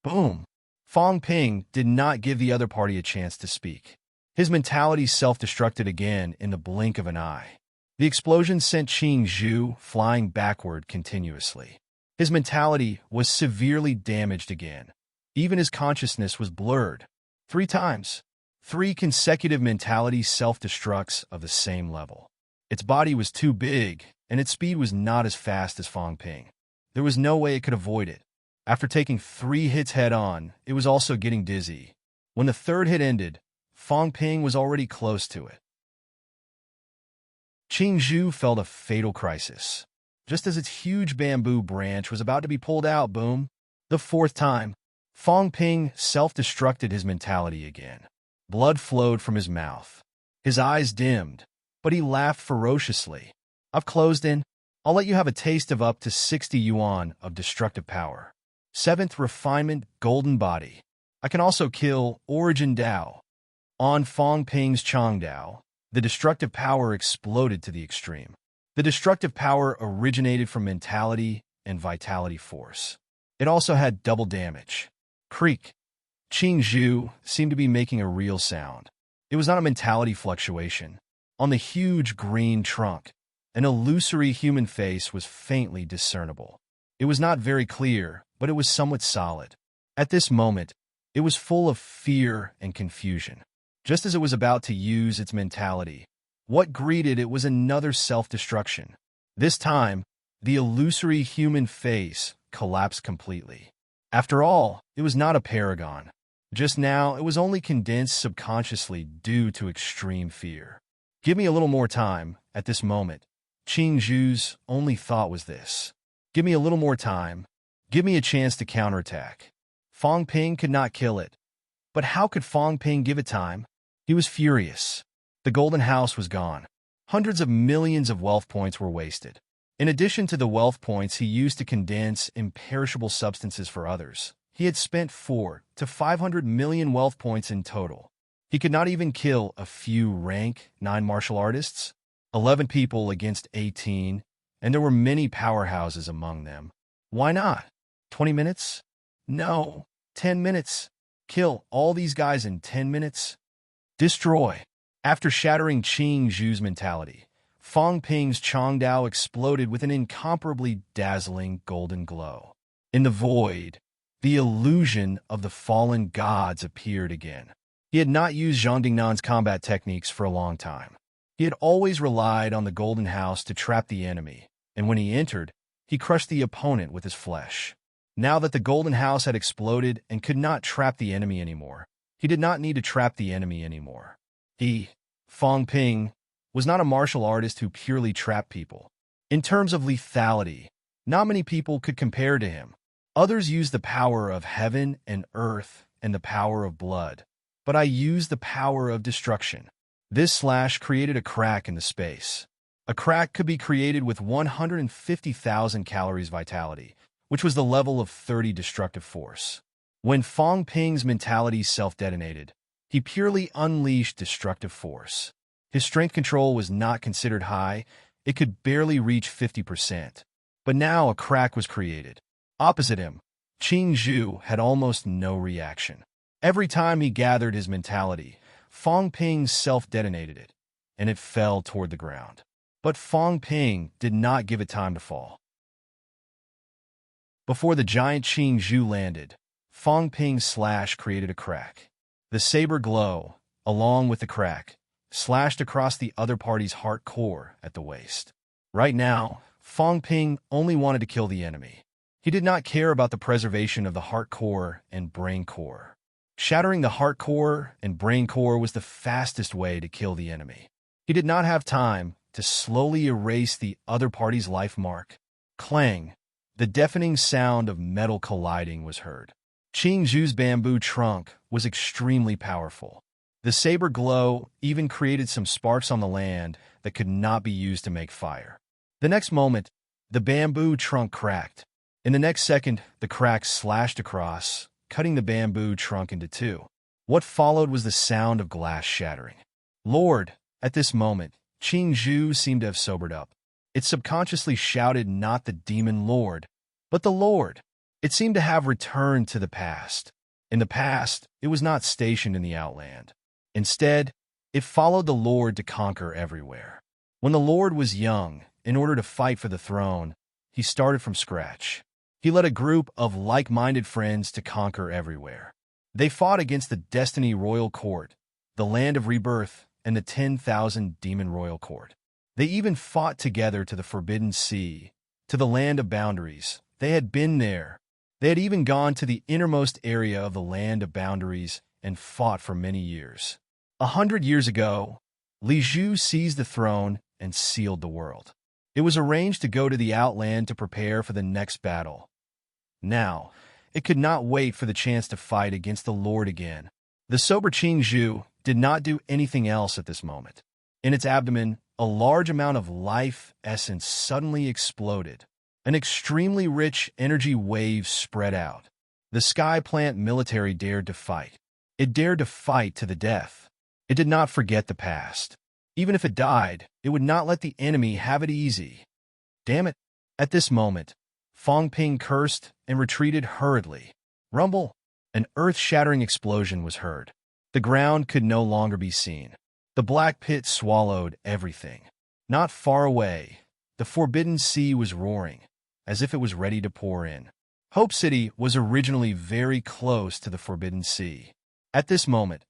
Boom! Fong Ping did not give the other party a chance to speak. His mentality self-destructed again in the blink of an eye. The explosion sent Qing Zhu flying backward continuously. His mentality was severely damaged again. Even his consciousness was blurred. 3 times. 3 consecutive mentality self-destructs of the same level. Its body was too big, and its speed was not as fast as Fong Ping. There was no way it could avoid it. After taking 3 hits head-on, it was also getting dizzy. When the 3rd hit ended, Fong Ping was already close to it. Qing Zhu felt a fatal crisis. Just as its huge bamboo branch was about to be pulled out, boom! The 4th time, Fong Ping self-destructed his mentality again. Blood flowed from his mouth. His eyes dimmed, but he laughed ferociously. I've closed in. I'll let you have a taste of up to 60 yuan of destructive power. 7th refinement golden body. I can also kill Origin Dao. On Fong Ping's Chang Dao, the destructive power exploded to the extreme. The destructive power originated from mentality and vitality force. It also had double damage. Creak. Qing Zhu seemed to be making a real sound. It was not a mentality fluctuation. On the huge green trunk, an illusory human face was faintly discernible. It was not very clear, but it was somewhat solid. At this moment, it was full of fear and confusion. Just as it was about to use its mentality, what greeted it was another self-destruction. This time, the illusory human face collapsed completely. After all, it was not a paragon. Just now, it was only condensed subconsciously due to extreme fear. Give me a little more time. At this moment, Qing Zhu's only thought was this. Give me a little more time. Give me a chance to counterattack. Fong Ping could not kill it. But how could Fong Ping give it time? He was furious. The golden house was gone. Hundreds of millions of wealth points were wasted. In addition to the wealth points he used to condense imperishable substances for others, he had spent 400 to 500 million wealth points in total. He could not even kill a few rank 9 martial artists, 11 people against 18, and there were many powerhouses among them. Why not? 20 minutes? No. 10 minutes. Kill all these guys in 10 minutes? Destroy. After shattering Qing Zhu's mentality, Fang Ping's Changdao exploded with an incomparably dazzling golden glow. In the void, the illusion of the fallen gods appeared again. He had not used Zhang Dingnan's combat techniques for a long time. He had always relied on the Golden House to trap the enemy, and when he entered, he crushed the opponent with his flesh. Now that the Golden House had exploded and could not trap the enemy anymore, he did not need to trap the enemy anymore. He, Fang Ping, was not a martial artist who purely trapped people. In terms of lethality, not many people could compare to him. Others used the power of heaven and earth and the power of blood, but I used the power of destruction. This slash created a crack in the space. A crack could be created with 150,000 calories vitality, which was the level of 30 destructive force. When Fang Ping's mentality self-detonated, he purely unleashed destructive force. His strength control was not considered high, it could barely reach 50%. But now a crack was created. Opposite him, Qing Zhu had almost no reaction. Every time he gathered his mentality, Fang Ping self-detonated it, and it fell toward the ground. But Fang Ping did not give it time to fall. Before the giant Qing Zhu landed, Fang Ping's slash created a crack. The saber glow, along with the crack, slashed across the other party's heart core at the waist. Right now, Fang Ping only wanted to kill the enemy. He did not care about the preservation of the heart core and brain core. Shattering the heart core and brain core was the fastest way to kill the enemy. He did not have time to slowly erase the other party's life mark. Clang! The deafening sound of metal colliding was heard. Qing Zhu's bamboo trunk was extremely powerful. The saber glow even created some sparks on the land that could not be used to make fire. The next moment, the bamboo trunk cracked. In the next second, the crack slashed across, cutting the bamboo trunk into two. What followed was the sound of glass shattering. Lord! At this moment, Qing Zhu seemed to have sobered up. It subconsciously shouted not the demon Lord, but the Lord. It seemed to have returned to the past. In the past, it was not stationed in the Outland. Instead, it followed the Lord to conquer everywhere. When the Lord was young, in order to fight for the throne, he started from scratch. He led a group of like-minded friends to conquer everywhere. They fought against the Destiny Royal Court, the Land of Rebirth, and the 10,000 Demon Royal Court. They even fought together to the Forbidden Sea, to the Land of Boundaries. They had been there. They had even gone to the innermost area of the Land of Boundaries and fought for many years. 100 years ago, Li Zhu seized the throne and sealed the world. It was arranged to go to the Outland to prepare for the next battle. Now, it could not wait for the chance to fight against the Lord again. The sober Qing Zhu did not do anything else at this moment. In its abdomen, a large amount of life essence suddenly exploded. An extremely rich energy wave spread out. The Sky Plant military dared to fight. It dared to fight to the death. It did not forget the past. Even if it died, it would not let the enemy have it easy. Damn it! At this moment, Fang Ping cursed and retreated hurriedly. Rumble! An earth-shattering explosion was heard. The ground could no longer be seen. The black pit swallowed everything. Not far away, the Forbidden Sea was roaring, as if it was ready to pour in. Hope City was originally very close to the Forbidden Sea. At this moment,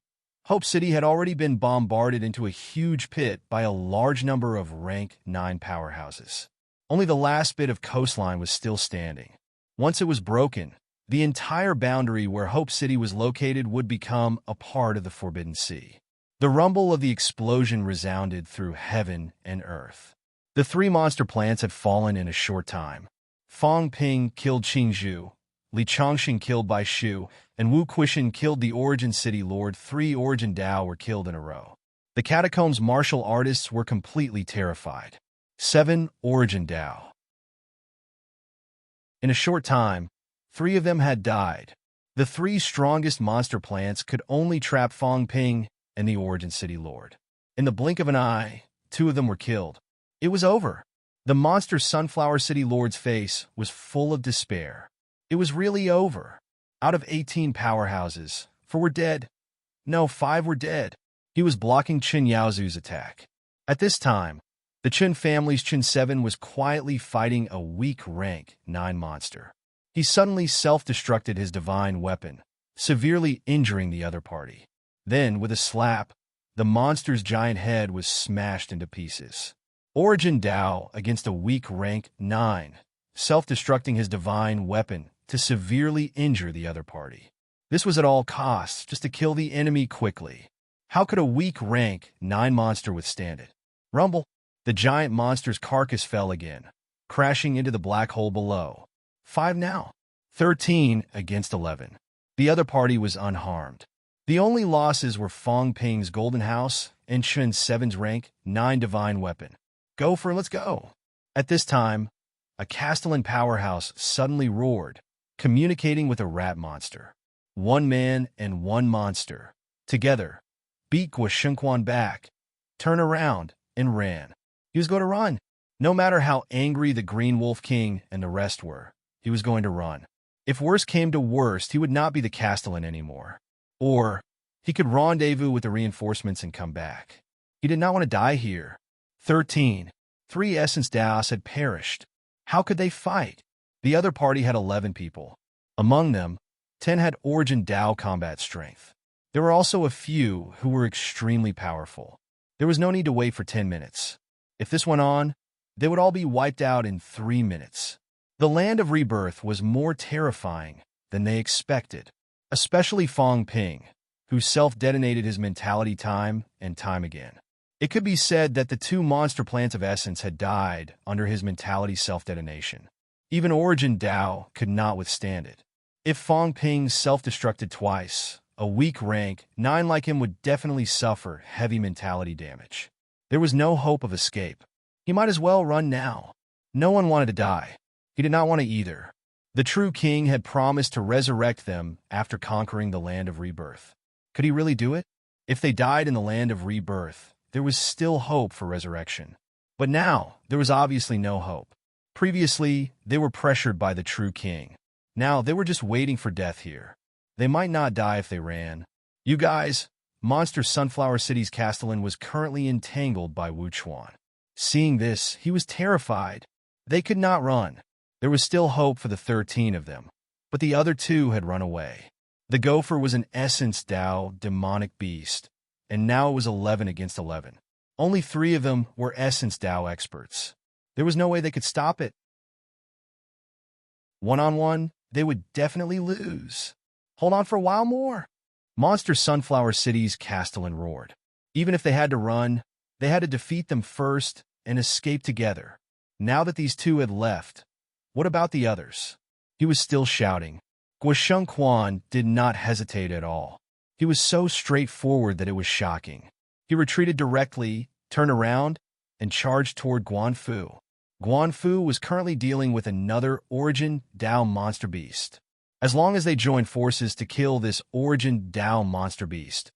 Hope City had already been bombarded into a huge pit by a large number of rank 9 powerhouses. Only the last bit of coastline was still standing. Once it was broken, the entire boundary where Hope City was located would become a part of the Forbidden Sea. The rumble of the explosion resounded through heaven and earth. The 3 monster plants had fallen in a short time. Fang Ping killed Qing Zhu, Li Changxing killed Bai Shu, and Wu Quishan killed the Origin City Lord. 3 Origin Dao were killed in a row. The Catacombs martial artists were completely terrified. 7 Origin Dao. In a short time, 3 of them had died. The 3 strongest monster plants could only trap Fang Ping and the Origin City Lord. In the blink of an eye, 2 of them were killed. It was over. The monster Sunflower City Lord's face was full of despair. It was really over. Out of 18 powerhouses, 4 were dead. No, 5 were dead. He was blocking Qin Yaozu's attack. At this time, the Qin family's Qin 7 was quietly fighting a weak rank 9 monster. He suddenly self-destructed his divine weapon, severely injuring the other party. Then, with a slap, the monster's giant head was smashed into pieces. Origin Dao against a weak rank 9, self-destructing his divine weapon to severely injure the other party. This was at all costs, just to kill the enemy quickly. How could a weak rank 9 monster withstand it? Rumble! The giant monster's carcass fell again, crashing into the black hole below. 5 now. 13 against 11. The other party was unharmed. The only losses were Fong Ping's Golden House and Qin 7's rank 9 divine weapon. Go for it, let's go. At this time, a Castellan powerhouse suddenly roared, communicating with a rat monster. 1 man and 1 monster, together, beat Guoshengquan back, turned around, and ran. He was going to run. No matter how angry the Green Wolf King and the rest were, he was going to run. If worst came to worst, he would not be the Castellan anymore. Or, he could rendezvous with the reinforcements and come back. He did not want to die here. 13. 3 Essence Daos had perished. How could they fight? The other party had 11 people. Among them, 10 had Origin Dao combat strength. There were also a few who were extremely powerful. There was no need to wait for 10 minutes. If this went on, they would all be wiped out in 3 minutes. The land of rebirth was more terrifying than they expected, especially Fong Ping, who self-detonated his mentality time and time again. It could be said that the 2 monster plants of essence had died under his mentality self-detonation. Even Origin Dao could not withstand it. If Fong Ping self-destructed twice, a weak rank 9 like him would definitely suffer heavy mentality damage. There was no hope of escape. He might as well run now. No one wanted to die. He did not want to either. The true king had promised to resurrect them after conquering the land of rebirth. Could he really do it? If they died in the land of rebirth, there was still hope for resurrection. But now, there was obviously no hope. Previously, they were pressured by the true king. Now, they were just waiting for death here. They might not die if they ran. You guys, Monster Sunflower City's Castellan was currently entangled by Wu Chuan. Seeing this, he was terrified. They could not run. There was still hope for the 13 of them, but the other 2 had run away. The gopher was an Essence Dao demonic beast, and now it was 11 against 11. Only 3 of them were Essence Dao experts. There was no way they could stop it. One-on-one, they would definitely lose. Hold on for a while more. Monster Sunflower City's Castellan roared. Even if they had to run, they had to defeat them first and escape together. Now that these 2 had left, what about the others? He was still shouting. Guoshengquan did not hesitate at all. He was so straightforward that it was shocking. He retreated directly, turned around, and charged toward Guanfu. Guanfu was currently dealing with another Origin Dao monster beast. As long as they joined forces to kill this Origin Dao monster beast,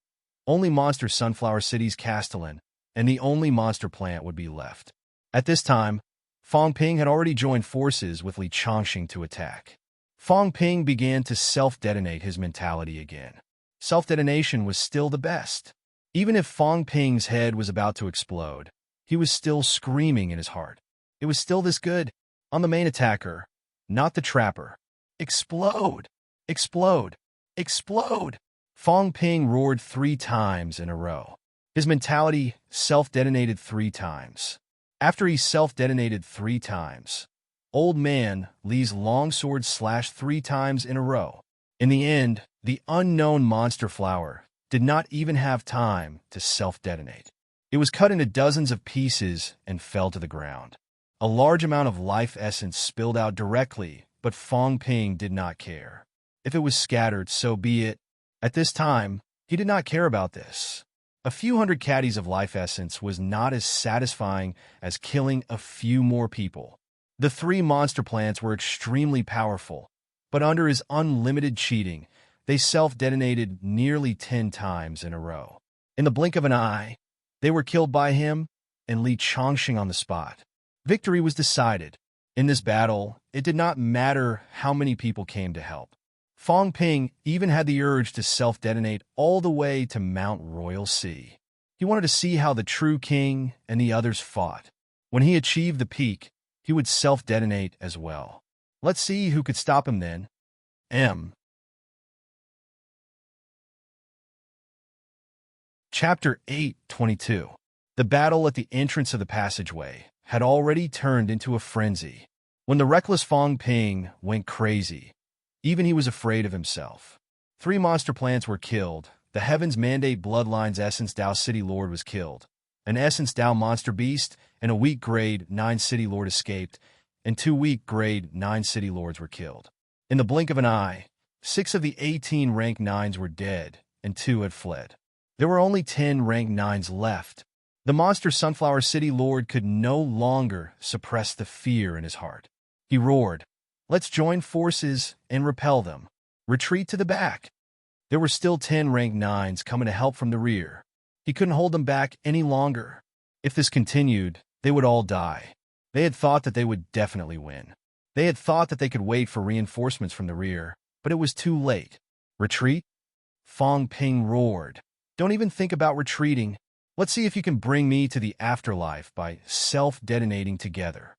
only Monster Sunflower City's Castellan and the only monster plant would be left. At this time, Fong Ping had already joined forces with Li Chongqing to attack. Fong Ping began to self-detonate his mentality again. Self-detonation was still the best. Even if Fong Ping's head was about to explode, he was still screaming in his heart. It was still this good. On the main attacker, not the trapper. Explode! Explode! Explode! Fong Ping roared 3 times in a row. His mentality self-detonated 3 times. After he self-detonated 3 times, Old Man Li's longsword slashed 3 times in a row. In the end, the unknown monster flower did not even have time to self-detonate. It was cut into dozens of pieces and fell to the ground. A large amount of life essence spilled out directly, but Fong Ping did not care. If it was scattered, so be it. At this time, he did not care about this. A few hundred caddies of life essence was not as satisfying as killing a few more people. The 3 monster plants were extremely powerful, but under his unlimited cheating, they self-detonated nearly 10 times in a row. In the blink of an eye, they were killed by him and Li Chongqing on the spot. Victory was decided. In this battle, it did not matter how many people came to help. Fong Ping even had the urge to self-detonate all the way to Mount Royal Sea. He wanted to see how the true king and the others fought. When he achieved the peak, he would self-detonate as well. Let's see who could stop him then. Chapter 8:22. The battle at the entrance of the passageway had already turned into a frenzy. When the reckless Fong Ping went crazy, even he was afraid of himself. 3 monster plants were killed. The Heaven's Mandate Bloodline's Essence Dao City Lord was killed. An Essence Dao Monster Beast and a weak Grade 9 City Lord escaped, and 2 weak Grade 9 City Lords were killed. In the blink of an eye, 6 of the 18 rank 9s were dead, and 2 had fled. There were only 10 rank 9s left. The monster Sunflower City Lord could no longer suppress the fear in his heart. He roared, "Let's join forces and repel them. Retreat to the back." There were still 10 rank 9s coming to help from the rear. He couldn't hold them back any longer. If this continued, they would all die. They had thought that they would definitely win. They had thought that they could wait for reinforcements from the rear, but it was too late. Retreat? Fong Ping roared. "Don't even think about retreating. Let's see if you can bring me to the afterlife by self-detonating together."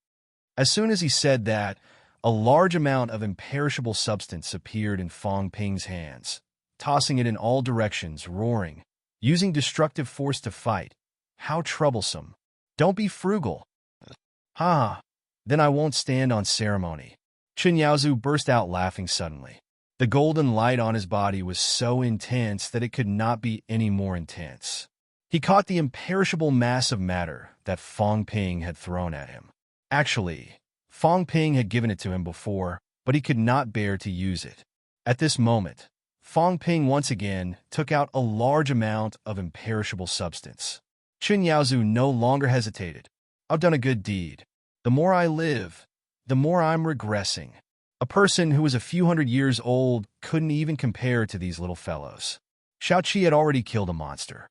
As soon as he said that, a large amount of imperishable substance appeared in Fong Ping's hands, tossing it in all directions, roaring, using destructive force to fight. How troublesome. Don't be frugal. Ha! Then I won't stand on ceremony. Chen Yaozu burst out laughing suddenly. The golden light on his body was so intense that it could not be any more intense. He caught the imperishable mass of matter that Fong Ping had thrown at him. Actually, Fong Ping had given it to him before, but he could not bear to use it. At this moment, Fong Ping once again took out a large amount of imperishable substance. Chen Yaozu no longer hesitated. "I've done a good deed. The more I live, the more I'm regressing." A person who was a few hundred years old couldn't even compare to these little fellows. Xiao Qi had already killed a monster.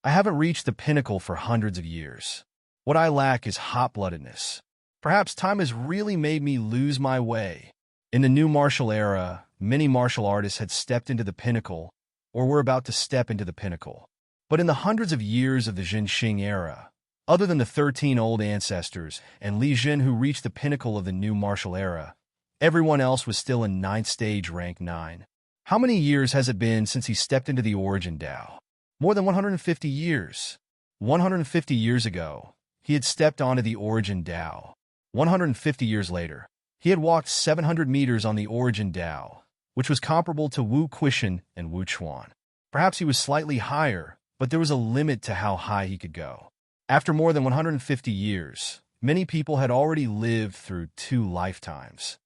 "I haven't reached the pinnacle for hundreds of years. What I lack is hot-bloodedness. Perhaps time has really made me lose my way." In the new martial era, many martial artists had stepped into the pinnacle or were about to step into the pinnacle. But in the hundreds of years of the Xinxing era, other than the 13 old ancestors and Li Jin who reached the pinnacle of the new martial era, everyone else was still in 9th stage rank 9. How many years has it been since he stepped into the Origin Dao? More than 150 years. 150 years ago, he had stepped onto the Origin Dao. 150 years later, he had walked 700 meters on the Origin Dao, which was comparable to Wu Quishan and Wu Chuan. Perhaps he was slightly higher, but there was a limit to how high he could go. After more than 150 years, many people had already lived through 2 lifetimes.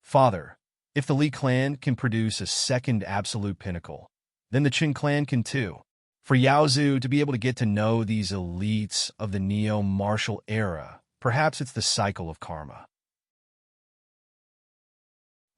"Father, if the Li clan can produce a second absolute pinnacle, then the Qin clan can too." For Yaozu to be able to get to know these elites of the neo-martial era, perhaps it's the cycle of karma.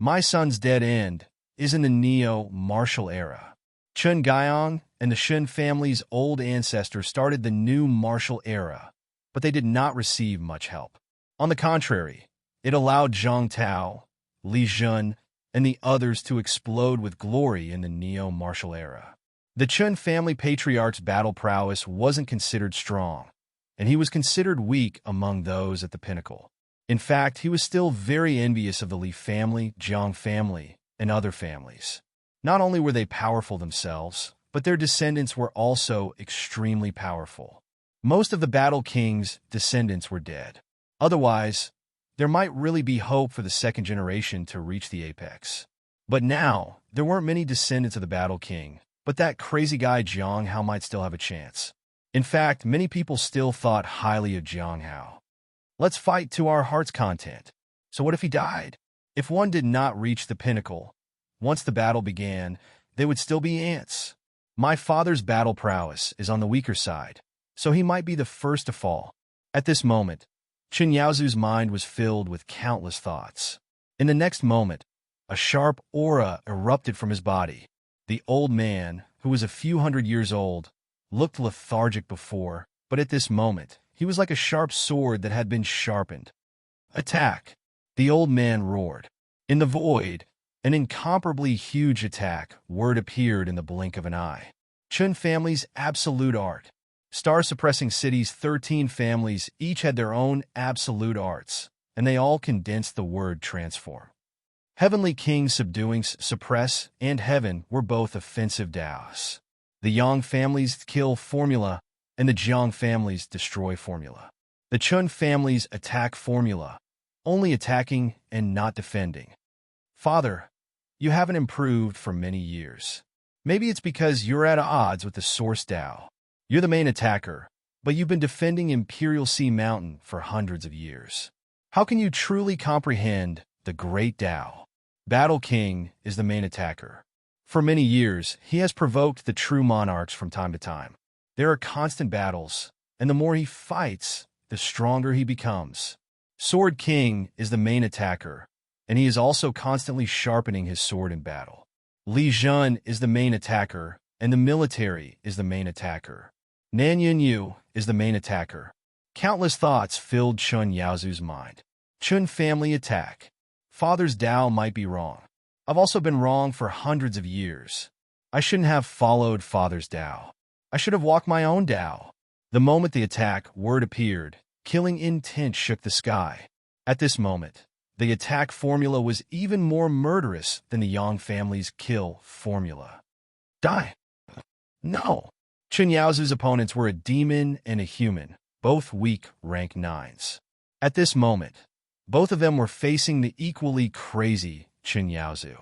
My son's dead end is in the neo-martial era. Chen Gaiyong and the Shen family's old ancestors started the new martial era, but they did not receive much help. On the contrary, it allowed Zhang Tao, Li Jun, and the others to explode with glory in the neo-martial era. The Chen family patriarch's battle prowess wasn't considered strong, and he was considered weak among those at the pinnacle. In fact, he was still very envious of the Li family, Jiang family, and other families. Not only were they powerful themselves, but their descendants were also extremely powerful. Most of the Battle King's descendants were dead. Otherwise, there might really be hope for the second generation to reach the apex. But now, there weren't many descendants of the Battle King, but that crazy guy Jiang Hao might still have a chance. In fact, many people still thought highly of Jiang Hao. Let's fight to our heart's content. So what if he died? If one did not reach the pinnacle, once the battle began, they would still be ants. My father's battle prowess is on the weaker side, so he might be the first to fall. At this moment, Chen Yaozu's mind was filled with countless thoughts. In the next moment, a sharp aura erupted from his body. The old man, who was a few hundred years old, looked lethargic before, but at this moment, he was like a sharp sword that had been sharpened. Attack! The old man roared. In the void, an incomparably huge attack word appeared in the blink of an eye. Chun family's absolute art. Star-suppressing cities' 13 families each had their own absolute arts, and they all condensed the word transform. Heavenly King subduing suppress and heaven were both offensive Daos. The Yang family's kill formula and the Jiang family's destroy formula. The Chun family's attack formula, only attacking and not defending. Father, you haven't improved for many years. Maybe it's because you're at odds with the source Dao. You're the main attacker, but you've been defending Imperial Sea Mountain for hundreds of years. How can you truly comprehend the great Dao? Battle King is the main attacker. For many years, he has provoked the true monarchs from time to time. There are constant battles, and the more he fights, the stronger he becomes. Sword King is the main attacker, and he is also constantly sharpening his sword in battle. Li Jun is the main attacker, and the military is the main attacker. Nan Yunyu is the main attacker. Countless thoughts filled Chun Yaozu's mind. Chun family attack. Father's Dao might be wrong. I've also been wrong for hundreds of years. I shouldn't have followed Father's Dao. I should have walked my own Dao. The moment the attack word appeared, killing intent shook the sky. At this moment, the attack formula was even more murderous than the Yang family's kill formula. Die! No! Chun Yaozu's opponents were a demon and a human, both weak rank 9s. At this moment, both of them were facing the equally crazy Chun Yaozu.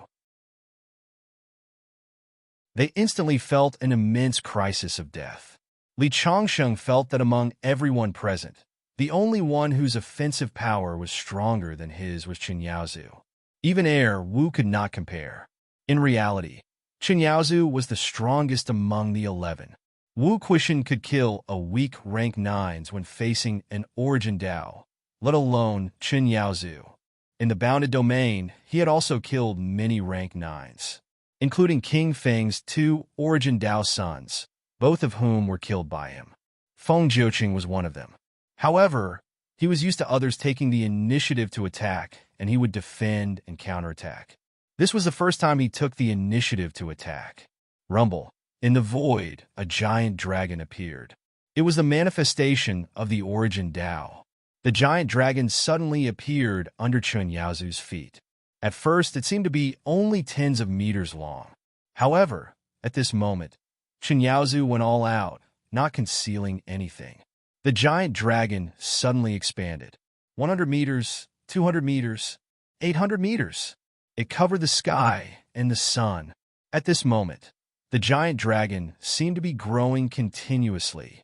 They instantly felt an immense crisis of death. Li Changsheng felt that among everyone present, the only one whose offensive power was stronger than his was Chun Yaozu. Even Air Wu could not compare. In reality, Chun Yaozu was the strongest among the 11. Wu Quishan could kill a weak rank 9s when facing an origin Dao, let alone Chun Yaozu. In the bounded domain, he had also killed many rank 9s, including King Feng's 2 origin Dao sons, both of whom were killed by him. Feng Jiuqing was one of them. However, he was used to others taking the initiative to attack, and he would defend and counterattack. This was the first time he took the initiative to attack. Rumble. In the void, a giant dragon appeared. It was the manifestation of the origin Dao. The giant dragon suddenly appeared under Chun Yaozu's feet. At first, it seemed to be only tens of meters long. However, at this moment, Chun Yaozu went all out, not concealing anything. The giant dragon suddenly expanded. 100 meters, 200 meters, 800 meters. It covered the sky and the sun. At this moment, the giant dragon seemed to be growing continuously.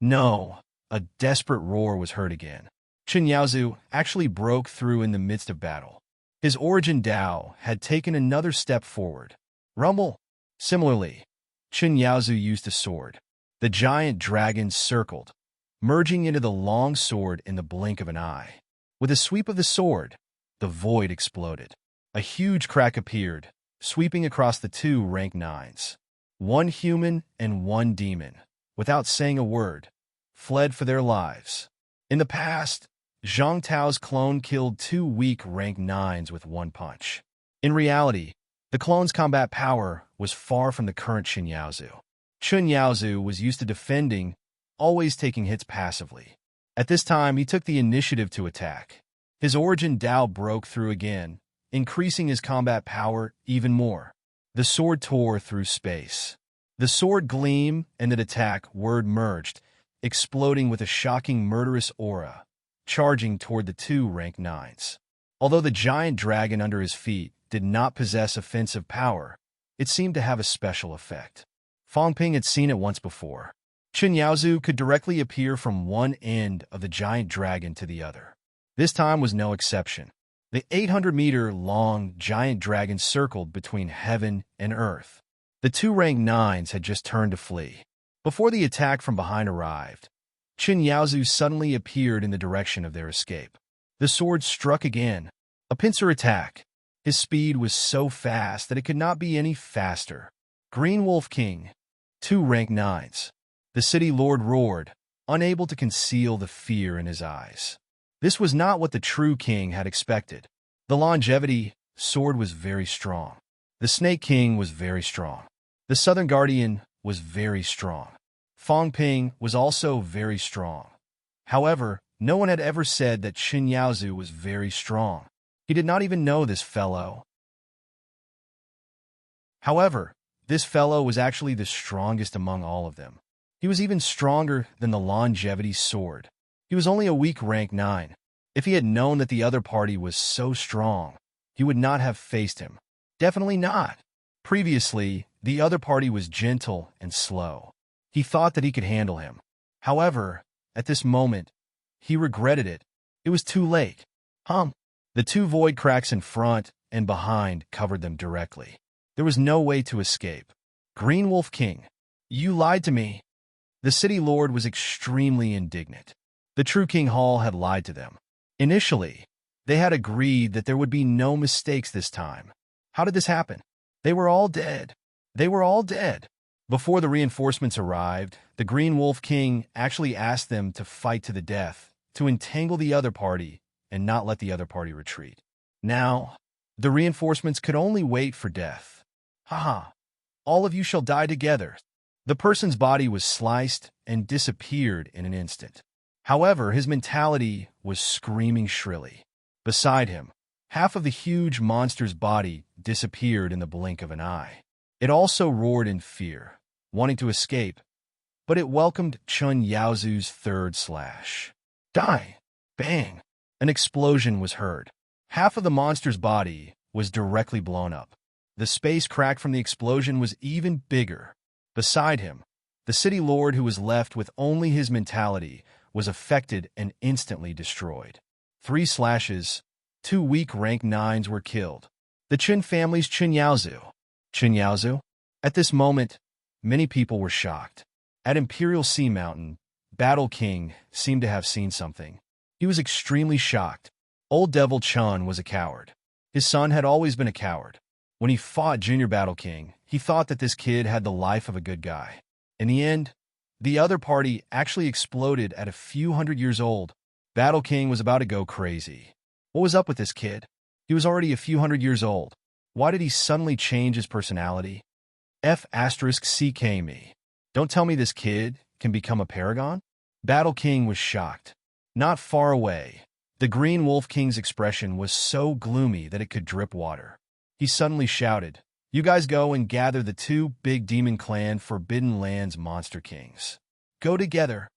No, a desperate roar was heard again. Chun Yaozu actually broke through in the midst of battle. His origin Dao had taken another step forward. Rumble. Similarly, Chun Yaozu used a sword. The giant dragon circled, merging into the long sword in the blink of an eye. With a sweep of the sword, the void exploded. A huge crack appeared, sweeping across the 2 rank 9s. One human and one demon, without saying a word, fled for their lives. In the past, Zhang Tao's clone killed 2 weak rank 9s with one punch. In reality, the clone's combat power was far from the current Chun Yaozu. Chun Yaozu was used to defending, always taking hits passively. At this time, he took the initiative to attack. His origin Dao broke through again, increasing his combat power even more. The sword tore through space. The sword gleam and the attack word merged, exploding with a shocking murderous aura, charging toward the 2 rank 9s. Although the giant dragon under his feet did not possess offensive power, it seemed to have a special effect. Fang Ping had seen it once before. Chun Yaozu could directly appear from one end of the giant dragon to the other. This time was no exception. The 800-meter-long giant dragon circled between heaven and earth. The 2 rank 9s had just turned to flee. Before the attack from behind arrived, Chun Yaozu suddenly appeared in the direction of their escape. The sword struck again, a pincer attack. His speed was so fast that it could not be any faster. Green Wolf King, 2 rank 9s. The city lord roared, unable to conceal the fear in his eyes. This was not what the true king had expected. The longevity sword was very strong. The Snake King was very strong. The Southern Guardian was very strong. Fong Ping was also very strong. However, no one had ever said that Qin Yaozu was very strong. He did not even know this fellow. However, this fellow was actually the strongest among all of them. He was even stronger than the longevity sword. He was only a weak rank 9. If he had known that the other party was so strong, he would not have faced him. Definitely not. Previously, the other party was gentle and slow. He thought that he could handle him. However, at this moment, he regretted it. It was too late. The two void cracks in front and behind covered them directly. There was no way to escape. Green Wolf King, you lied to me. The city lord was extremely indignant. The true King Hall had lied to them. Initially, they had agreed that there would be no mistakes this time. How did this happen? They were all dead. They were all dead. Before the reinforcements arrived, the Green Wolf King actually asked them to fight to the death, to entangle the other party and not let the other party retreat. Now, the reinforcements could only wait for death. All of you shall die together. The person's body was sliced and disappeared in an instant. However, his mentality was screaming shrilly. Beside him, half of the huge monster's body disappeared in the blink of an eye. It also roared in fear, wanting to escape, but it welcomed Chun Yaozu's third slash. Die! Bang! An explosion was heard. Half of the monster's body was directly blown up. The space crack from the explosion was even bigger. Beside him, the city lord, who was left with only his mentality, was affected and instantly destroyed. 3 slashes, 2 weak rank 9s were killed. The Qin family's Qin Yaozu. Qin Yaozu? At this moment, many people were shocked. At Imperial Sea Mountain, Battle King seemed to have seen something. He was extremely shocked. Old Devil Chun was a coward. His son had always been a coward. When he fought Junior Battle King, he thought that this kid had the life of a good guy. In the end, the other party actually exploded at a few hundred years old. Battle King was about to go crazy. What was up with this kid? He was already a few hundred years old. Why did he suddenly change his personality? F***ck me. Don't tell me this kid can become a paragon? Battle King was shocked. Not far away, the Green Wolf King's expression was so gloomy that it could drip water. He suddenly shouted, "You guys go and gather the 2 big demon clan Forbidden Lands monster kings. Go together."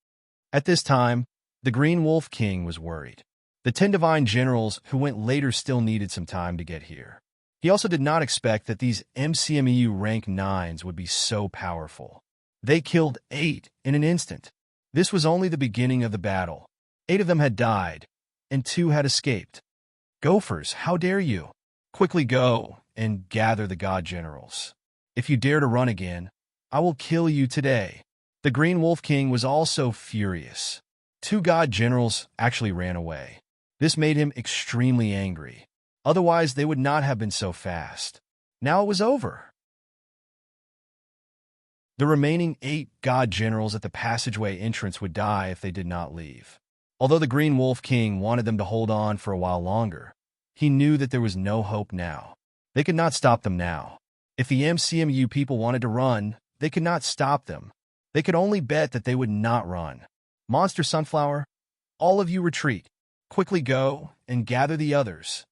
At this time, the Green Wolf King was worried. The 10 divine generals who went later still needed some time to get here. He also did not expect that these MCMEU rank 9s would be so powerful. They killed 8 in an instant. This was only the beginning of the battle. 8 of them had died, and 2 had escaped. Gophers, how dare you? Quickly go and gather the god generals. If you dare to run again, I will kill you today. The Green Wolf King was also furious. 2 god generals actually ran away. This made him extremely angry. Otherwise, they would not have been so fast. Now it was over. The remaining 8 god generals at the passageway entrance would die if they did not leave. Although the Green Wolf King wanted them to hold on for a while longer, he knew that there was no hope now. They could not stop them now. If the MCMU people wanted to run, they could not stop them. They could only bet that they would not run. Monster Sunflower, all of you retreat. Quickly go and gather the others.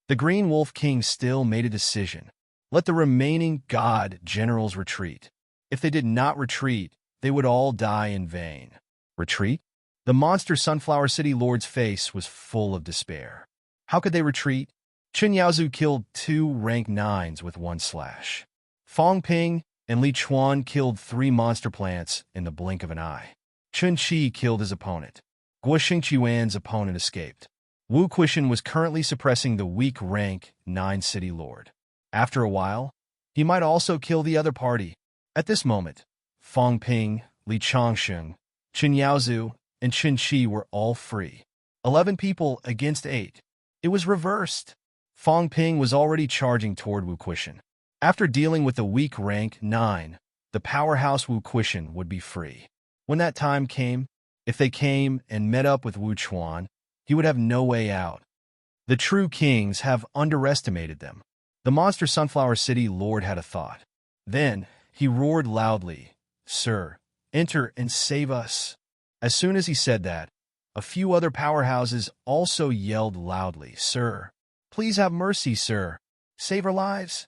The Green Wolf King still made a decision. Let the remaining god generals retreat. If they did not retreat, they would all die in vain. Retreat? The monster Sunflower City Lord's face was full of despair. How could they retreat? Qin Yaozu killed 2 rank 9s with 1 slash. Fong Ping and Li Chuan killed 3 monster plants in the blink of an eye. Chun Chi killed his opponent. Guo Xingqiuan's opponent escaped. Wu Quishan was currently suppressing the weak rank 9 city lord. After a while, he might also kill the other party. At this moment, Fong Ping, Li Changsheng, Qin Yaozu, and Qin Chi were all free. 11 people against 8. It was reversed. Fong Ping was already charging toward Wu Quishan. After dealing with the weak rank 9, the powerhouse Wu Quishan would be free. When that time came, if they came and met up with Wu Chuan, he would have no way out. The true kings have underestimated them. The monster Sunflower City Lord had a thought. Then he roared loudly, "Sir, enter and save us." As soon as he said that, a few other powerhouses also yelled loudly, "Sir, please have mercy, sir. Save our lives."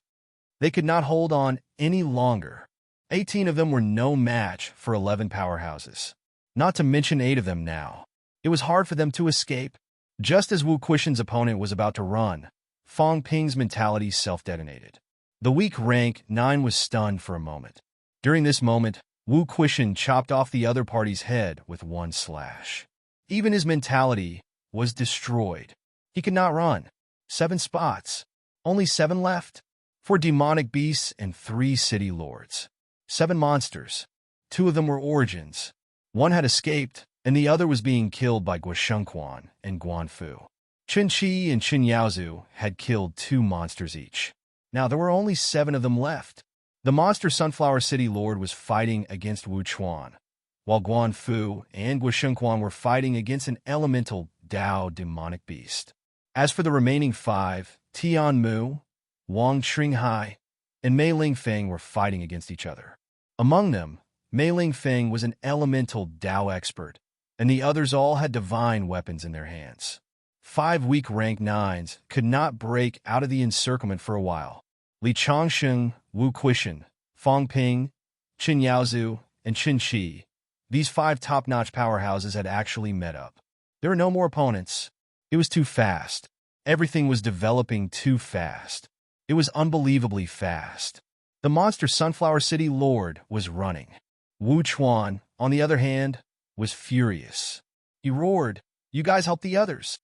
They could not hold on any longer. 18 of them were no match for 11 powerhouses. Not to mention 8 of them now. It was hard for them to escape. Just as Wu Quishan's opponent was about to run, Fong Ping's mentality self-detonated. The weak rank 9 was stunned for a moment. During this moment, Wu Quishan chopped off the other party's head with one slash. Even his mentality was destroyed. He could not run. 7 spots. Only 7 left. 4 demonic beasts and 3 city lords. 7 monsters. 2 of them were origins. 1 had escaped, and the other was being killed by Guoshengquan and Guanfu. Qin Shi and Qin Yaozu had killed 2 monsters each. Now there were only 7 of them left. The monster Sunflower City Lord was fighting against Wu Chuan, while Guanfu and Guoshengquan were fighting against an elemental Dao demonic beast. As for the remaining 5, Tian Mu, Wang Qinghai, and Mei Lingfeng were fighting against each other. Among them, Mei Lingfeng was an elemental Dao expert, and the others all had divine weapons in their hands. 5 weak rank 9s could not break out of the encirclement for a while. Li Changsheng, Wu Quishan, Fong Ping, Qin Yaozu, and Qin Shi, these 5 top-notch powerhouses had actually met up. There were no more opponents. It was too fast. Everything was developing too fast. It was unbelievably fast. The monster Sunflower City Lord was running. Wu Chuan, on the other hand, was furious. He roared, "You guys help the others.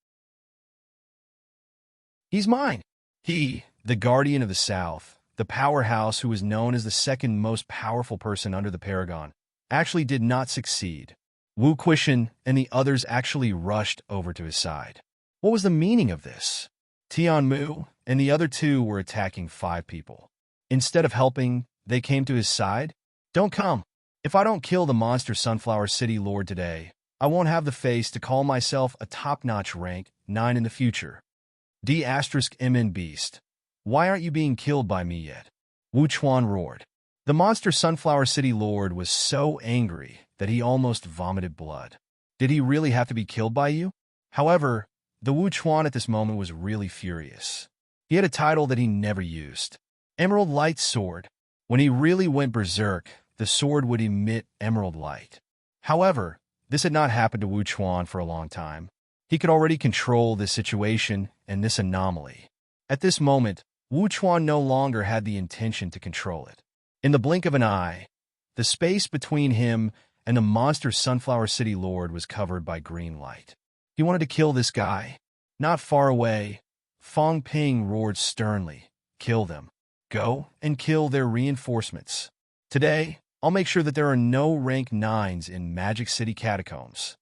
He's mine." He, the guardian of the South, the powerhouse who was known as the second most powerful person under the Paragon, actually did not succeed. Wu Quishan and the others actually rushed over to his side. What was the meaning of this? Tian Mu and the other 2 were attacking 5 people. Instead of helping, they came to his side. "Don't come. If I don't kill the monster Sunflower City Lord today, I won't have the face to call myself a top-notch rank 9 in the future. D*MN Beast. Why aren't you being killed by me yet?" Wu Chuan roared. The monster Sunflower City Lord was so angry that he almost vomited blood. Did he really have to be killed by you? However, the Wu Chuan at this moment was really furious. He had a title that he never used. Emerald Light Sword. When he really went berserk, the sword would emit emerald light. However, this had not happened to Wu Chuan for a long time. He could already control this situation and this anomaly. At this moment, Wu Chuan no longer had the intention to control it. In the blink of an eye, the space between him and the monster Sunflower City Lord was covered by green light. He wanted to kill this guy. Not far away, Fong Ping roared sternly, "Kill them. Go and kill their reinforcements. Today, I'll make sure that there are no rank 9s in Magic City Catacombs.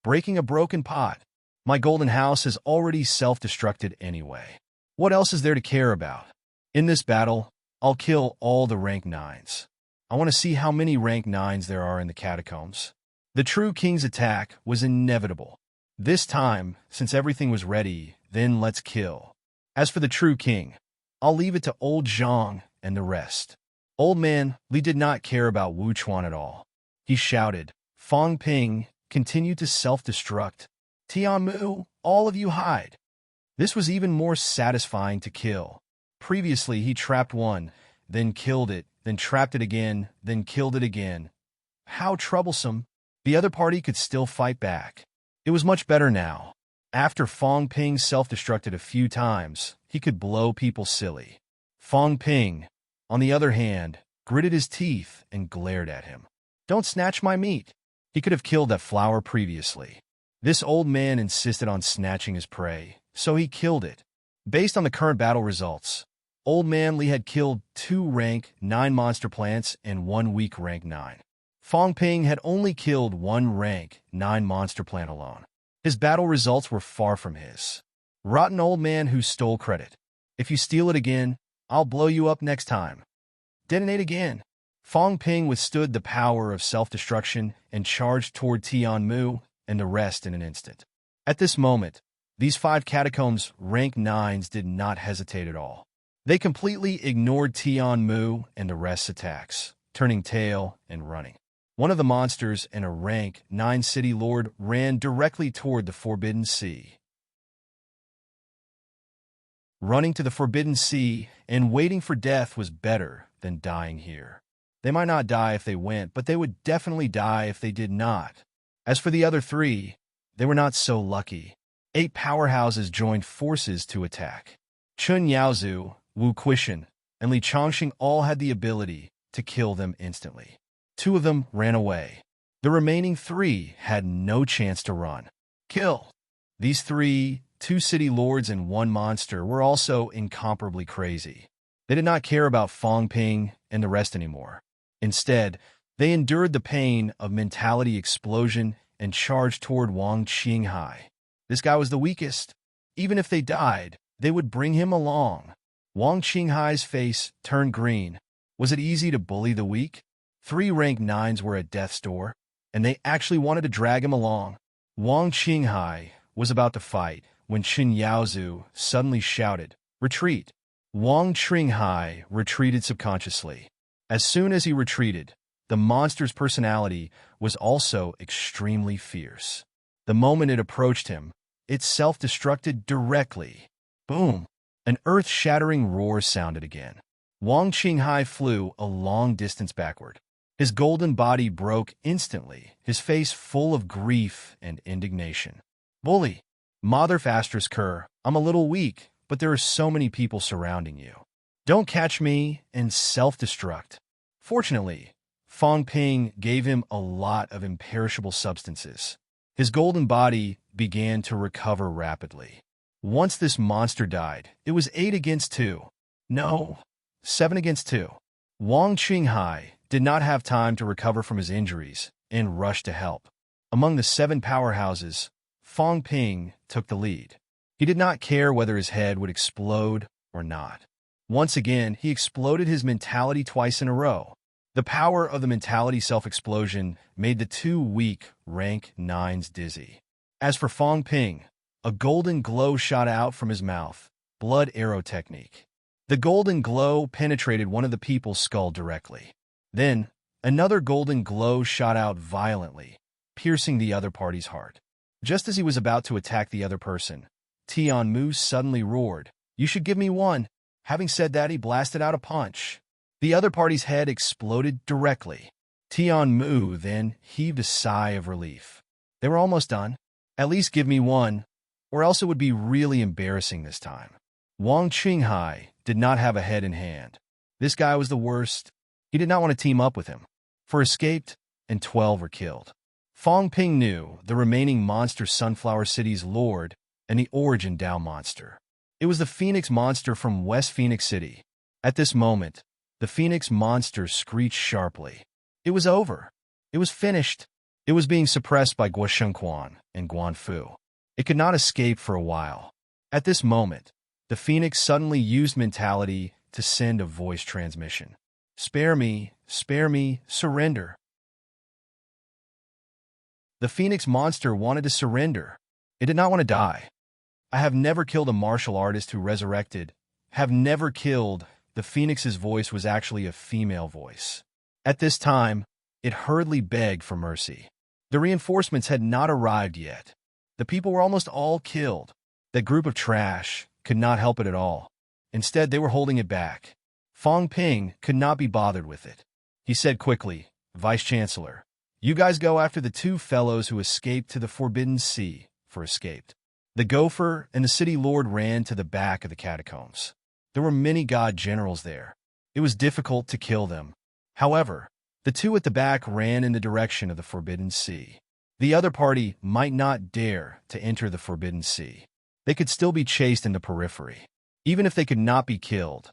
Breaking a broken pot. My golden house has already self-destructed anyway. What else is there to care about? In this battle, I'll kill all the rank 9s. I want to see how many rank 9s there are in the catacombs." The true king's attack was inevitable. This time, since everything was ready, then let's kill. As for the true king, I'll leave it to old Zhang and the rest. Old man Li did not care about Wu Chuan at all. He shouted, "Fong Ping, continue to self-destruct. Tian Mu, all of you hide." This was even more satisfying to kill. Previously, he trapped one, then killed it, then trapped it again, then killed it again. How troublesome. The other party could still fight back. It was much better now. After Fong Ping self-destructed a few times, he could blow people silly. Fong Ping, on the other hand, gritted his teeth and glared at him. "Don't snatch my meat." He could have killed that flower previously. This old man insisted on snatching his prey, so he killed it. Based on the current battle results, Old Man Li had killed 2 rank 9 monster plants and 1 weak rank 9. Fong Ping had only killed 1 rank 9 monster plant alone. His battle results were far from his. Rotten old man who stole credit. If you steal it again, I'll blow you up next time. Detonate again. Fong Ping withstood the power of self-destruction and charged toward Tianmu and the rest in an instant. At this moment, these 5 catacombs rank 9s did not hesitate at all. They completely ignored Tianmu and the rest's attacks, turning tail and running. One of the monsters and a rank 9 city lord ran directly toward the Forbidden Sea. Running to the Forbidden Sea and waiting for death was better than dying here. They might not die if they went, but they would definitely die if they did not. As for the other 3, they were not so lucky. 8 powerhouses joined forces to attack. Chun Yaozu, Wu Quishan, and Li Chongxing all had the ability to kill them instantly. 2 of them ran away. The remaining 3 had no chance to run. Kill! These 3, 2 city lords and 1 monster, were also incomparably crazy. They did not care about Fong Ping and the rest anymore. Instead, they endured the pain of mentality explosion and charged toward Wang Qinghai. This guy was the weakest. Even if they died, they would bring him along. Wang Qinghai's face turned green. Was it easy to bully the weak? 3 rank 9s were at death's door, and they actually wanted to drag him along. Wang Qinghai was about to fight when Chun Yaozu suddenly shouted, "Retreat!" Wang Qinghai retreated subconsciously. As soon as he retreated, the monster's personality was also extremely fierce. The moment it approached him, it self-destructed directly. Boom! An earth-shattering roar sounded again. Wang Qinghai flew a long distance backward. His golden body broke instantly, his face full of grief and indignation. "Bully! Mother Fasters Kerr, I'm a little weak, but there are so many people surrounding you. Don't catch me and self-destruct." Fortunately, Fong Ping gave him a lot of imperishable substances. His golden body began to recover rapidly. Once this monster died, it was 8 against 2. No, 7 against 2. Wang Qinghai did not have time to recover from his injuries and rushed to help. Among the 7 powerhouses, Fong Ping took the lead. He did not care whether his head would explode or not. Once again, he exploded his mentality twice in a row. The power of the mentality self-explosion made the 2 weak rank 9s dizzy. As for Fong Ping, a golden glow shot out from his mouth, blood arrow technique. The golden glow penetrated one of the people's skull directly. Then, another golden glow shot out violently, piercing the other party's heart. Just as he was about to attack the other person, Tianmu suddenly roared, "You should give me one." Having said that, he blasted out a punch. The other party's head exploded directly. Tianmu then heaved a sigh of relief. They were almost done. At least give me one, or else it would be really embarrassing this time. Wang Qinghai did not have a head in hand. This guy was the worst. He did not want to team up with him. 4 escaped, and 12 were killed. Fong Ping knew the remaining monster Sunflower City's lord and the origin Dao monster. It was the Phoenix monster from West Phoenix City. At this moment, the Phoenix monster screeched sharply. It was over. It was finished. It was being suppressed by Guoshengquan and Guanfu. It could not escape for a while. At this moment, the Phoenix suddenly used mentality to send a voice transmission. Spare me, surrender." The Phoenix monster wanted to surrender. It did not want to die. "I have never killed a martial artist who resurrected. Have never killed." The Phoenix's voice was actually a female voice. At this time, it hurriedly begged for mercy. The reinforcements had not arrived yet. The people were almost all killed. That group of trash could not help it at all. Instead, they were holding it back. Fong Ping could not be bothered with it. He said quickly, "Vice-Chancellor, you guys go after the 2 fellows who escaped to the Forbidden Sea for escaped." The Gopher and the City Lord ran to the back of the catacombs. There were many god generals there. It was difficult to kill them. However, the 2 at the back ran in the direction of the Forbidden Sea. The other party might not dare to enter the Forbidden Sea. They could still be chased in the periphery. Even if they could not be killed,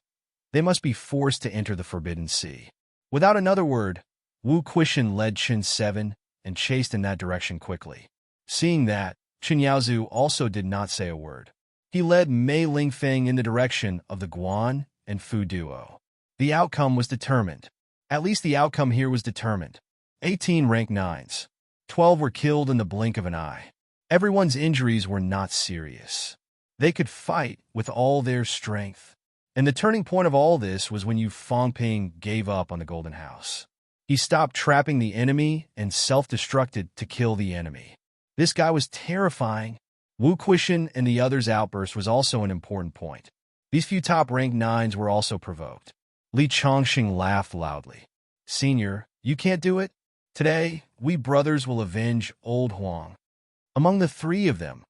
they must be forced to enter the Forbidden Sea. Without another word, Wu Quishan led Chen 7 and chased in that direction quickly. Seeing that, Chen Yaozu also did not say a word. He led Mei Lingfeng in the direction of the Guan and Fu duo. The outcome was determined. At least the outcome here was determined. 18 rank 9s. 12 were killed in the blink of an eye. Everyone's injuries were not serious. They could fight with all their strength. And the turning point of all this was when Yu Fangping gave up on the Golden House. He stopped trapping the enemy and self-destructed to kill the enemy. This guy was terrifying. Wu Quishan and the others' outburst was also an important point. These few top-ranked 9s were also provoked. Li Chongqing laughed loudly. Senior, you can't do it? Today, we brothers will avenge Old Huang. Among the three of them,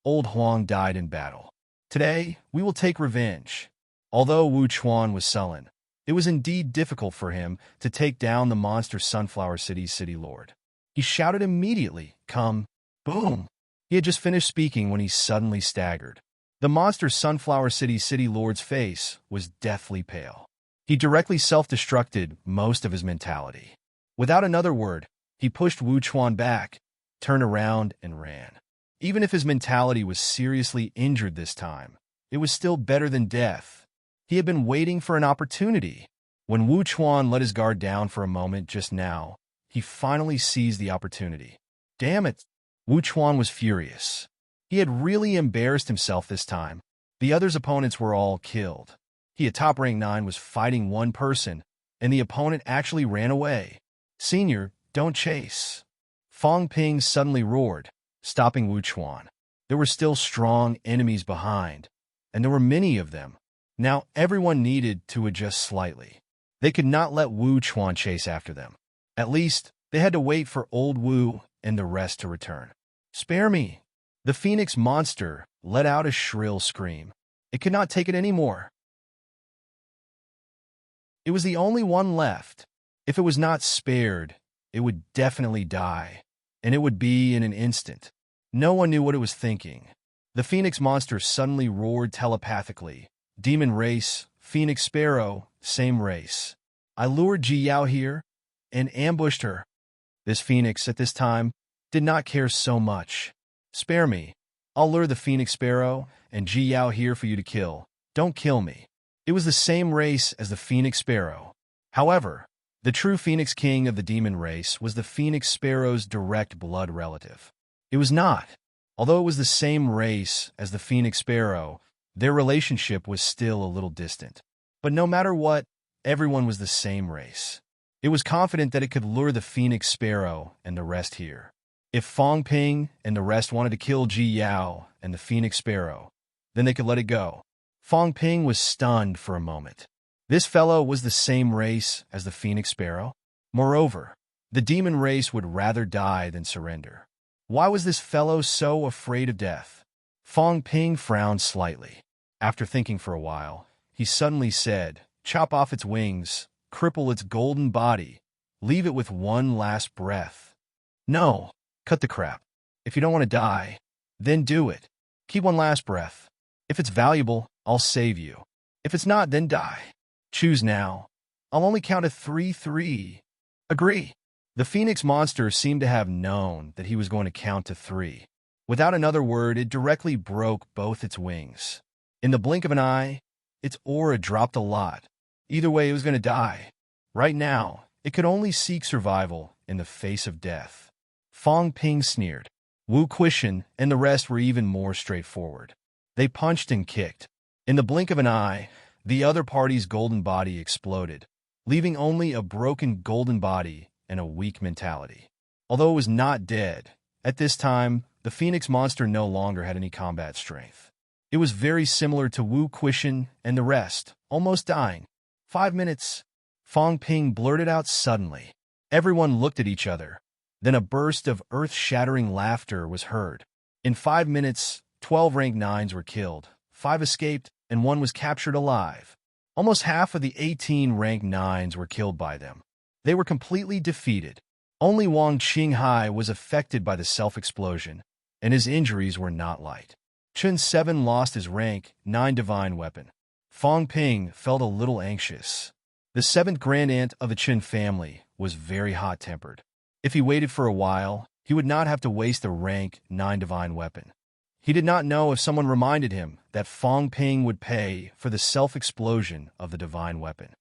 Old Huang died in battle. Today, we will take revenge. Although Wu Chuan was sullen, it was indeed difficult for him to take down the monster Sunflower City's city lord. He shouted immediately, "Come!" Boom! He had just finished speaking when he suddenly staggered. The monster Sunflower City's city lord's face was deathly pale. He directly self-destructed most of his mentality. Without another word, he pushed Wu Chuan back, turned around, and ran. Even if his mentality was seriously injured this time, it was still better than death. He had been waiting for an opportunity. When Wu Chuan let his guard down for a moment just now, he finally seized the opportunity. Damn it! Wu Chuan was furious. He had really embarrassed himself this time. The other's opponents were all killed. He, a top rank 9, was fighting one person, and the opponent actually ran away. Senior, don't chase. Fang Ping suddenly roared, stopping Wu Chuan. There were still strong enemies behind, and there were many of them. Now everyone needed to adjust slightly. They could not let Wu Chuan chase after them. At least, they had to wait for old Wu and the rest to return. Spare me! The phoenix monster let out a shrill scream. It could not take it anymore. It was the only one left. If it was not spared, it would definitely die, and it would be in an instant. No one knew what it was thinking. The phoenix monster suddenly roared telepathically. Demon race, phoenix sparrow, same race. I lured Ji Yao here and ambushed her. This phoenix, at this time, did not care so much. Spare me. I'll lure the phoenix sparrow and Ji Yao here for you to kill. Don't kill me. It was the same race as the phoenix sparrow. However, the true phoenix king of the demon race was the phoenix sparrow's direct blood relative. It was not. Although it was the same race as the phoenix sparrow, their relationship was still a little distant. But no matter what, everyone was the same race. It was confident that it could lure the phoenix sparrow and the rest here. If Fang Ping and the rest wanted to kill Ji Yao and the phoenix sparrow, then they could let it go. Fang Ping was stunned for a moment. This fellow was the same race as the phoenix sparrow. Moreover, the demon race would rather die than surrender. Why was this fellow so afraid of death? Fang Ping frowned slightly. After thinking for a while, he suddenly said, "Chop off its wings, cripple its golden body, leave it with one last breath." No, cut the crap. If you don't want to die, then do it. Keep one last breath. If it's valuable, I'll save you. If it's not, then die. Choose now. I'll only count to 3. Agree. The phoenix monster seemed to have known that he was going to count to 3. Without another word, it directly broke both its wings. In the blink of an eye, its aura dropped a lot. Either way, it was going to die. Right now, it could only seek survival in the face of death. Fang Ping sneered. Wu Quishan and the rest were even more straightforward. They punched and kicked. In the blink of an eye, the other party's golden body exploded, leaving only a broken golden body and a weak mentality. Although it was not dead, at this time, the phoenix monster no longer had any combat strength. It was very similar to Wu Quishan and the rest, almost dying. 5 minutes. Fang Ping blurted out suddenly. Everyone looked at each other. Then a burst of earth-shattering laughter was heard. In 5 minutes, 12 rank 9s were killed, 5 escaped, and 1 was captured alive. Almost half of the 18 rank 9s were killed by them. They were completely defeated. Only Wang Qinghai was affected by the self-explosion, and his injuries were not light. Chen 7 lost his rank 9 divine weapon. Fang Ping felt a little anxious. The 7th grand aunt of the Chen family was very hot-tempered. If he waited for a while, he would not have to waste a rank 9 divine weapon. He did not know if someone reminded him that Fang Ping would pay for the self-explosion of the divine weapon.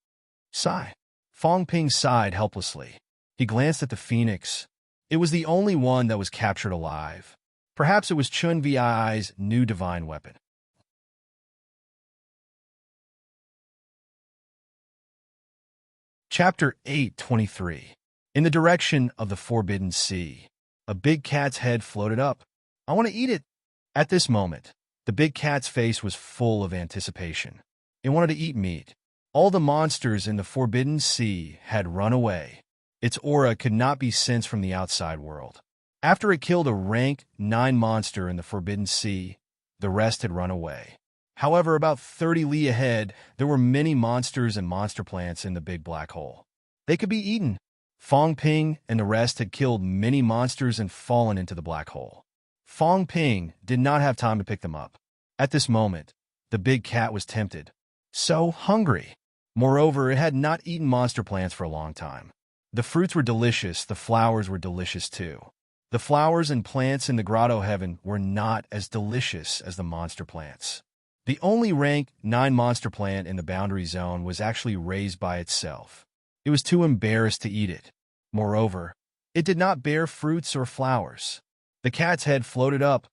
Sigh. Fong Ping sighed helplessly. He glanced at the phoenix. It was the only one that was captured alive. Perhaps it was Chun Vi's new divine weapon. Chapter 8:23. In the direction of the Forbidden Sea. A big cat's head floated up. I want to eat it. At this moment, the big cat's face was full of anticipation. It wanted to eat meat. All the monsters in the Forbidden Sea had run away. Its aura could not be sensed from the outside world. After it killed a rank 9 monster in the Forbidden Sea, the rest had run away. However, about 30 li ahead, there were many monsters and monster plants in the big black hole. They could be eaten. Fong Ping and the rest had killed many monsters and fallen into the black hole. Fong Ping did not have time to pick them up. At this moment, the big cat was tempted. So hungry. Moreover, it had not eaten monster plants for a long time. The fruits were delicious, the flowers were delicious too. The flowers and plants in the grotto heaven were not as delicious as the monster plants. The only rank 9 monster plant in the boundary zone was actually raised by itself. It was too embarrassed to eat it. Moreover, it did not bear fruits or flowers. The cat's head floated up,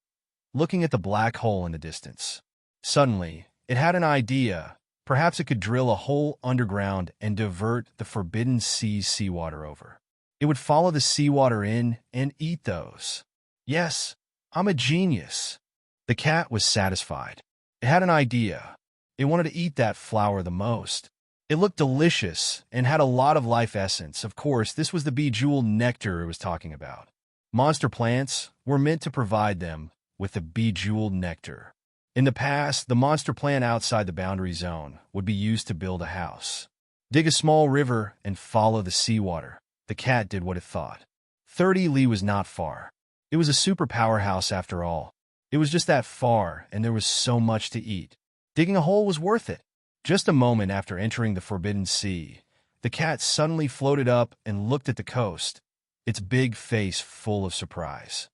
looking at the black hole in the distance. Suddenly, it had an idea. Perhaps it could drill a hole underground and divert the Forbidden Sea's seawater over. It would follow the seawater in and eat those. Yes, I'm a genius. The cat was satisfied. It had an idea. It wanted to eat that flower the most. It looked delicious and had a lot of life essence. Of course, this was the bejeweled nectar it was talking about. Monster plants were meant to provide them with the bejeweled nectar. In the past, the monster plant outside the boundary zone would be used to build a house. Dig a small river and follow the seawater. The cat did what it thought. 30 li was not far. It was a super powerhouse after all. It was just that far, and there was so much to eat. Digging a hole was worth it. Just a moment after entering the Forbidden Sea, the cat suddenly floated up and looked at the coast, its big face full of surprise.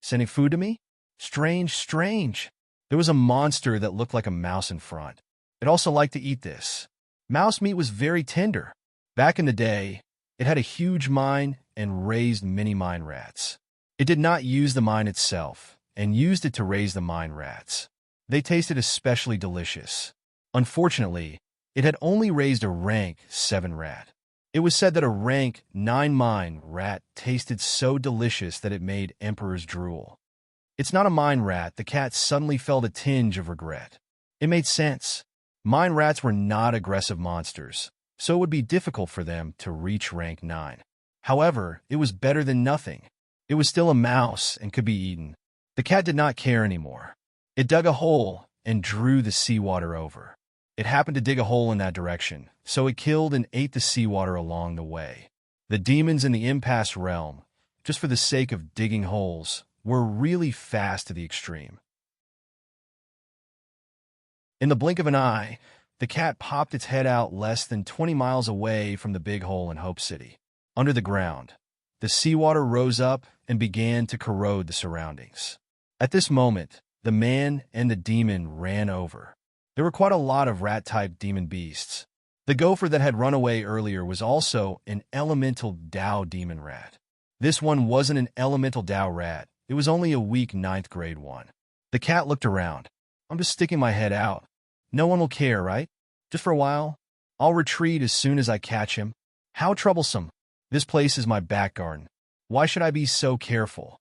Sending food to me? Strange, strange. There was a monster that looked like a mouse in front. It also liked to eat this. Mouse meat was very tender. Back in the day, it had a huge mine and raised many mine rats. It did not use the mine itself and used it to raise the mine rats. They tasted especially delicious. Unfortunately, it had only raised a rank 7 rat. It was said that a rank 9 mine rat tasted so delicious that it made emperors drool. It's not a mine rat. The cat suddenly felt a tinge of regret. It made sense. Mine rats were not aggressive monsters, so it would be difficult for them to reach rank 9. However, it was better than nothing. It was still a mouse and could be eaten. The cat did not care anymore. It dug a hole and drew the seawater over. It happened to dig a hole in that direction, so it killed and ate the seawater along the way. The demons in the impasse realm, just for the sake of digging holes, were really fast to the extreme. In the blink of an eye, the cat popped its head out less than 20 miles away from the big hole in Hope City. Under the ground, the seawater rose up and began to corrode the surroundings. At this moment, the man and the demon ran over. There were quite a lot of rat-type demon beasts. The gopher that had run away earlier was also an elemental Tao demon rat. This one wasn't an elemental Tao rat. It was only a weak 9th grade one. The cat looked around. I'm just sticking my head out. No one will care, right? Just for a while. I'll retreat as soon as I catch him. How troublesome. This place is my back garden. Why should I be so careful?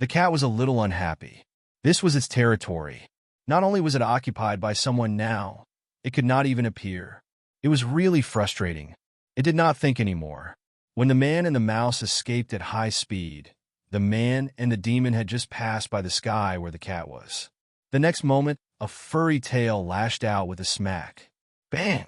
The cat was a little unhappy. This was its territory. Not only was it occupied by someone now, it could not even appear. It was really frustrating. It did not think anymore. When the man and the mouse escaped at high speed, the man and the demon had just passed by the sky where the cat was. The next moment, a furry tail lashed out with a smack. Bang!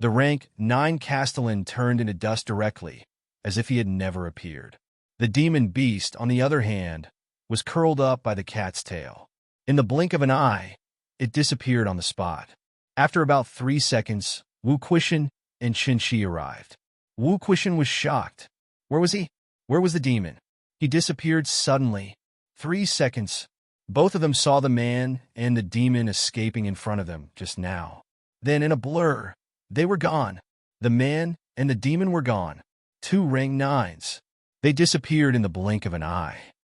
The rank 9 castellan turned into dust directly, as if he had never appeared. The demon beast, on the other hand, was curled up by the cat's tail. In the blink of an eye, it disappeared on the spot. After about 3 seconds, Wu Quishan and Qin Shi arrived. Wu Quishan was shocked. Where was he? Where was the demon? He disappeared suddenly. 3 seconds. Both of them saw the man and the demon escaping in front of them just now. Then, in a blur, they were gone. The man and the demon were gone. 2 rank 9s. They disappeared in the blink of an eye.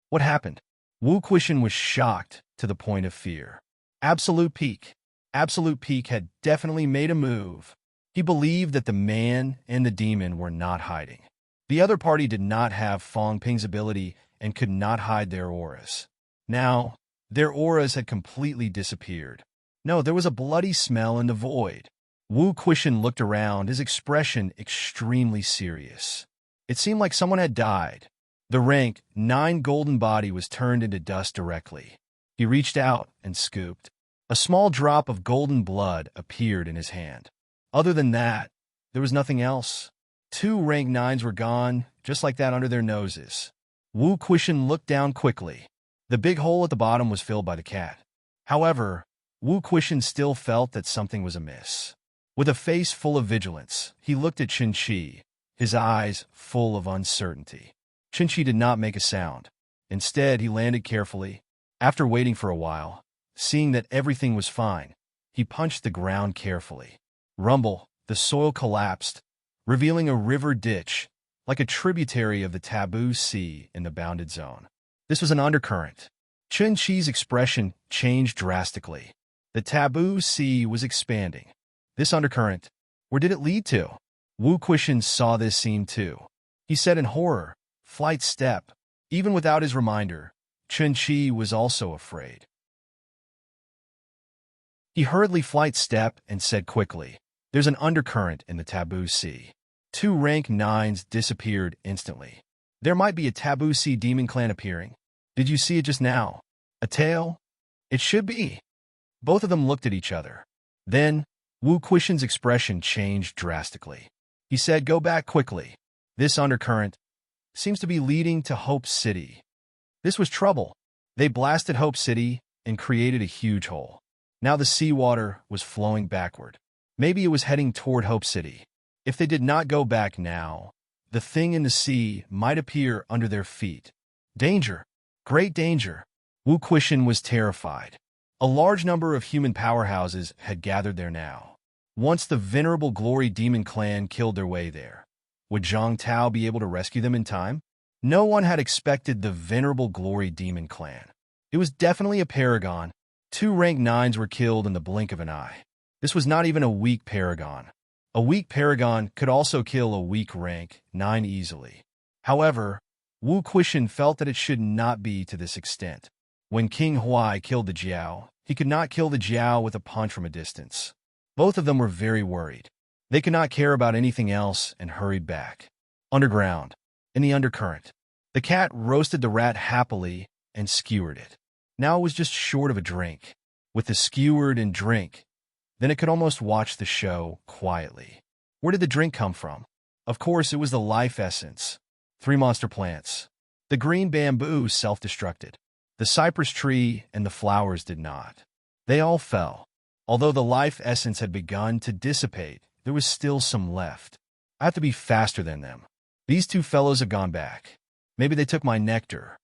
What happened? Wu Quishan was shocked to the point of fear. Absolute Peak. Absolute Peak had definitely made a move. He believed that the man and the demon were not hiding. The other party did not have Fong Ping's ability and could not hide their auras. Now, their auras had completely disappeared. No, there was a bloody smell in the void. Wu Quishan looked around, his expression extremely serious. It seemed like someone had died. The rank 9 golden body was turned into dust directly. He reached out and scooped. A small drop of golden blood appeared in his hand. Other than that, there was nothing else. 2 rank 9s were gone, just like that under their noses. Wu Quishan looked down quickly. The big hole at the bottom was filled by the cat. However, Wu Quishan still felt that something was amiss. With a face full of vigilance, he looked at Qin, his eyes full of uncertainty. Qin did not make a sound. Instead, he landed carefully. After waiting for a while, seeing that everything was fine, he punched the ground carefully. Rumble, the soil collapsed, revealing a river ditch, like a tributary of the taboo sea in the bounded zone. This was an undercurrent. Qin's expression changed drastically. The taboo sea was expanding. This undercurrent, where did it lead to? Wu Quishan saw this scene too. He said in horror, "Flight step." Even without his reminder, Qin was also afraid. He hurriedly flight step and said quickly, "There's an undercurrent in the taboo sea." 2 rank 9s disappeared instantly. There might be a taboo sea demon clan appearing. Did you see it just now? A tail? It should be. Both of them looked at each other. Then, Wu Quishan's expression changed drastically. He said, "Go back quickly. This undercurrent seems to be leading to Hope City." This was trouble. They blasted Hope City and created a huge hole. Now the seawater was flowing backward. Maybe it was heading toward Hope City. If they did not go back now, the thing in the sea might appear under their feet. Danger. Great danger. Wu Quishan was terrified. A large number of human powerhouses had gathered there now. Once the venerable Glory Demon clan killed their way there, would Zhang Tao be able to rescue them in time? No one had expected the venerable Glory Demon clan. It was definitely a paragon. 2 rank 9s were killed in the blink of an eye. This was not even a weak paragon. A weak paragon could also kill a weak rank 9 easily. However, Wu Quishan felt that it should not be to this extent. When King Huai killed the Jiao, he could not kill the Jiao with a punch from a distance. Both of them were very worried. They could not care about anything else and hurried back. Underground, in the undercurrent, the cat roasted the rat happily and skewered it. Now it was just short of a drink. With the skewered and drink, then it could almost watch the show quietly. Where did the drink come from? Of course, it was the life essence. 3 monster plants. The green bamboo self-destructed. The cypress tree and the flowers did not. They all fell. Although the life essence had begun to dissipate, there was still some left. I have to be faster than them. These 2 fellows have gone back. Maybe they took my nectar.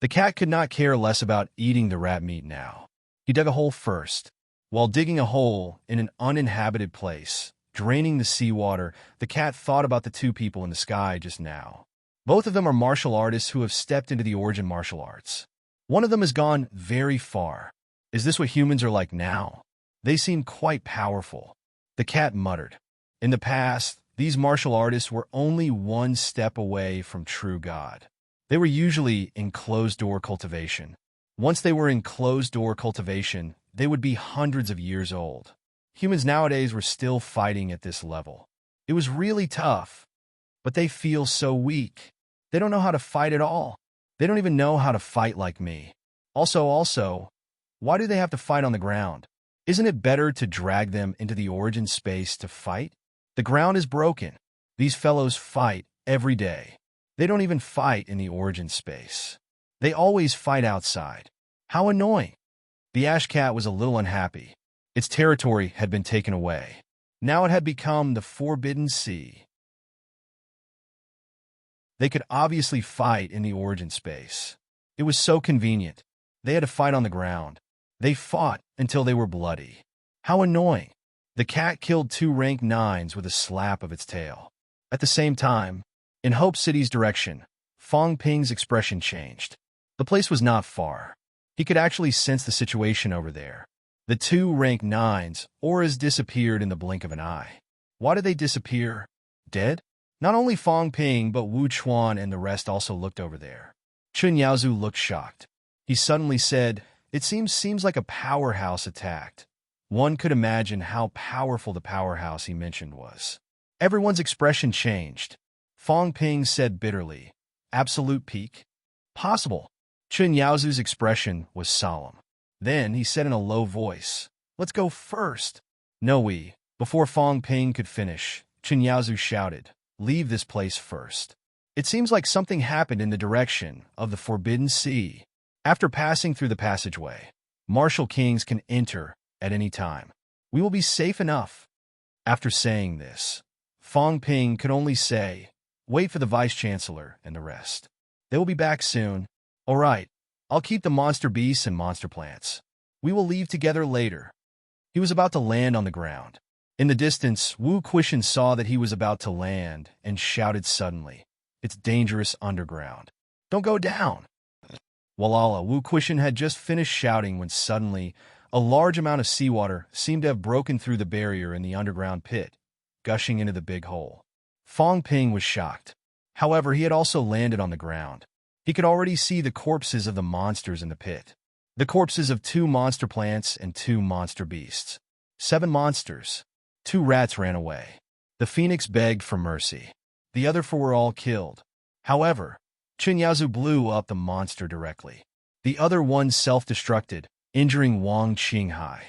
The cat could not care less about eating the rat meat now. He dug a hole first. While digging a hole in an uninhabited place, draining the seawater, the cat thought about the 2 people in the sky just now. Both of them are martial artists who have stepped into the origin martial arts. One of them has gone very far. Is this what humans are like now? They seem quite powerful. The cat muttered. In the past, these martial artists were only 1 step away from true God. They were usually in closed-door cultivation. Once they were in closed-door cultivation, they would be hundreds of years old. Humans nowadays were still fighting at this level. It was really tough, but they feel so weak. They don't know how to fight at all. They don't even know how to fight like me. Also, why do they have to fight on the ground? Isn't it better to drag them into the origin space to fight? The ground is broken. These fellows fight every day. They don't even fight in the origin space. They always fight outside. How annoying. The ash cat was a little unhappy. Its territory had been taken away. Now it had become the Forbidden Sea. They could obviously fight in the origin space. It was so convenient. They had to fight on the ground. They fought until they were bloody. How annoying. The cat killed 2 rank 9s with a slap of its tail. At the same time, in Hope City's direction, Fong Ping's expression changed. The place was not far. He could actually sense the situation over there. The two rank 9s auras disappeared in the blink of an eye. Why did they disappear? Dead? Not only Fong Ping but Wu Chuan and the rest also looked over there. Chun Yaozu looked shocked. He suddenly said, "It seems like a powerhouse attacked." One could imagine how powerful the powerhouse he mentioned was. Everyone's expression changed. Fong Ping said bitterly, "Absolute peak? Possible." Chun Yaozu's expression was solemn. Then he said in a low voice, "Let's go first." No, we. Before Fong Ping could finish, Chun Yaozu shouted, "Leave this place first." It seems like something happened in the direction of the Forbidden Sea. After passing through the passageway, martial kings can enter at any time. We will be safe enough. After saying this, Fong Ping could only say, "Wait for the Vice-Chancellor and the rest. They will be back soon." "All right, I'll keep the monster beasts and monster plants. We will leave together later." He was about to land on the ground. In the distance, Wu Quishan saw that he was about to land and shouted suddenly, "It's dangerous underground. Don't go down." Walala, Wu Quishan had just finished shouting when suddenly a large amount of seawater seemed to have broken through the barrier in the underground pit, gushing into the big hole. Fong Ping was shocked. However, he had also landed on the ground. He could already see the corpses of the monsters in the pit. The corpses of 2 monster plants and 2 monster beasts. 7 monsters. 2 rats ran away. The phoenix begged for mercy. The other 4 were all killed. However, Chun Yaozu blew up the monster directly. The other one self-destructed, injuring Wang Qinghai.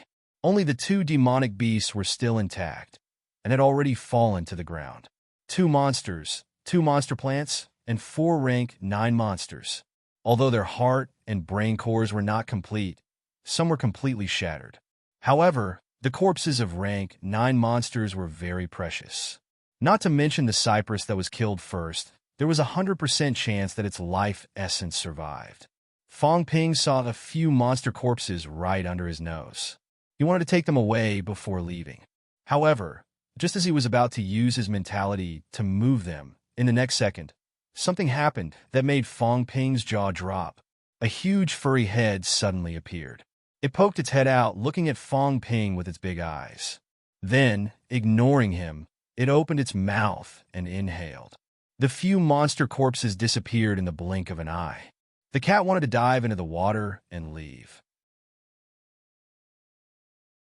Only the 2 demonic beasts were still intact, and had already fallen to the ground. 2 monsters, 2 monster plants, and 4 rank 9 monsters. Although their heart and brain cores were not complete, some were completely shattered. However, the corpses of rank 9 monsters were very precious. Not to mention the cypress that was killed first, there was a 100% chance that its life essence survived. Fong Ping saw a few monster corpses right under his nose. He wanted to take them away before leaving. However, just as he was about to use his mentality to move them, in the next second, something happened that made Fong Ping's jaw drop. A huge furry head suddenly appeared. It poked its head out, looking at Fong Ping with its big eyes. Then, ignoring him, it opened its mouth and inhaled. The few monster corpses disappeared in the blink of an eye. The cat wanted to dive into the water and leave.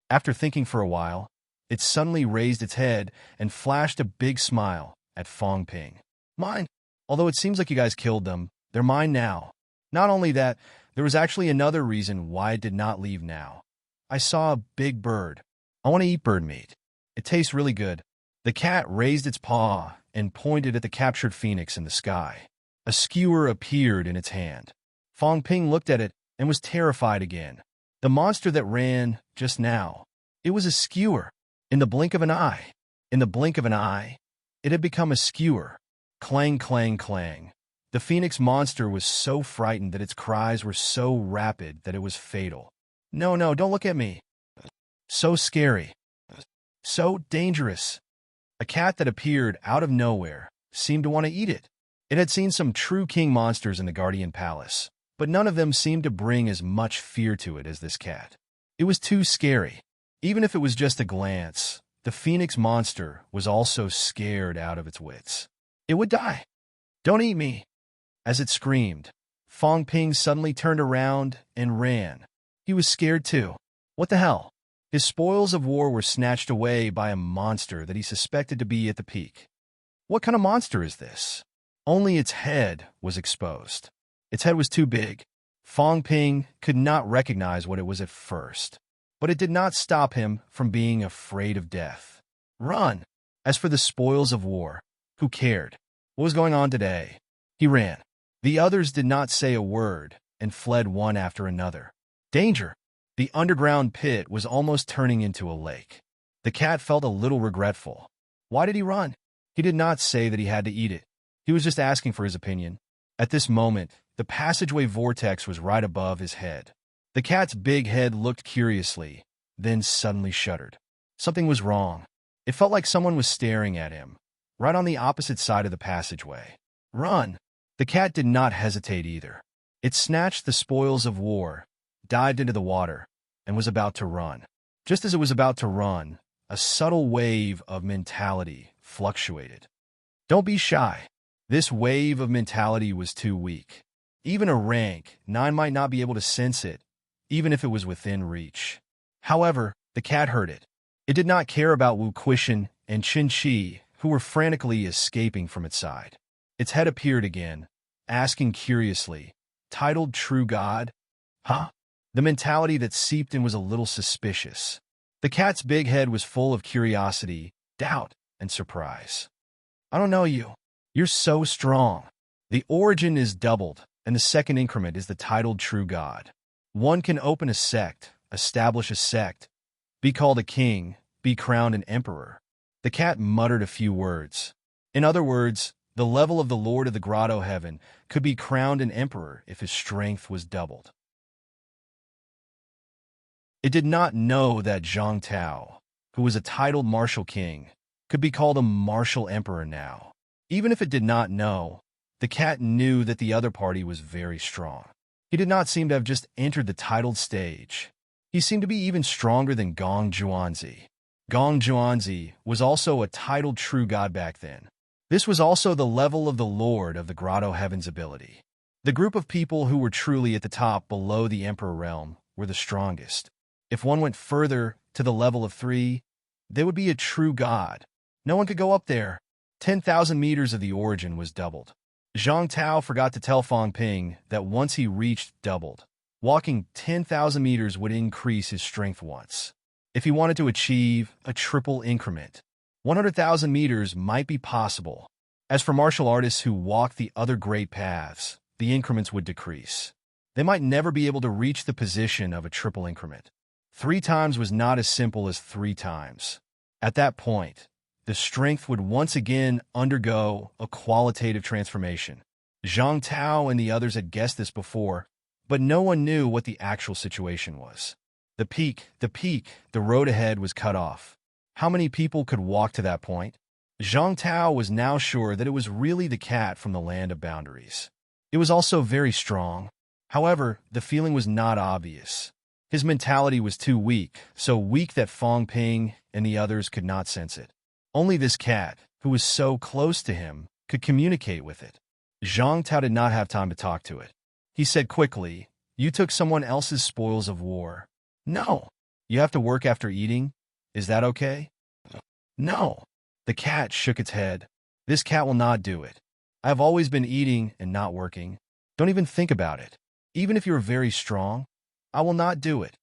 After thinking for a while, it suddenly raised its head and flashed a big smile at Fong Ping. "Mine. Although it seems like you guys killed them, they're mine now." Not only that, there was actually another reason why it did not leave now. "I saw a big bird. I want to eat bird meat. It tastes really good." The cat raised its paw and pointed at the captured phoenix in the sky. A skewer appeared in its hand. Fong Ping looked at it and was terrified again. The monster that ran just now, it was a skewer. In the blink of an eye. In the blink of an eye, it had become a skewer. Clang, clang, clang. The phoenix monster was so frightened that its cries were so rapid that it was fatal. "No, no, don't look at me. So scary. So dangerous." A cat that appeared out of nowhere seemed to want to eat it. It had seen some true king monsters in the Guardian Palace, but none of them seemed to bring as much fear to it as this cat. It was too scary. Even if it was just a glance, the phoenix monster was also scared out of its wits. It would die. "Don't eat me." As it screamed, Fong Ping suddenly turned around and ran. He was scared too. What the hell? His spoils of war were snatched away by a monster that he suspected to be at the peak. What kind of monster is this? Only its head was exposed. Its head was too big. Fong Ping could not recognize what it was at first, but it did not stop him from being afraid of death. Run! As for the spoils of war, who cared? What was going on today? He ran. The others did not say a word and fled one after another. Danger! The underground pit was almost turning into a lake. The cat felt a little regretful. Why did he run? He did not say that he had to eat it. He was just asking for his opinion. At this moment, the passageway vortex was right above his head. The cat's big head looked curiously, then suddenly shuddered. Something was wrong. It felt like someone was staring at him. right on the opposite side of the passageway. Run! The cat did not hesitate either. It snatched the spoils of war, dived into the water, and was about to run. Just as it was about to run, a subtle wave of mentality fluctuated. Don't be shy. This wave of mentality was too weak. Even a rank 9 might not be able to sense it, even if it was within reach. However, the cat heard it. It did not care about Wu Quishan and Qin Shi, who were frantically escaping from its side. Its head appeared again, asking curiously, "Titled True God? Huh?" The mentality that seeped in was a little suspicious. The cat's big head was full of curiosity, doubt, and surprise. "I don't know you. You're so strong." The origin is doubled, and the second increment is the titled True God. One can open a sect, establish a sect, be called a king, be crowned an emperor. The cat muttered a few words. In other words, the level of the Lord of the Grotto Heaven could be crowned an emperor if his strength was doubled. It did not know that Zhang Tao, who was a titled martial king, could be called a martial emperor now. Even if it did not know, the cat knew that the other party was very strong. He did not seem to have just entered the titled stage. He seemed to be even stronger than Gong Zhuanzi. Gong Zhuanzi was also a titled true god back then. This was also the level of the Lord of the Grotto Heaven's ability. The group of people who were truly at the top below the Emperor realm were the strongest. If one went further to the level of 3, they would be a true god. No one could go up there. 10,000 meters of the origin was doubled. Zhang Tao forgot to tell Fang Ping that once he reached doubled, walking 10,000 meters would increase his strength once. If he wanted to achieve a triple increment, 100,000 meters might be possible. As for martial artists who walk the other great paths, the increments would decrease. They might never be able to reach the position of a triple increment. 3 times was not as simple as 3 times. At that point, the strength would once again undergo a qualitative transformation. Zhang Tao and the others had guessed this before, but no one knew what the actual situation was. The peak, the road ahead was cut off. How many people could walk to that point? Zhang Tao was now sure that it was really the cat from the land of boundaries. It was also very strong. However, the feeling was not obvious. His mentality was too weak, so weak that Fang Ping and the others could not sense it. Only this cat, who was so close to him, could communicate with it. Zhang Tao did not have time to talk to it. He said quickly, "You took someone else's spoils of war." "No." "You have to work after eating? Is that okay?" "No." The cat shook its head. "This cat will not do it. I have always been eating and not working. Don't even think about it. Even if you're very strong, I will not do it.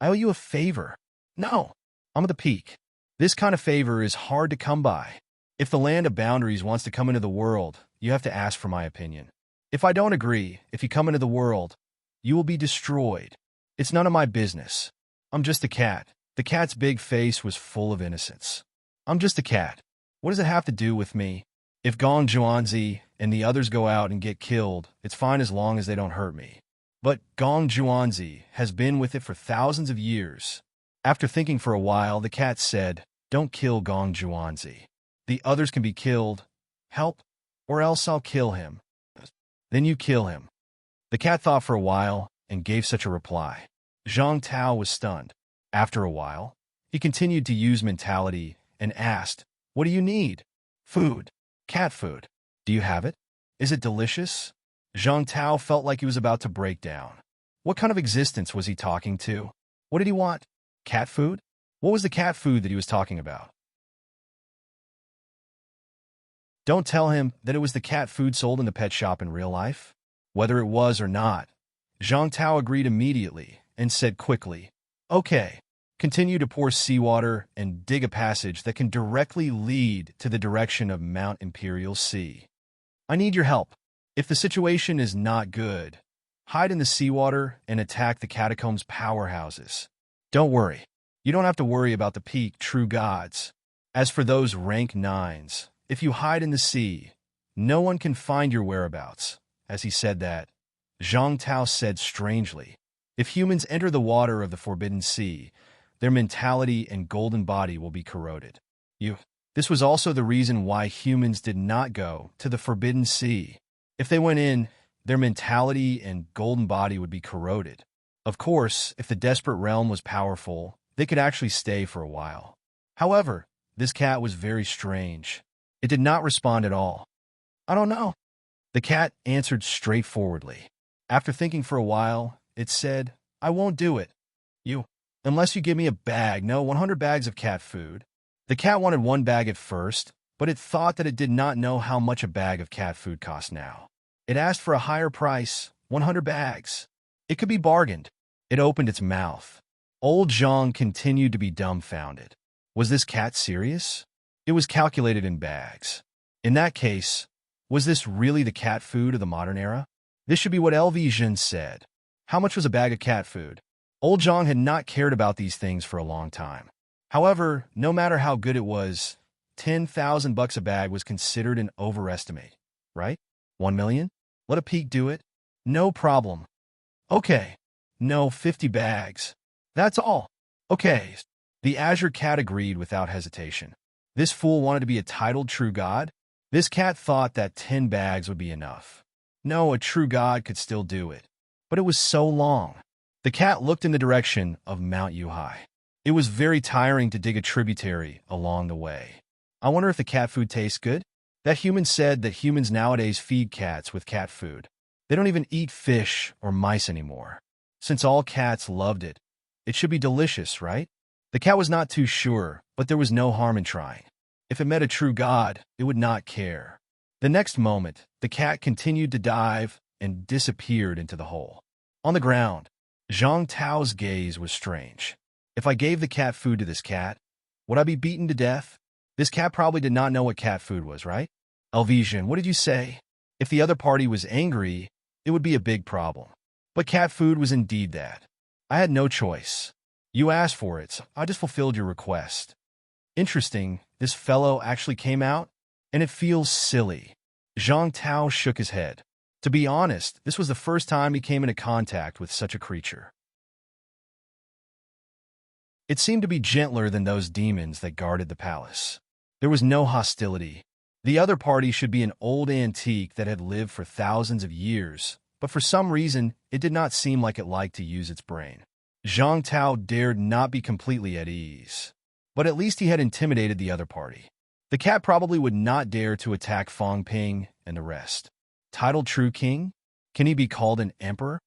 I owe you a favor." "No. I'm at the peak. This kind of favor is hard to come by. If the land of boundaries wants to come into the world, you have to ask for my opinion. If I don't agree, if you come into the world, you will be destroyed. It's none of my business. I'm just a cat." The cat's big face was full of innocence. "I'm just a cat. What does it have to do with me? If Gong Zhuanzi and the others go out and get killed, it's fine as long as they don't hurt me. But Gong Zhuanzi has been with it for thousands of years." After thinking for a while, the cat said, "Don't kill Gong Zhuanzi. The others can be killed. Help, or else I'll kill him." "Then you kill him." The cat thought for a while and gave such a reply. Zhang Tao was stunned. After a while, he continued to use mentality and asked, "What do you need?" "Food. Cat food. Do you have it? Is it delicious?" Zhang Tao felt like he was about to break down. What kind of existence was he talking to? What did he want? Cat food? What was the cat food that he was talking about? Don't tell him that it was the cat food sold in the pet shop in real life. Whether it was or not, Zhang Tao agreed immediately and said quickly, "Okay, continue to pour seawater and dig a passage that can directly lead to the direction of Mount Imperial Sea. I need your help. If the situation is not good, hide in the seawater and attack the catacombs' powerhouses. Don't worry. You don't have to worry about the peak true gods. As for those rank 9s, if you hide in the sea, no one can find your whereabouts." As he said that, Zhang Tao said strangely, "If humans enter the water of the Forbidden Sea, their mentality and golden body will be corroded. This was also the reason why humans did not go to the Forbidden Sea. If they went in, their mentality and golden body would be corroded. Of course, if the desperate realm was powerful, they could actually stay for a while. However, this cat was very strange. It did not respond at all. I don't know. The cat answered straightforwardly. After thinking for a while, it said, I won't do it. Unless you give me a bag, no, 100 bags of cat food. The cat wanted one bag at first, but it thought that it did not know how much a bag of cat food cost now. It asked for a higher price, 100 bags. It could be bargained. It opened its mouth. Old Zhang continued to be dumbfounded. Was this cat serious? It was calculated in bags. In that case, was this really the cat food of the modern era? This should be what LV Jin said. How much was a bag of cat food? Old Zhang had not cared about these things for a long time. However, no matter how good it was, 10,000 bucks a bag was considered an overestimate, right? 1 million? Let a peak do it? No problem. Okay. No, 50 bags. That's all. Okay. The Azure Cat agreed without hesitation. This fool wanted to be a titled true god? This cat thought that 10 bags would be enough. No, a true god could still do it. But it was so long. The cat looked in the direction of Mount Yuhai. It was very tiring to dig a tributary along the way. I wonder if the cat food tastes good? That human said that humans nowadays feed cats with cat food. They don't even eat fish or mice anymore. Since all cats loved it, it should be delicious, right? The cat was not too sure, but there was no harm in trying. If it met a true god, it would not care. The next moment, the cat continued to dive and disappeared into the hole. On the ground, Zhang Tao's gaze was strange. If I gave the cat food to this cat, would I be beaten to death? This cat probably did not know what cat food was, right? Elvesian, what did you say? If the other party was angry, it would be a big problem. But cat food was indeed that. I had no choice. You asked for it, so I just fulfilled your request. Interesting, this fellow actually came out, and it feels silly. Zhang Tao shook his head. To be honest, this was the first time he came into contact with such a creature. It seemed to be gentler than those demons that guarded the palace. There was no hostility. The other party should be an old antique that had lived for thousands of years, but for some reason, it did not seem like it liked to use its brain. Zhang Tao dared not be completely at ease. But at least he had intimidated the other party. The cat probably would not dare to attack Fong Ping and the rest. Titled True King? Can he be called an emperor?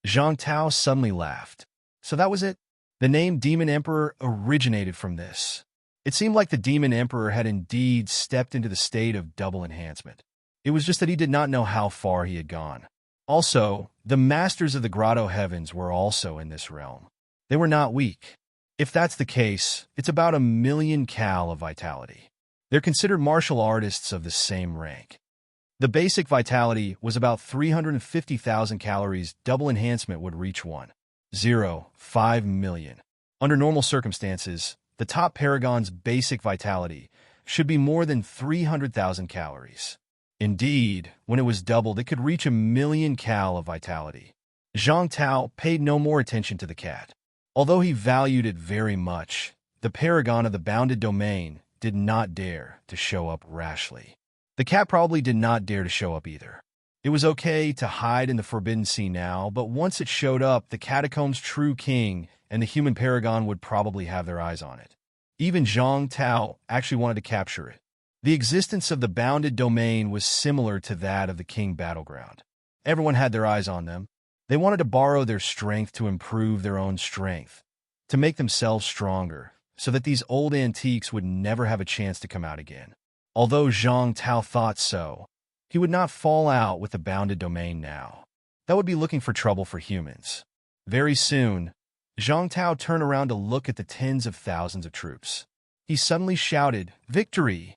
Zhang Tao suddenly laughed. So that was it? The name Demon Emperor originated from this. It seemed like the Demon Emperor had indeed stepped into the state of double enhancement. It was just that he did not know how far he had gone. Also, the Masters of the Grotto Heavens were also in this realm. They were not weak. If that's the case, it's about 1,000,000 cal of vitality. They're considered martial artists of the same rank. The basic vitality was about 350,000 calories. Double enhancement would reach 1.05 million. Under normal circumstances, the top paragon's basic vitality should be more than 300,000 calories. Indeed, when it was doubled, it could reach 1,000,000 cal of vitality. Zhang Tao paid no more attention to the cat. Although he valued it very much, the paragon of the bounded domain did not dare to show up rashly. The cat probably did not dare to show up either. It was okay to hide in the Forbidden Sea now, but once it showed up, the Catacomb's true king and the human paragon would probably have their eyes on it. Even Zhang Tao actually wanted to capture it. The existence of the bounded domain was similar to that of the king battleground. Everyone had their eyes on them. They wanted to borrow their strength to improve their own strength, to make themselves stronger, so that these old antiques would never have a chance to come out again. Although Zhang Tao thought so, he would not fall out with the bounded domain now. That would be looking for trouble for humans. Very soon, Zhang Tao turned around to look at the tens of thousands of troops. He suddenly shouted, "Victory!"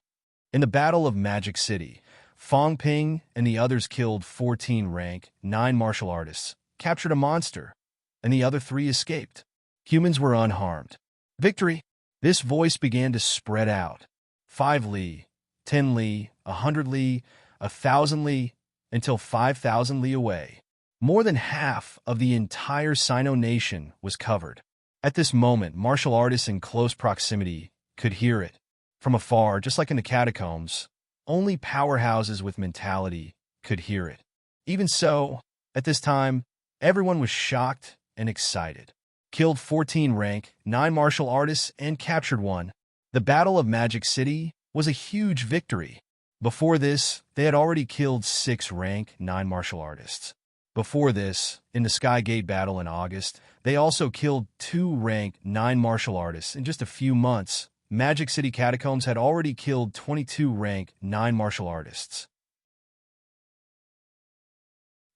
In the Battle of Magic City, Fong Ping and the others killed 14 rank 9 martial artists, captured a monster, and the other 3 escaped. Humans were unharmed. Victory! This voice began to spread out. 5 li, 10 li, 100 li, 1,000 li, until 5,000 li away. More than half of the entire Sino nation was covered. At this moment, martial artists in close proximity could hear it. From afar, just like in the catacombs, only powerhouses with mentality could hear it. Even so, at this time, everyone was shocked and excited. Killed 14 rank 9 martial artists and captured one. The Battle of Magic City was a huge victory. Before this, they had already killed 6 rank 9 martial artists. Before this, in the Skygate battle in August, they also killed 2 rank 9 martial artists. In just a few months, Magic City Catacombs had already killed 22 rank 9 martial artists.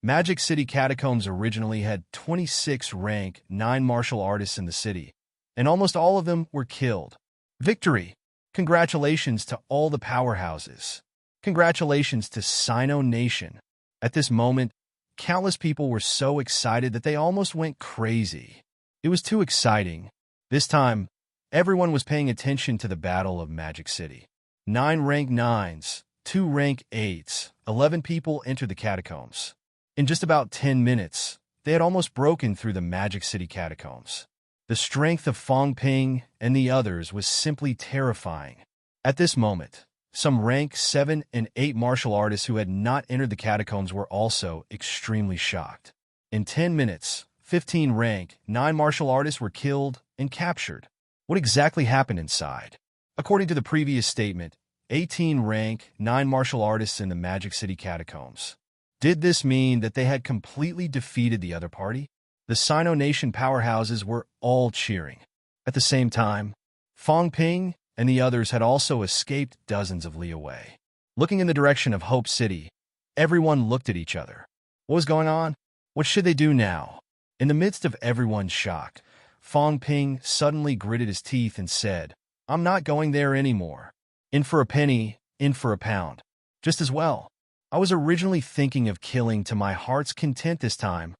Magic City Catacombs originally had 26 rank 9 martial artists in the city, and almost all of them were killed. Victory! Congratulations to all the powerhouses. Congratulations to Sino Nation. At this moment, countless people were so excited that they almost went crazy. It was too exciting. This time, everyone was paying attention to the Battle of Magic City. 9 rank 9s, 2 rank 8s, 11 people entered the catacombs. In just about 10 minutes, they had almost broken through the Magic City Catacombs. The strength of Fong Ping and the others was simply terrifying. At this moment, some rank 7 and 8 martial artists who had not entered the catacombs were also extremely shocked. In 10 minutes, 15 rank 9 martial artists were killed and captured. What exactly happened inside? According to the previous statement, 18 rank 9 martial artists in the Magic City Catacombs. Did this mean that they had completely defeated the other party? The Sino Nation powerhouses were all cheering. At the same time, Fong Ping and the others had also escaped dozens of li away. Looking in the direction of Hope City, everyone looked at each other. What was going on? What should they do now? In the midst of everyone's shock, Fong Ping suddenly gritted his teeth and said, "I'm not going there anymore. In for a penny, in for a pound. Just as well. I was originally thinking of killing to my heart's content this time.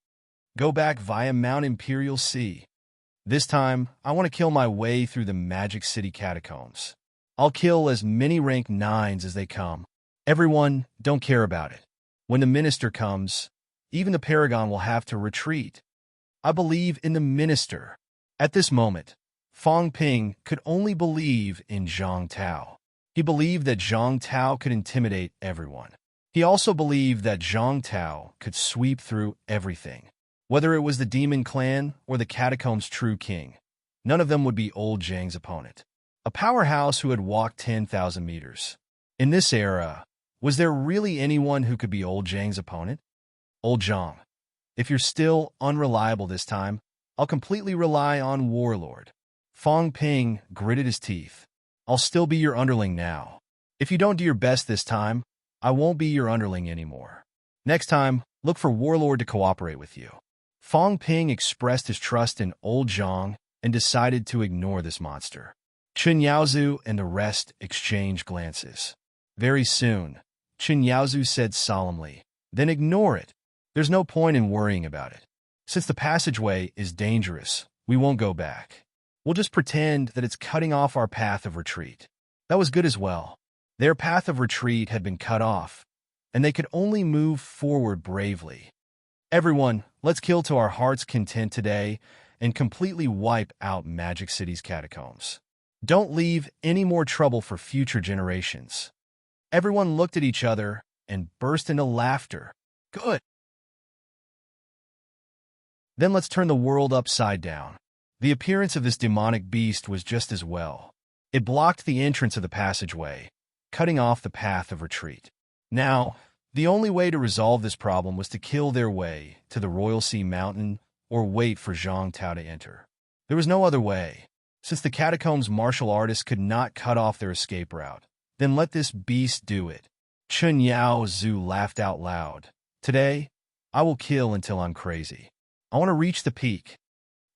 Go back via Mount Imperial Sea. This time, I want to kill my way through the Magic City Catacombs. I'll kill as many rank 9s as they come. Everyone, don't care about it. When the minister comes, even the Paragon will have to retreat. I believe in the minister." At this moment, Fong Ping could only believe in Zhang Tao. He believed that Zhang Tao could intimidate everyone. He also believed that Zhang Tao could sweep through everything. Whether it was the Demon Clan or the Catacombs' true king, none of them would be old Zhang's opponent. A powerhouse who had walked 10,000 meters. In this era, was there really anyone who could be old Zhang's opponent? Old Zhang, if you're still unreliable this time, I'll completely rely on Warlord. Fong Ping gritted his teeth. I'll still be your underling now. If you don't do your best this time, I won't be your underling anymore. Next time, look for Warlord to cooperate with you. Fong Ping expressed his trust in old Zhang and decided to ignore this monster. Chen Yaozu and the rest exchanged glances. Very soon, Chen Yaozu said solemnly, "Then ignore it. There's no point in worrying about it. Since the passageway is dangerous, we won't go back. We'll just pretend that it's cutting off our path of retreat." That was good as well. Their path of retreat had been cut off, and they could only move forward bravely. Everyone, let's kill to our heart's content today and completely wipe out Magic City's catacombs. Don't leave any more trouble for future generations. Everyone looked at each other and burst into laughter. Good. Then let's turn the world upside down. The appearance of this demonic beast was just as well. It blocked the entrance of the passageway, cutting off the path of retreat. Now, the only way to resolve this problem was to kill their way to the Royal Sea Mountain or wait for Zhang Tao to enter. There was no other way. Since the catacombs martial artists could not cut off their escape route, then let this beast do it. Chen Yao Zhu laughed out loud. Today, I will kill until I'm crazy. I want to reach the peak.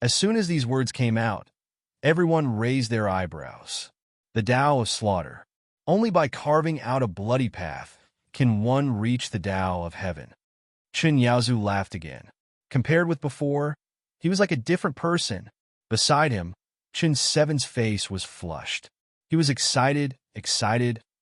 As soon as these words came out, everyone raised their eyebrows. The Tao of slaughter. Only by carving out a bloody path can one reach the Tao of heaven. Chen Yaozu laughed again. Compared with before, he was like a different person. Beside him, Chen Seven's face was flushed. He was excited,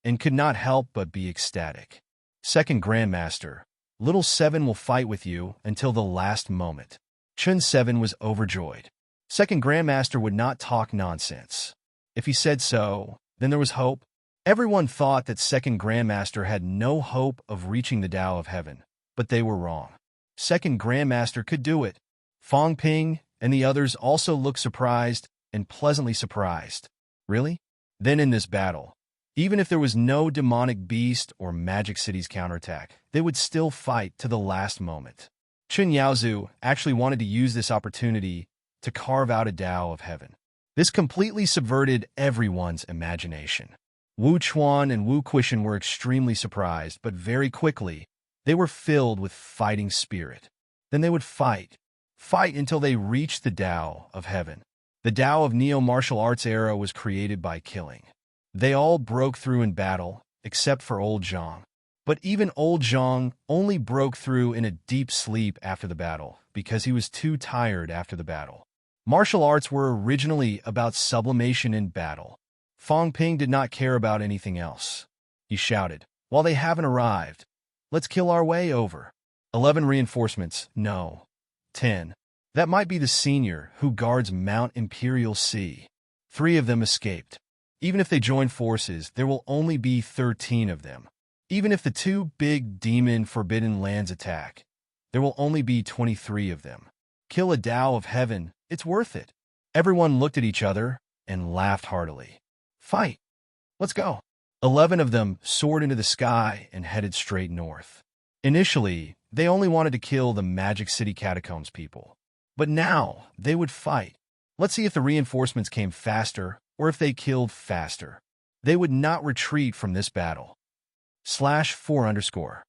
and could not help but be ecstatic. Second Grandmaster, Little Seven will fight with you until the last moment. Chen Seven was overjoyed. Second Grandmaster would not talk nonsense. If he said so, Then there was hope. Everyone thought that Second Grandmaster had no hope of reaching the Tao of Heaven, but they were wrong. Second Grandmaster could do it. Fong Ping and the others also looked surprised and pleasantly surprised. Really? Then in this battle, even if there was no demonic beast or magic city's counterattack, they would still fight to the last moment. Chun Yaozu actually wanted to use this opportunity to carve out a Tao of Heaven. This completely subverted everyone's imagination. Wu Chuan and Wu Quishan were extremely surprised, but very quickly, they were filled with fighting spirit. Then they would fight until they reached the Tao of Heaven. The Tao of Neo-Martial Arts era was created by killing. They all broke through in battle, except for Old Zhang. But even Old Zhang only broke through in a deep sleep after the battle, because he was too tired after the battle. Martial arts were originally about sublimation in battle. Fong Ping did not care about anything else. He shouted, "While they haven't arrived, let's kill our way over." 11 reinforcements, no. 10. That might be the senior who guards Mount Imperial Sea. 3 of them escaped. Even if they join forces, there will only be 13 of them. Even if the 2 big demon Forbidden Lands attack, there will only be 23 of them. Kill a Tao of Heaven, it's worth it. Everyone looked at each other and laughed heartily. Fight! Let's go! 11 of them soared into the sky and headed straight north. Initially, they only wanted to kill the Magic City Catacombs people. But now, they would fight. Let's see if the reinforcements came faster or if they killed faster. They would not retreat from this battle. /4_M.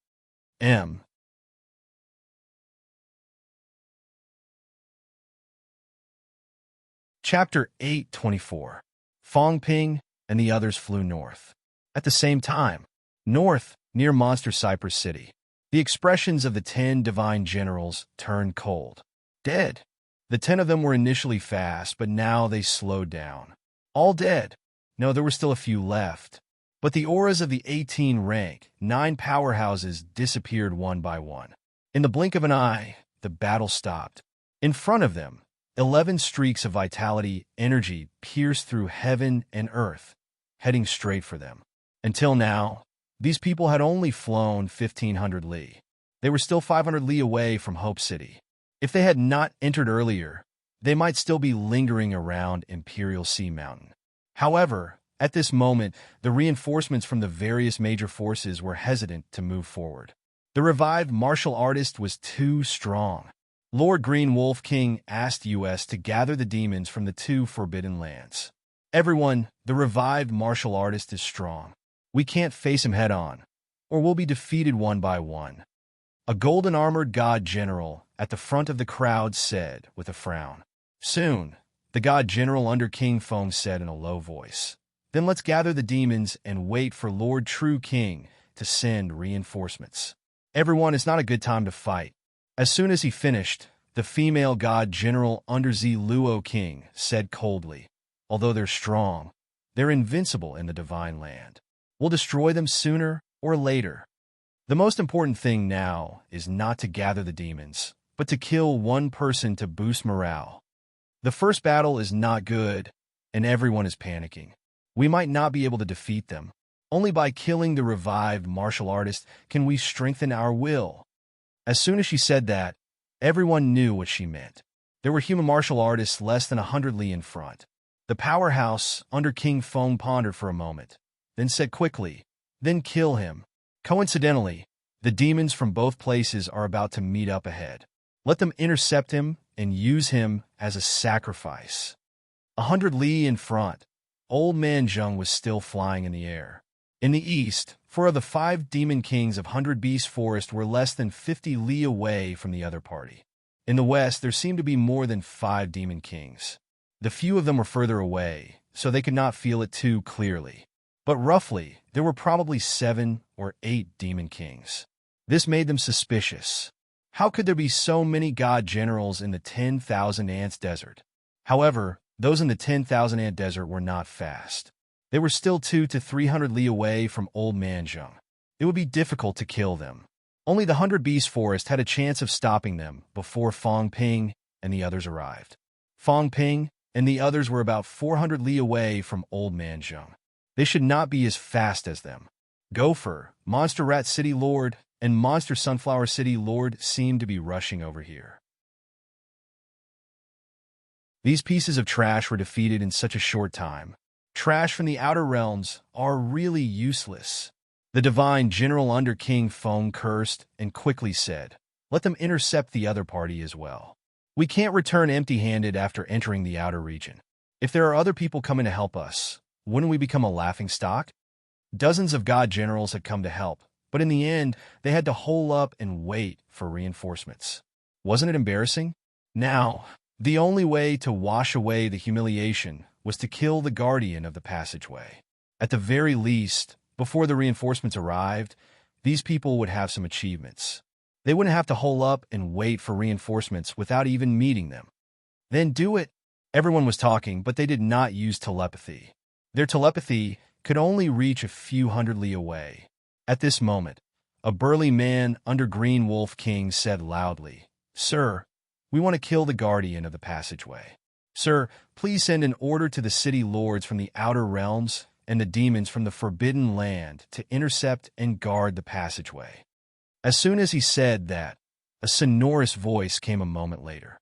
Chapter 8:24. Fong Ping and the others flew north. At the same time, north, near Monster Cypress City, the expressions of the 10 divine generals turned cold. Dead. The 10 of them were initially fast, but now they slowed down. All dead. No, there were still a few left. But the auras of the 18 rank, 9 powerhouses disappeared one by one. In the blink of an eye, the battle stopped. In front of them, 11 streaks of vitality, energy pierced through heaven and earth, heading straight for them. Until now, these people had only flown 1,500 li. They were still 500 li away from Hope City. If they had not entered earlier, they might still be lingering around Imperial Sea Mountain. However, at this moment, the reinforcements from the various major forces were hesitant to move forward. The revived martial artist was too strong. Lord Green Wolf King asked US to gather the demons from the 2 Forbidden Lands. Everyone, the revived martial artist is strong. We can't face him head-on, or we'll be defeated one by one. A golden-armored god general at the front of the crowd said with a frown. Soon, the god general under King Feng said in a low voice. Then let's gather the demons and wait for Lord True King to send reinforcements. Everyone, it's not a good time to fight. As soon as he finished, the female god general under Z Luo King said coldly, although they're strong, they're invincible in the divine land. We'll destroy them sooner or later. The most important thing now is not to gather the demons, but to kill one person to boost morale. The first battle is not good, and everyone is panicking. We might not be able to defeat them. Only by killing the revived martial artist can we strengthen our will. As soon as she said that, everyone knew what she meant. There were human martial artists less than 100 li in front. The powerhouse under King Feng pondered for a moment, then said quickly, then kill him. Coincidentally, the demons from both places are about to meet up ahead. Let them intercept him and use him as a sacrifice. 100 li in front, Old Man Zheng was still flying in the air. In the east, 4 of the 5 demon kings of 100 Beast Forest were less than 50 li away from the other party. In the west, there seemed to be more than 5 demon kings. The few of them were further away, so they could not feel it too clearly. But roughly, there were probably 7 or 8 demon kings. This made them suspicious. How could there be so many god generals in the 10,000 Ants Desert? However, those in the 10,000 Ant Desert were not fast. They were still 200 to 300 li away from Old Man Zheng. It would be difficult to kill them. Only the 100 Beast Forest had a chance of stopping them before Fong Ping and the others arrived. Fong Ping and the others were about 400 li away from Old Man Zheng. They should not be as fast as them. Gopher, Monster Rat City Lord, and Monster Sunflower City Lord seem to be rushing over here. These pieces of trash were defeated in such a short time. Trash from the outer realms are really useless. The divine General Under King Fong cursed and quickly said, "Let them intercept the other party as well. We can't return empty-handed after entering the outer region. If there are other people coming to help us, wouldn't we become a laughingstock?" Dozens of god generals had come to help, but in the end, they had to hole up and wait for reinforcements. Wasn't it embarrassing? Now, the only way to wash away the humiliation was to kill the guardian of the passageway. At the very least, before the reinforcements arrived, these people would have some achievements. They wouldn't have to hole up and wait for reinforcements without even meeting them. Then do it. Everyone was talking, but they did not use telepathy. Their telepathy could only reach a few hundred li away. At this moment, a burly man under Green Wolf King said loudly, "Sir, we want to kill the guardian of the passageway. Sir, please send an order to the city lords from the outer realms and the demons from the Forbidden Land to intercept and guard the passageway." As soon as he said that, a sonorous voice came a moment later.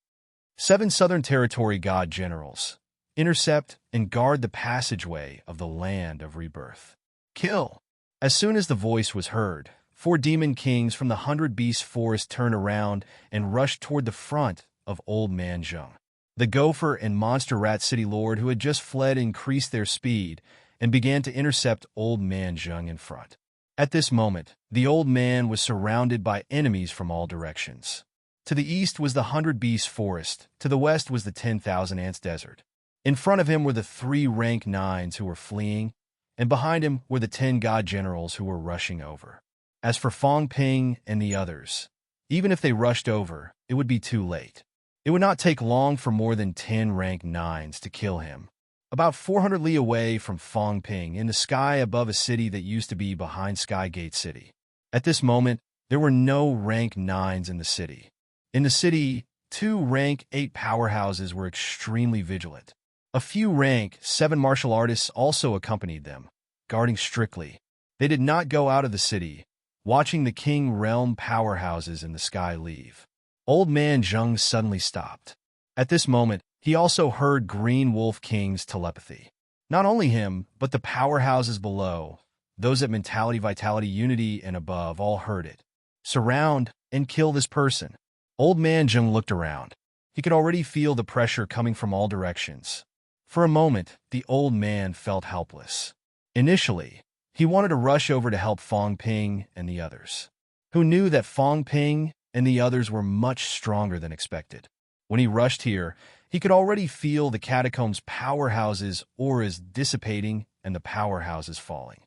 7 Southern Territory God Generals, intercept and guard the passageway of the Land of Rebirth. Kill! As soon as the voice was heard, 4 demon kings from the 100 Beast Forest turned around and rushed toward the front of Old Man Zheng. The Gopher and Monster Rat City Lord who had just fled increased their speed and began to intercept Old Man Zheng in front. At this moment, the old man was surrounded by enemies from all directions. To the east was the 100 Beast Forest, to the west was the 10,000 Ants Desert. In front of him were the 3 rank 9s who were fleeing, and behind him were the 10 god generals who were rushing over. As for Fong Ping and the others, even if they rushed over, it would be too late. It would not take long for more than 10 rank 9s to kill him. About 400 li away from Fong Ping, in the sky above a city that used to be behind Skygate City. At this moment, there were no rank 9s in the city. In the city, 2 rank 8 powerhouses were extremely vigilant. A few rank 7 martial artists also accompanied them, guarding strictly. They did not go out of the city, watching the King Realm powerhouses in the sky leave. Old Man Zheng suddenly stopped. At this moment, he also heard Green Wolf King's telepathy. Not only him, but the powerhouses below, those at Mentality, Vitality, Unity, and above, all heard it. Surround and kill this person. Old Man Zheng looked around. He could already feel the pressure coming from all directions. For a moment, the old man felt helpless. Initially, he wanted to rush over to help Fong Ping and the others, who knew that Fong Ping and the others were much stronger than expected. When he rushed here, he could already feel the catacombs' powerhouses' auras dissipating and the powerhouses falling.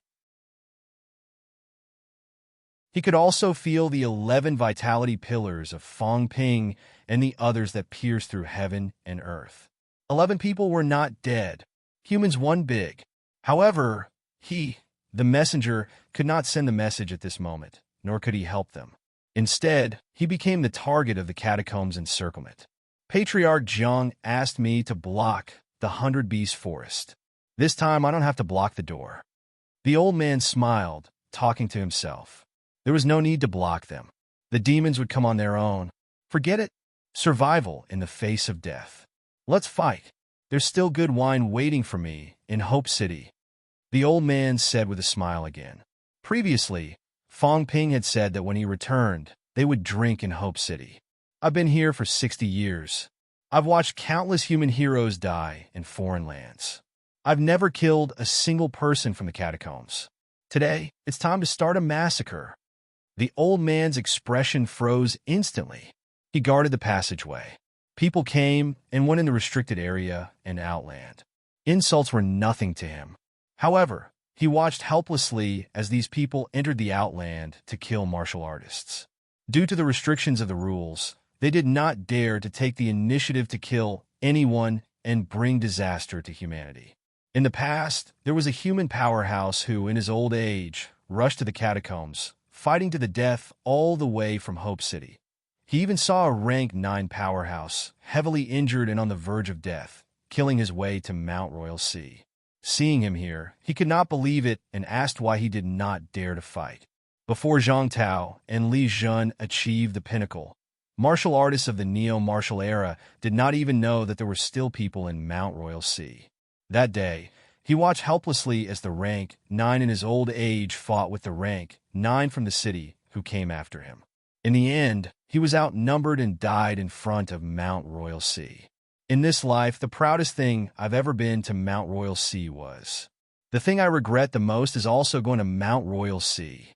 He could also feel the 11 vitality pillars of Fong Ping and the others that pierced through heaven and earth. 11 people were not dead. Humans won big. However, he, the messenger, could not send the message at this moment, nor could he help them. Instead, he became the target of the catacombs' encirclement. Patriarch Zheng asked me to block the 100 Beast Forest. This time, I don't have to block the door. The old man smiled, talking to himself. There was no need to block them. The demons would come on their own. Forget it. Survival in the face of death. Let's fight. There's still good wine waiting for me in Hope City. The old man said with a smile again. Previously, Fong Ping had said that when he returned, they would drink in Hope City. I've been here for 60 years. I've watched countless human heroes die in foreign lands. I've never killed a single person from the catacombs. Today, it's time to start a massacre. The old man's expression froze instantly. He guarded the passageway. People came and went in the restricted area and outland. Insults were nothing to him. However, he watched helplessly as these people entered the outland to kill martial artists. Due to the restrictions of the rules, they did not dare to take the initiative to kill anyone and bring disaster to humanity. In the past, there was a human powerhouse who, in his old age, rushed to the catacombs, fighting to the death all the way from Hope City. He even saw a rank 9 powerhouse, heavily injured and on the verge of death, killing his way to Mount Royal Sea. Seeing him here, he could not believe it and asked why he did not dare to fight. Before Zhang Tao and Li Jun achieved the pinnacle, martial artists of the neo-martial era did not even know that there were still people in Mount Royal Sea. That day, he watched helplessly as the rank 9 in his old age fought with the rank 9 from the city who came after him. In the end, he was outnumbered and died in front of Mount Royal Sea. In this life, the proudest thing I've ever been to Mount Royal Sea was. The thing I regret the most is also going to Mount Royal Sea.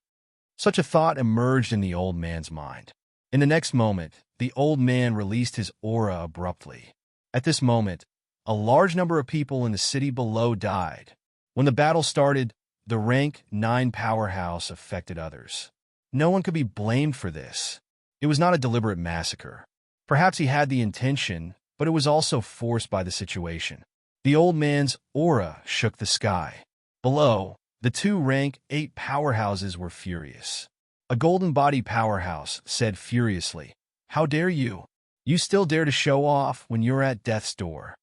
Such a thought emerged in the old man's mind. In the next moment, the old man released his aura abruptly. At this moment, a large number of people in the city below died. When the battle started, the rank 9 powerhouse affected others. No one could be blamed for this. It was not a deliberate massacre. Perhaps he had the intention, but it was also forced by the situation. The old man's aura shook the sky. Below, the 2 rank 8 powerhouses were furious. A golden body powerhouse said furiously, "How dare you? You still dare to show off when you're at death's door."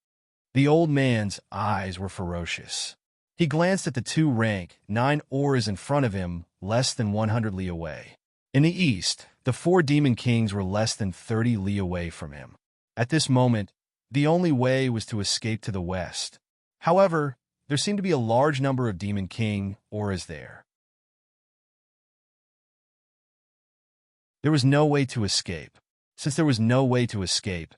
The old man's eyes were ferocious. He glanced at the 2 rank 9 auras in front of him, less than 100 li away. In the east, the 4 demon kings were less than 30 li away from him. At this moment, the only way was to escape to the west. However, there seemed to be a large number of demon king auras there. There was no way to escape. Since there was no way to escape,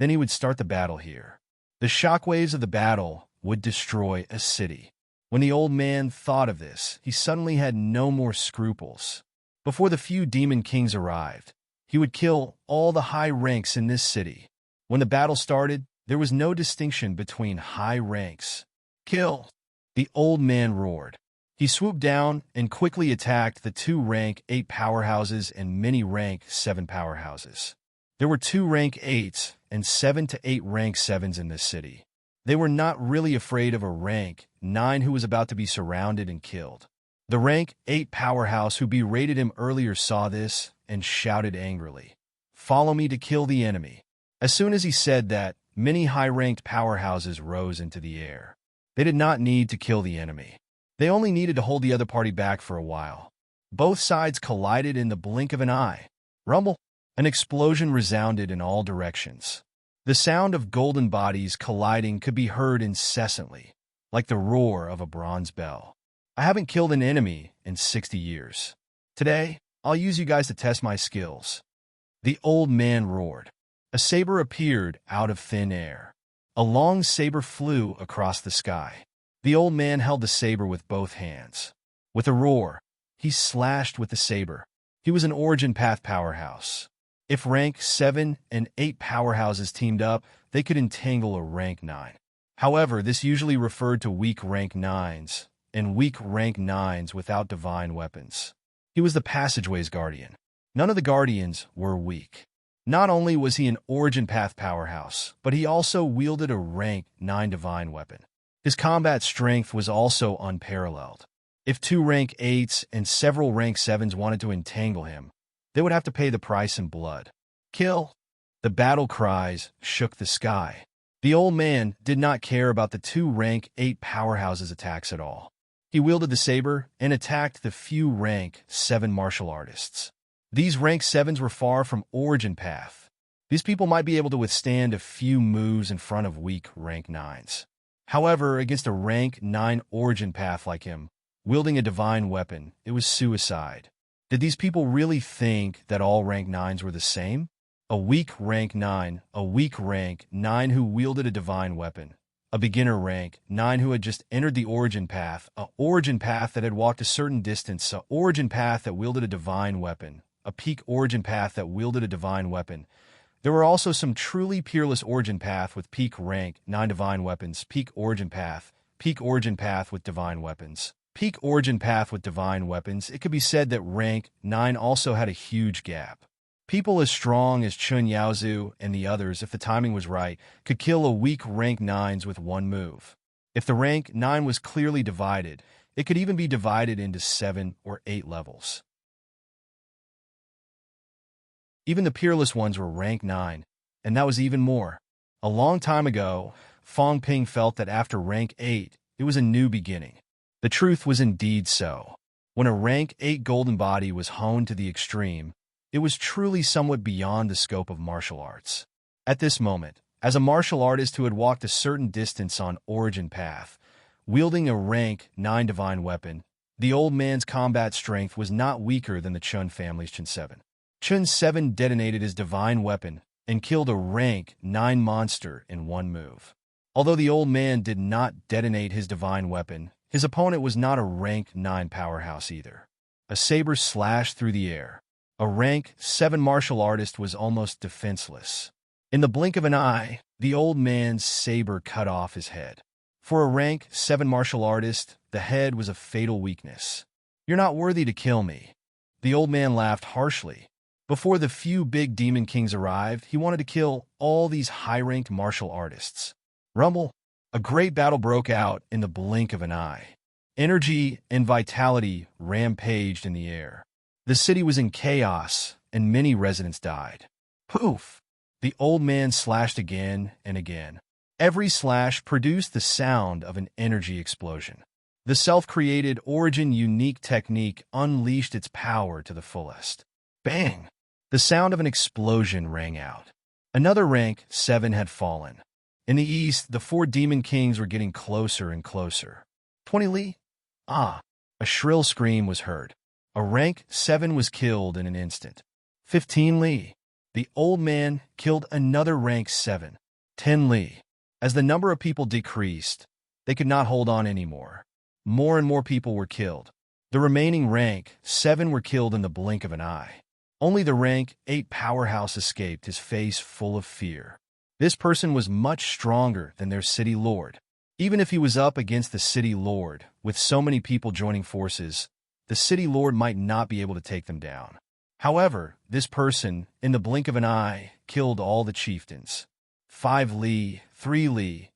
then he would start the battle here. The shockwaves of the battle would destroy a city. When the old man thought of this, he suddenly had no more scruples. Before the few demon kings arrived, he would kill all the high ranks in this city. When the battle started, there was no distinction between high ranks. "Kill!" the old man roared. He swooped down and quickly attacked the 2 rank 8 powerhouses and many rank 7 powerhouses. There were 2 rank 8s and 7 to 8 rank 7s in this city. They were not really afraid of a rank 9 who was about to be surrounded and killed. The rank 8 powerhouse who berated him earlier saw this and shouted angrily, "Follow me to kill the enemy." As soon as he said that, many high-ranked powerhouses rose into the air. They did not need to kill the enemy. They only needed to hold the other party back for a while. Both sides collided in the blink of an eye. Rumble! An explosion resounded in all directions. The sound of golden bodies colliding could be heard incessantly, like the roar of a bronze bell. I haven't killed an enemy in 60 years. Today, I'll use you guys to test my skills. The old man roared. A saber appeared out of thin air. A long saber flew across the sky. The old man held the saber with both hands. With a roar, he slashed with the saber. He was an origin path powerhouse. If rank 7 and 8 powerhouses teamed up, they could entangle a rank 9. However, this usually referred to weak rank 9s and weak rank 9s without divine weapons. He was the passageway's guardian. None of the guardians were weak. Not only was he an origin path powerhouse, but he also wielded a rank 9 divine weapon. His combat strength was also unparalleled. If 2 rank 8s and several rank 7s wanted to entangle him, they would have to pay the price in blood. "Kill!" The battle cries shook the sky. The old man did not care about the 2 rank 8 powerhouses' attacks at all. He wielded the saber and attacked the few rank 7 martial artists. These rank 7s were far from origin path. These people might be able to withstand a few moves in front of weak rank 9s. However, against a rank 9 origin path like him, wielding a divine weapon, it was suicide. Did these people really think that all rank 9s were the same? A weak rank 9 who wielded a divine weapon. A beginner rank 9 who had just entered the origin path, a origin path that had walked a certain distance, a origin path that wielded a divine weapon, a peak origin path that wielded a divine weapon. There were also some truly peerless origin path with peak rank 9 divine weapons, peak origin path with divine weapons. Peak origin path with divine weapons, it could be said that rank 9 also had a huge gap. People as strong as Chun Yaozu and the others, if the timing was right, could kill a weak rank 9s with one move. If the rank 9 was clearly divided, it could even be divided into 7 or 8 levels. Even the peerless ones were rank 9, and that was even more. A long time ago, Fong Ping felt that after rank 8, it was a new beginning. The truth was indeed so. When a rank 8 golden body was honed to the extreme, it was truly somewhat beyond the scope of martial arts. At this moment, as a martial artist who had walked a certain distance on Origin Path, wielding a rank 9 divine weapon, the old man's combat strength was not weaker than the Chun family's Chun 7. Chun 7 detonated his divine weapon and killed a rank 9 monster in one move. Although the old man did not detonate his divine weapon, his opponent was not a rank 9 powerhouse either. A saber slashed through the air. A rank 7 martial artist was almost defenseless. In the blink of an eye, the old man's saber cut off his head. For a rank 7 martial artist, the head was a fatal weakness. "You're not worthy to kill me." The old man laughed harshly. Before the few big demon kings arrived, he wanted to kill all these high-ranked martial artists. Rumble! A great battle broke out in the blink of an eye. Energy and vitality rampaged in the air. The city was in chaos, and many residents died. Poof! The old man slashed again and again. Every slash produced the sound of an energy explosion. The self-created Origin unique technique unleashed its power to the fullest. Bang! The sound of an explosion rang out. Another rank 7 had fallen. In the east, the 4 demon kings were getting closer and closer. 20 li? Ah! A shrill scream was heard. A rank 7 was killed in an instant. 15 li. The old man killed another rank 7. 10 li. As the number of people decreased, they could not hold on anymore. More and more people were killed. The remaining rank 7 were killed in the blink of an eye. Only the rank 8 powerhouse escaped, his face full of fear. This person was much stronger than their city lord. Even if he was up against the city lord, with so many people joining forces, the city lord might not be able to take them down. However, this person, in the blink of an eye, killed all the chieftains. 5 li, 3 li.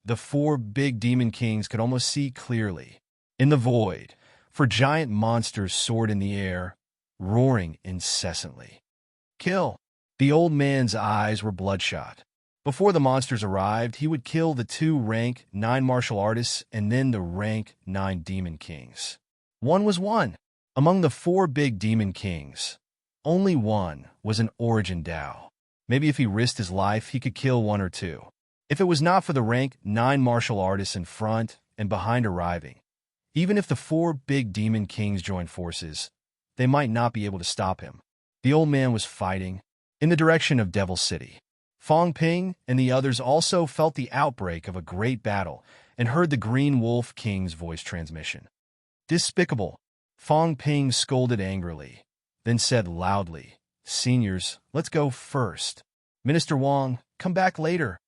The 4 big demon kings could almost see clearly. In the void, for giant monsters soared in the air, roaring incessantly. Kill! The old man's eyes were bloodshot. Before the monsters arrived, he would kill the 2 rank 9 martial artists and then the rank 9 demon kings. One was one. Among the 4 big demon kings, only one was an Origin Dao. Maybe if he risked his life, he could kill 1 or 2. If it was not for the rank 9 martial artists in front and behind arriving, even if the 4 big demon kings joined forces, they might not be able to stop him. The old man was fighting in the direction of Devil City. Fong Ping and the others also felt the outbreak of a great battle and heard the Green Wolf King's voice transmission. Despicable! Fong Ping scolded angrily, then said loudly, "Seniors, let's go first. Minister Wang, come back later."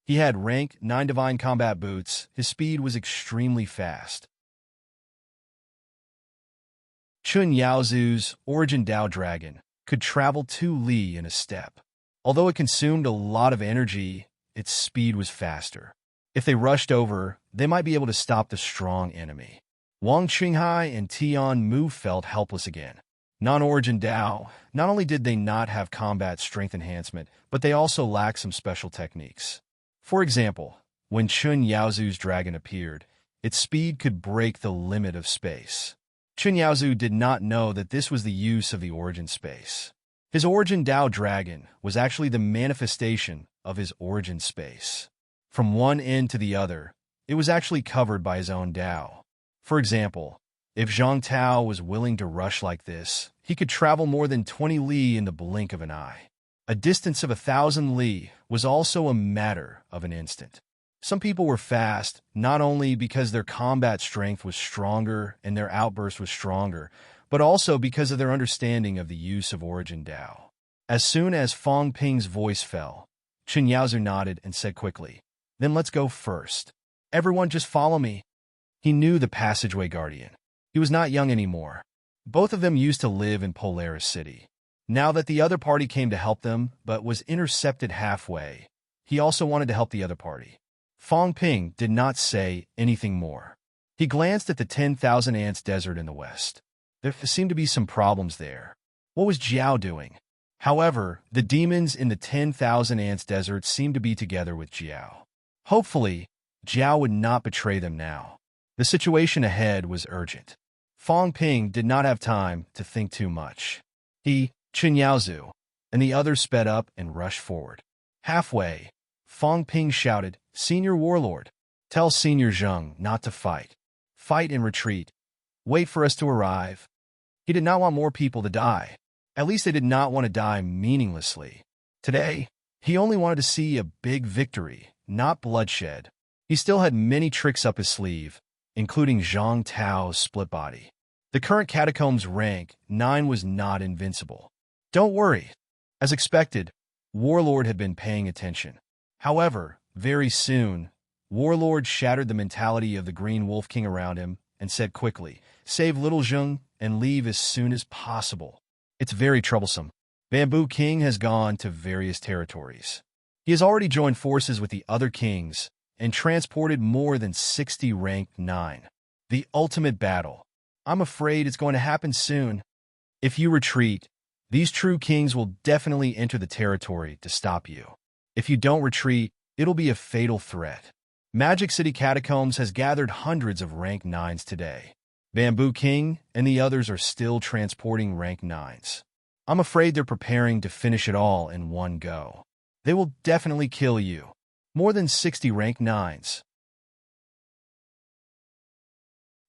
He had rank 9 divine combat boots. His speed was extremely fast. Chun Yaozu's Origin Dao Dragon could travel 2 li in a step. Although it consumed a lot of energy, its speed was faster. If they rushed over, they might be able to stop the strong enemy. Wang Qinghai and Tian Mu felt helpless again. Non-Origin Dao, not only did they not have combat strength enhancement, but they also lacked some special techniques. For example, when Chun Yaozu's dragon appeared, its speed could break the limit of space. Chun Yaozu did not know that this was the use of the Origin space. His Origin Dao Dragon was actually the manifestation of his Origin space. From one end to the other, it was actually covered by his own Dao. For example, if Zhang Tao was willing to rush like this, he could travel more than 20 li in the blink of an eye. A distance of 1,000 li was also a matter of an instant. Some people were fast, not only because their combat strength was stronger and their outburst was stronger, but also because of their understanding of the use of Origin Dao. As soon as Fong Ping's voice fell, Chun Yaozu nodded and said quickly, "Then let's go first. Everyone just follow me." He knew the passageway guardian. He was not young anymore. Both of them used to live in Polaris City. Now that the other party came to help them, but was intercepted halfway, he also wanted to help the other party. Fong Ping did not say anything more. He glanced at the 10,000 Ants Desert in the west. There seemed to be some problems there. What was Jiao doing? However, the demons in the 10,000 Ants Desert seemed to be together with Jiao. Hopefully, Jiao would not betray them now. The situation ahead was urgent. Fang Ping did not have time to think too much. He, Chen Yaozu, and the others sped up and rushed forward. Halfway, Fang Ping shouted, "Senior Warlord, tell Senior Zheng not to fight. Fight and retreat. Wait for us to arrive." He did not want more people to die. At least they did not want to die meaninglessly. Today, he only wanted to see a big victory, not bloodshed. He still had many tricks up his sleeve, including Zhang Tao's split body. The current catacombs rank 9 was not invincible. Don't worry. As expected, Warlord had been paying attention. However, very soon, Warlord shattered the mentality of the Green Wolf King around him and said quickly, "Save Little Zheng and leave as soon as possible. It's very troublesome. Bamboo King has gone to various territories. He has already joined forces with the other kings and transported more than 60 ranked 9. The ultimate battle. I'm afraid it's going to happen soon. If you retreat, these true kings will definitely enter the territory to stop you. If you don't retreat, it'll be a fatal threat. Magic City Catacombs has gathered hundreds of rank 9s today. Bamboo King and the others are still transporting rank 9s. I'm afraid they're preparing to finish it all in one go. They will definitely kill you. More than 60 rank 9s.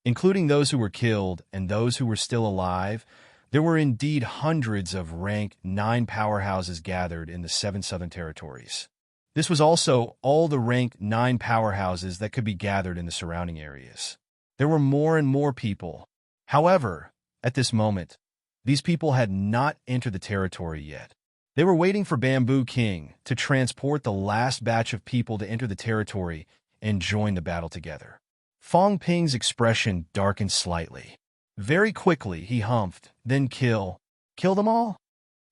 Including those who were killed and those who were still alive, there were indeed hundreds of rank 9 powerhouses gathered in the 7 southern territories. This was also all the rank 9 powerhouses that could be gathered in the surrounding areas. There were more and more people. However, at this moment, these people had not entered the territory yet. They were waiting for Bamboo King to transport the last batch of people to enter the territory and join the battle together. Fang Ping's expression darkened slightly. Very quickly, he humphed, then kill them all?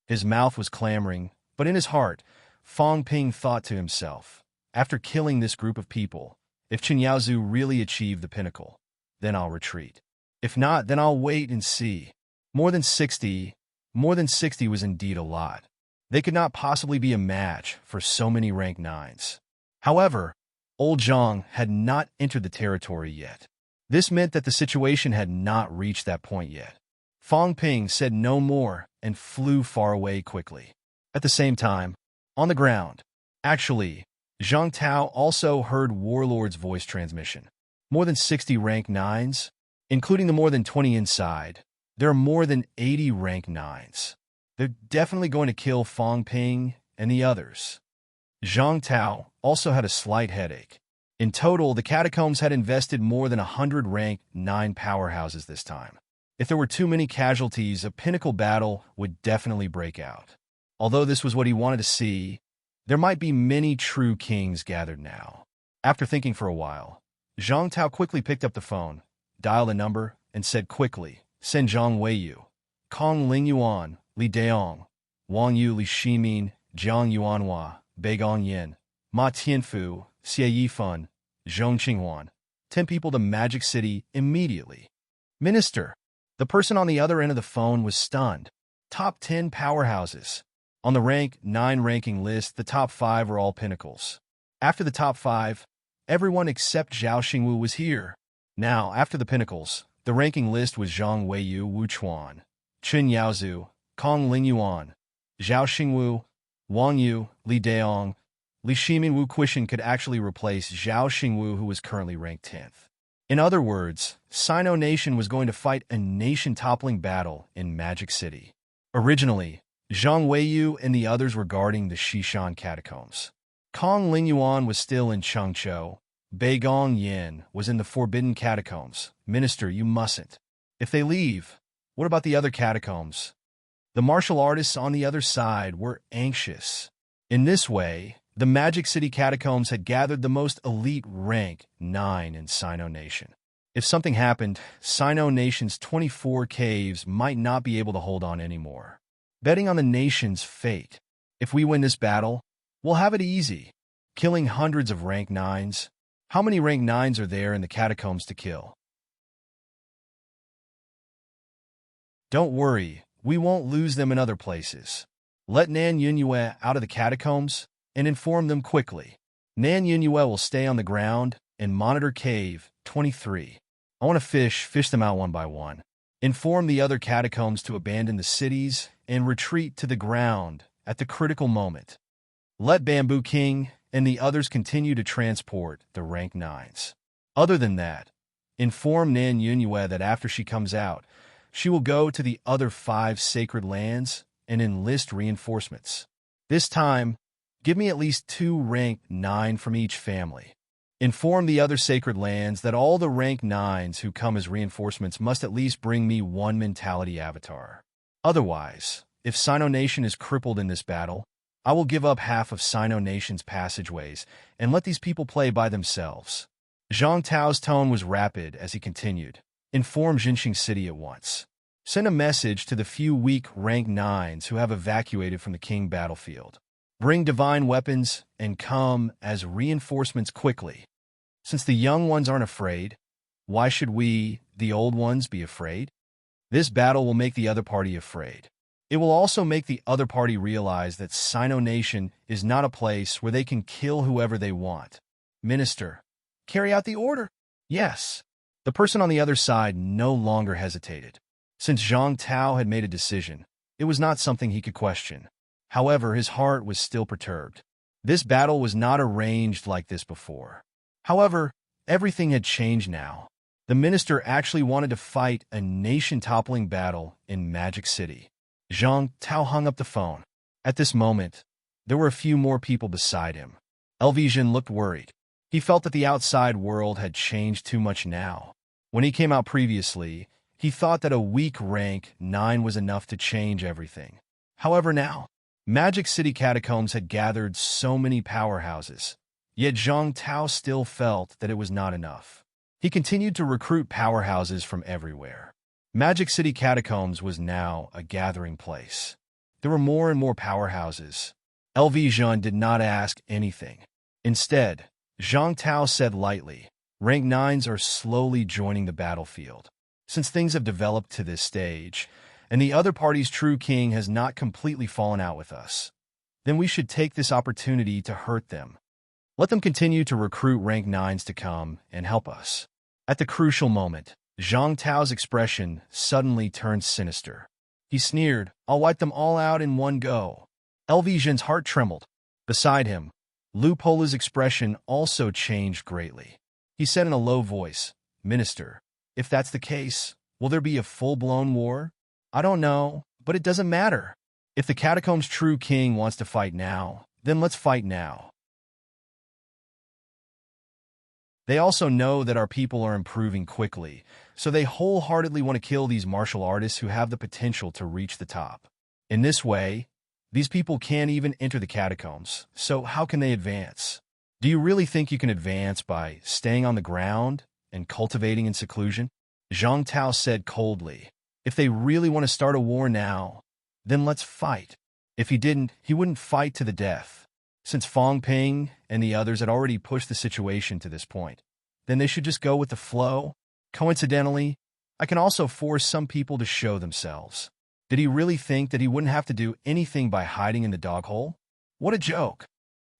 His mouth was clamoring, but in his heart, Fang Ping thought to himself, after killing this group of people, if Chen Yaozu really achieved the pinnacle, then I'll retreat. If not, then I'll wait and see. More than 60 was indeed a lot. They could not possibly be a match for so many rank 9s. However, Old Zhang had not entered the territory yet. This meant that the situation had not reached that point yet. Fang Ping said no more and flew far away quickly. At the same time, on the ground, actually, Zhang Tao also heard Warlord's voice transmission. More than 60 rank 9s, including the more than 20 inside. There are more than 80 rank 9s. They're definitely going to kill Fang Ping and the others. Zhang Tao also had a slight headache. In total, the catacombs had invested more than 100 rank 9 powerhouses this time. If there were too many casualties, a pinnacle battle would definitely break out. Although this was what he wanted to see, there might be many true kings gathered now. After thinking for a while, Zhang Tao quickly picked up the phone, dialed a number, and said quickly, "Send Zhang Weiyu, Kong Lingyuan, Li Daong, Wang Yu Li Shimin, Jiang Yuanhua, Beigong Yin, Ma Tianfu, Xie Yifan, Zhong Qinghuan, 10 people to Magic City immediately." Minister. The person on the other end of the phone was stunned. Top 10 powerhouses. On the rank 9 ranking list, the top 5 were all pinnacles. After the top 5, everyone except Zhao Xingwu was here. Now, after the pinnacles, the ranking list was Zhang Weiyu, Wu Chuan, Chen Yaozu, Kong Lingyuan, Zhao Xingwu, Wang Yu, Li Daong. Li Shimin Wu Quishan could actually replace Zhao Xingwu, who was currently ranked 10th. In other words, Sino Nation was going to fight a nation-toppling battle in Magic City. Originally, Zhang Weiyu and the others were guarding the Xishan catacombs. Kong Lingyuan was still in Chengzhou. Beigong Yin was in the Forbidden Catacombs. Minister, you mustn't. If they leave, what about the other catacombs? The martial artists on the other side were anxious. In this way, the Magic City Catacombs had gathered the most elite rank 9 in Sino Nation. If something happened, Sino Nation's 24 caves might not be able to hold on anymore. Betting on the nation's fate. If we win this battle, we'll have it easy. Killing hundreds of rank 9s. How many rank 9s are there in the catacombs to kill? Don't worry, we won't lose them in other places. Let Nan Yunyue out of the catacombs and inform them quickly. Nan Yunyue will stay on the ground and Monitor Cave, 23. I want to fish them out one by one. Inform the other catacombs to abandon the cities and retreat to the ground at the critical moment. Let Bamboo King and the others continue to transport the rank 9s. Other than that, inform Nan Yunhue that after she comes out, she will go to the other 5 sacred lands and enlist reinforcements. This time, give me at least 2 rank 9 from each family. Inform the other sacred lands that all the rank 9s who come as reinforcements must at least bring me 1 mentality avatar. Otherwise, if Sino Nation is crippled in this battle, I will give up half of Sino Nation's passageways and let these people play by themselves. Zhang Tao's tone was rapid as he continued. Inform Jinxing City at once. Send a message to the few weak rank 9s who have evacuated from the King battlefield. Bring divine weapons and come as reinforcements quickly. Since the young ones aren't afraid, why should we, the old ones, be afraid? This battle will make the other party afraid. It will also make the other party realize that Sino Nation is not a place where they can kill whoever they want. Minister, carry out the order. Yes. The person on the other side no longer hesitated. Since Zhang Tao had made a decision, it was not something he could question. However, his heart was still perturbed. This battle was not arranged like this before. However, everything had changed now. The minister actually wanted to fight a nation-toppling battle in Magic City. Zhang Tao hung up the phone. At this moment, there were a few more people beside him. Elvision looked worried. He felt that the outside world had changed too much now. When he came out previously, he thought that a weak rank 9 was enough to change everything. However now, Magic City catacombs had gathered so many powerhouses, yet Zhang Tao still felt that it was not enough. He continued to recruit powerhouses from everywhere. Magic City catacombs was now a gathering place. There were more and more powerhouses. LV Zhun did not ask anything. Instead, Zhang Tao said lightly, rank 9s are slowly joining the battlefield. Since things have developed to this stage, and the other party's true king has not completely fallen out with us, then we should take this opportunity to hurt them. Let them continue to recruit rank 9s to come and help us. At the crucial moment, Zhang Tao's expression suddenly turned sinister. He sneered, I'll wipe them all out in one go. LV Zhen's heart trembled. Beside him, Lu Pola's expression also changed greatly. He said in a low voice, Minister, if that's the case, will there be a full-blown war? I don't know, but it doesn't matter. If the catacomb's true king wants to fight now, then let's fight now. They also know that our people are improving quickly, so they wholeheartedly want to kill these martial artists who have the potential to reach the top. In this way, these people can't even enter the catacombs, so how can they advance? Do you really think you can advance by staying on the ground and cultivating in seclusion? Zhang Tao said coldly. If they really want to start a war now, then let's fight. If he didn't, he wouldn't fight to the death. Since Fong Ping and the others had already pushed the situation to this point, then they should just go with the flow. Coincidentally, I can also force some people to show themselves. Did he really think that he wouldn't have to do anything by hiding in the dog hole? What a joke.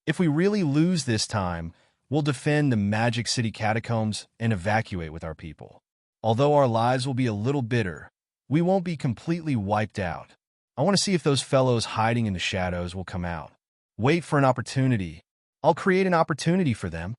If we really lose this time, we'll defend the Magic City catacombs and evacuate with our people. Although our lives will be a little bitter, we won't be completely wiped out. I want to see if those fellows hiding in the shadows will come out. Wait for an opportunity. I'll create an opportunity for them.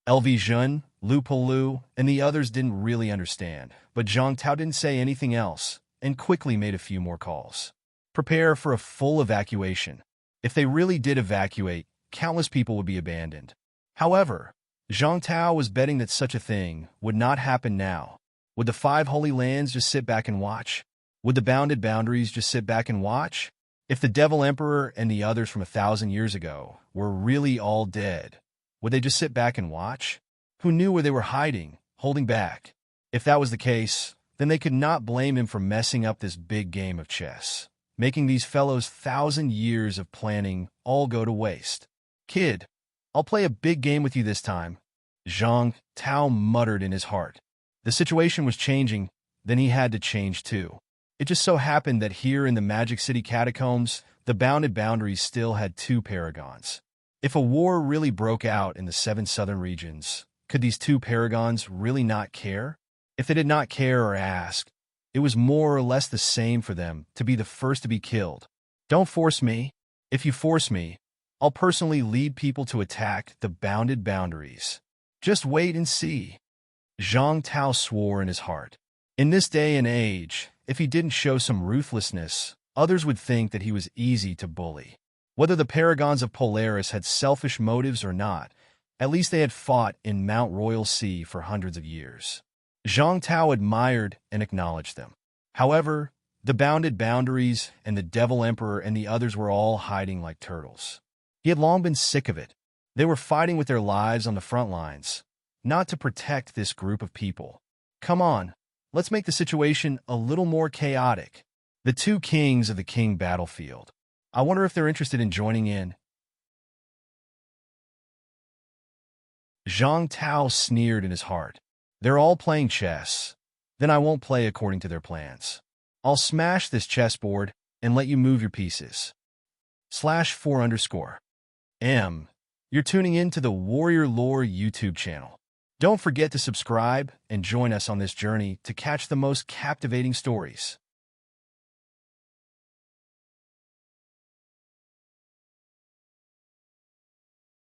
LV Zhun, Lu Polu, and the others didn't really understand, but Zhang Tao didn't say anything else and quickly made a few more calls. Prepare for a full evacuation. If they really did evacuate, countless people would be abandoned. However, Zhang Tao was betting that such a thing would not happen now. Would the 5 Holy Lands just sit back and watch? Would the bounded boundaries just sit back and watch? If the Devil Emperor and the others from 1,000 years ago were really all dead, would they just sit back and watch? Who knew where they were hiding, holding back? If that was the case, then they could not blame him for messing up this big game of chess, making these fellows 1,000 years of planning all go to waste. Kid, I'll play a big game with you this time, Zhang Tao muttered in his heart. The situation was changing, then he had to change too. It just so happened that here in the Magic City catacombs, the bounded boundaries still had 2 paragons. If a war really broke out in the 7 southern regions, Could these two paragons really not care? If they did not care or ask, it was more or less the same for them to be the first to be killed. Don't force me. If you force me, I'll personally lead people to attack the bounded boundaries. Just wait and see. Zhang Tao swore in his heart. In this day and age, if he didn't show some ruthlessness, others would think that he was easy to bully. Whether the paragons of Polaris had selfish motives or not, at least they had fought in Mount Royal Sea for hundreds of years. Zhang Tao admired and acknowledged them. However, the bounded boundaries and the Devil Emperor and the others were all hiding like turtles. He had long been sick of it. They were fighting with their lives on the front lines, not to protect this group of people. Come on, let's make the situation a little more chaotic. The two kings of the King battlefield. I wonder if they're interested in joining in. Zhang Tao sneered in his heart. They're all playing chess. Then I won't play according to their plans. I'll smash this chessboard and let you move your pieces. /4_M. You're tuning in to the Warrior Lore YouTube channel. Don't forget to subscribe and join us on this journey to catch the most captivating stories.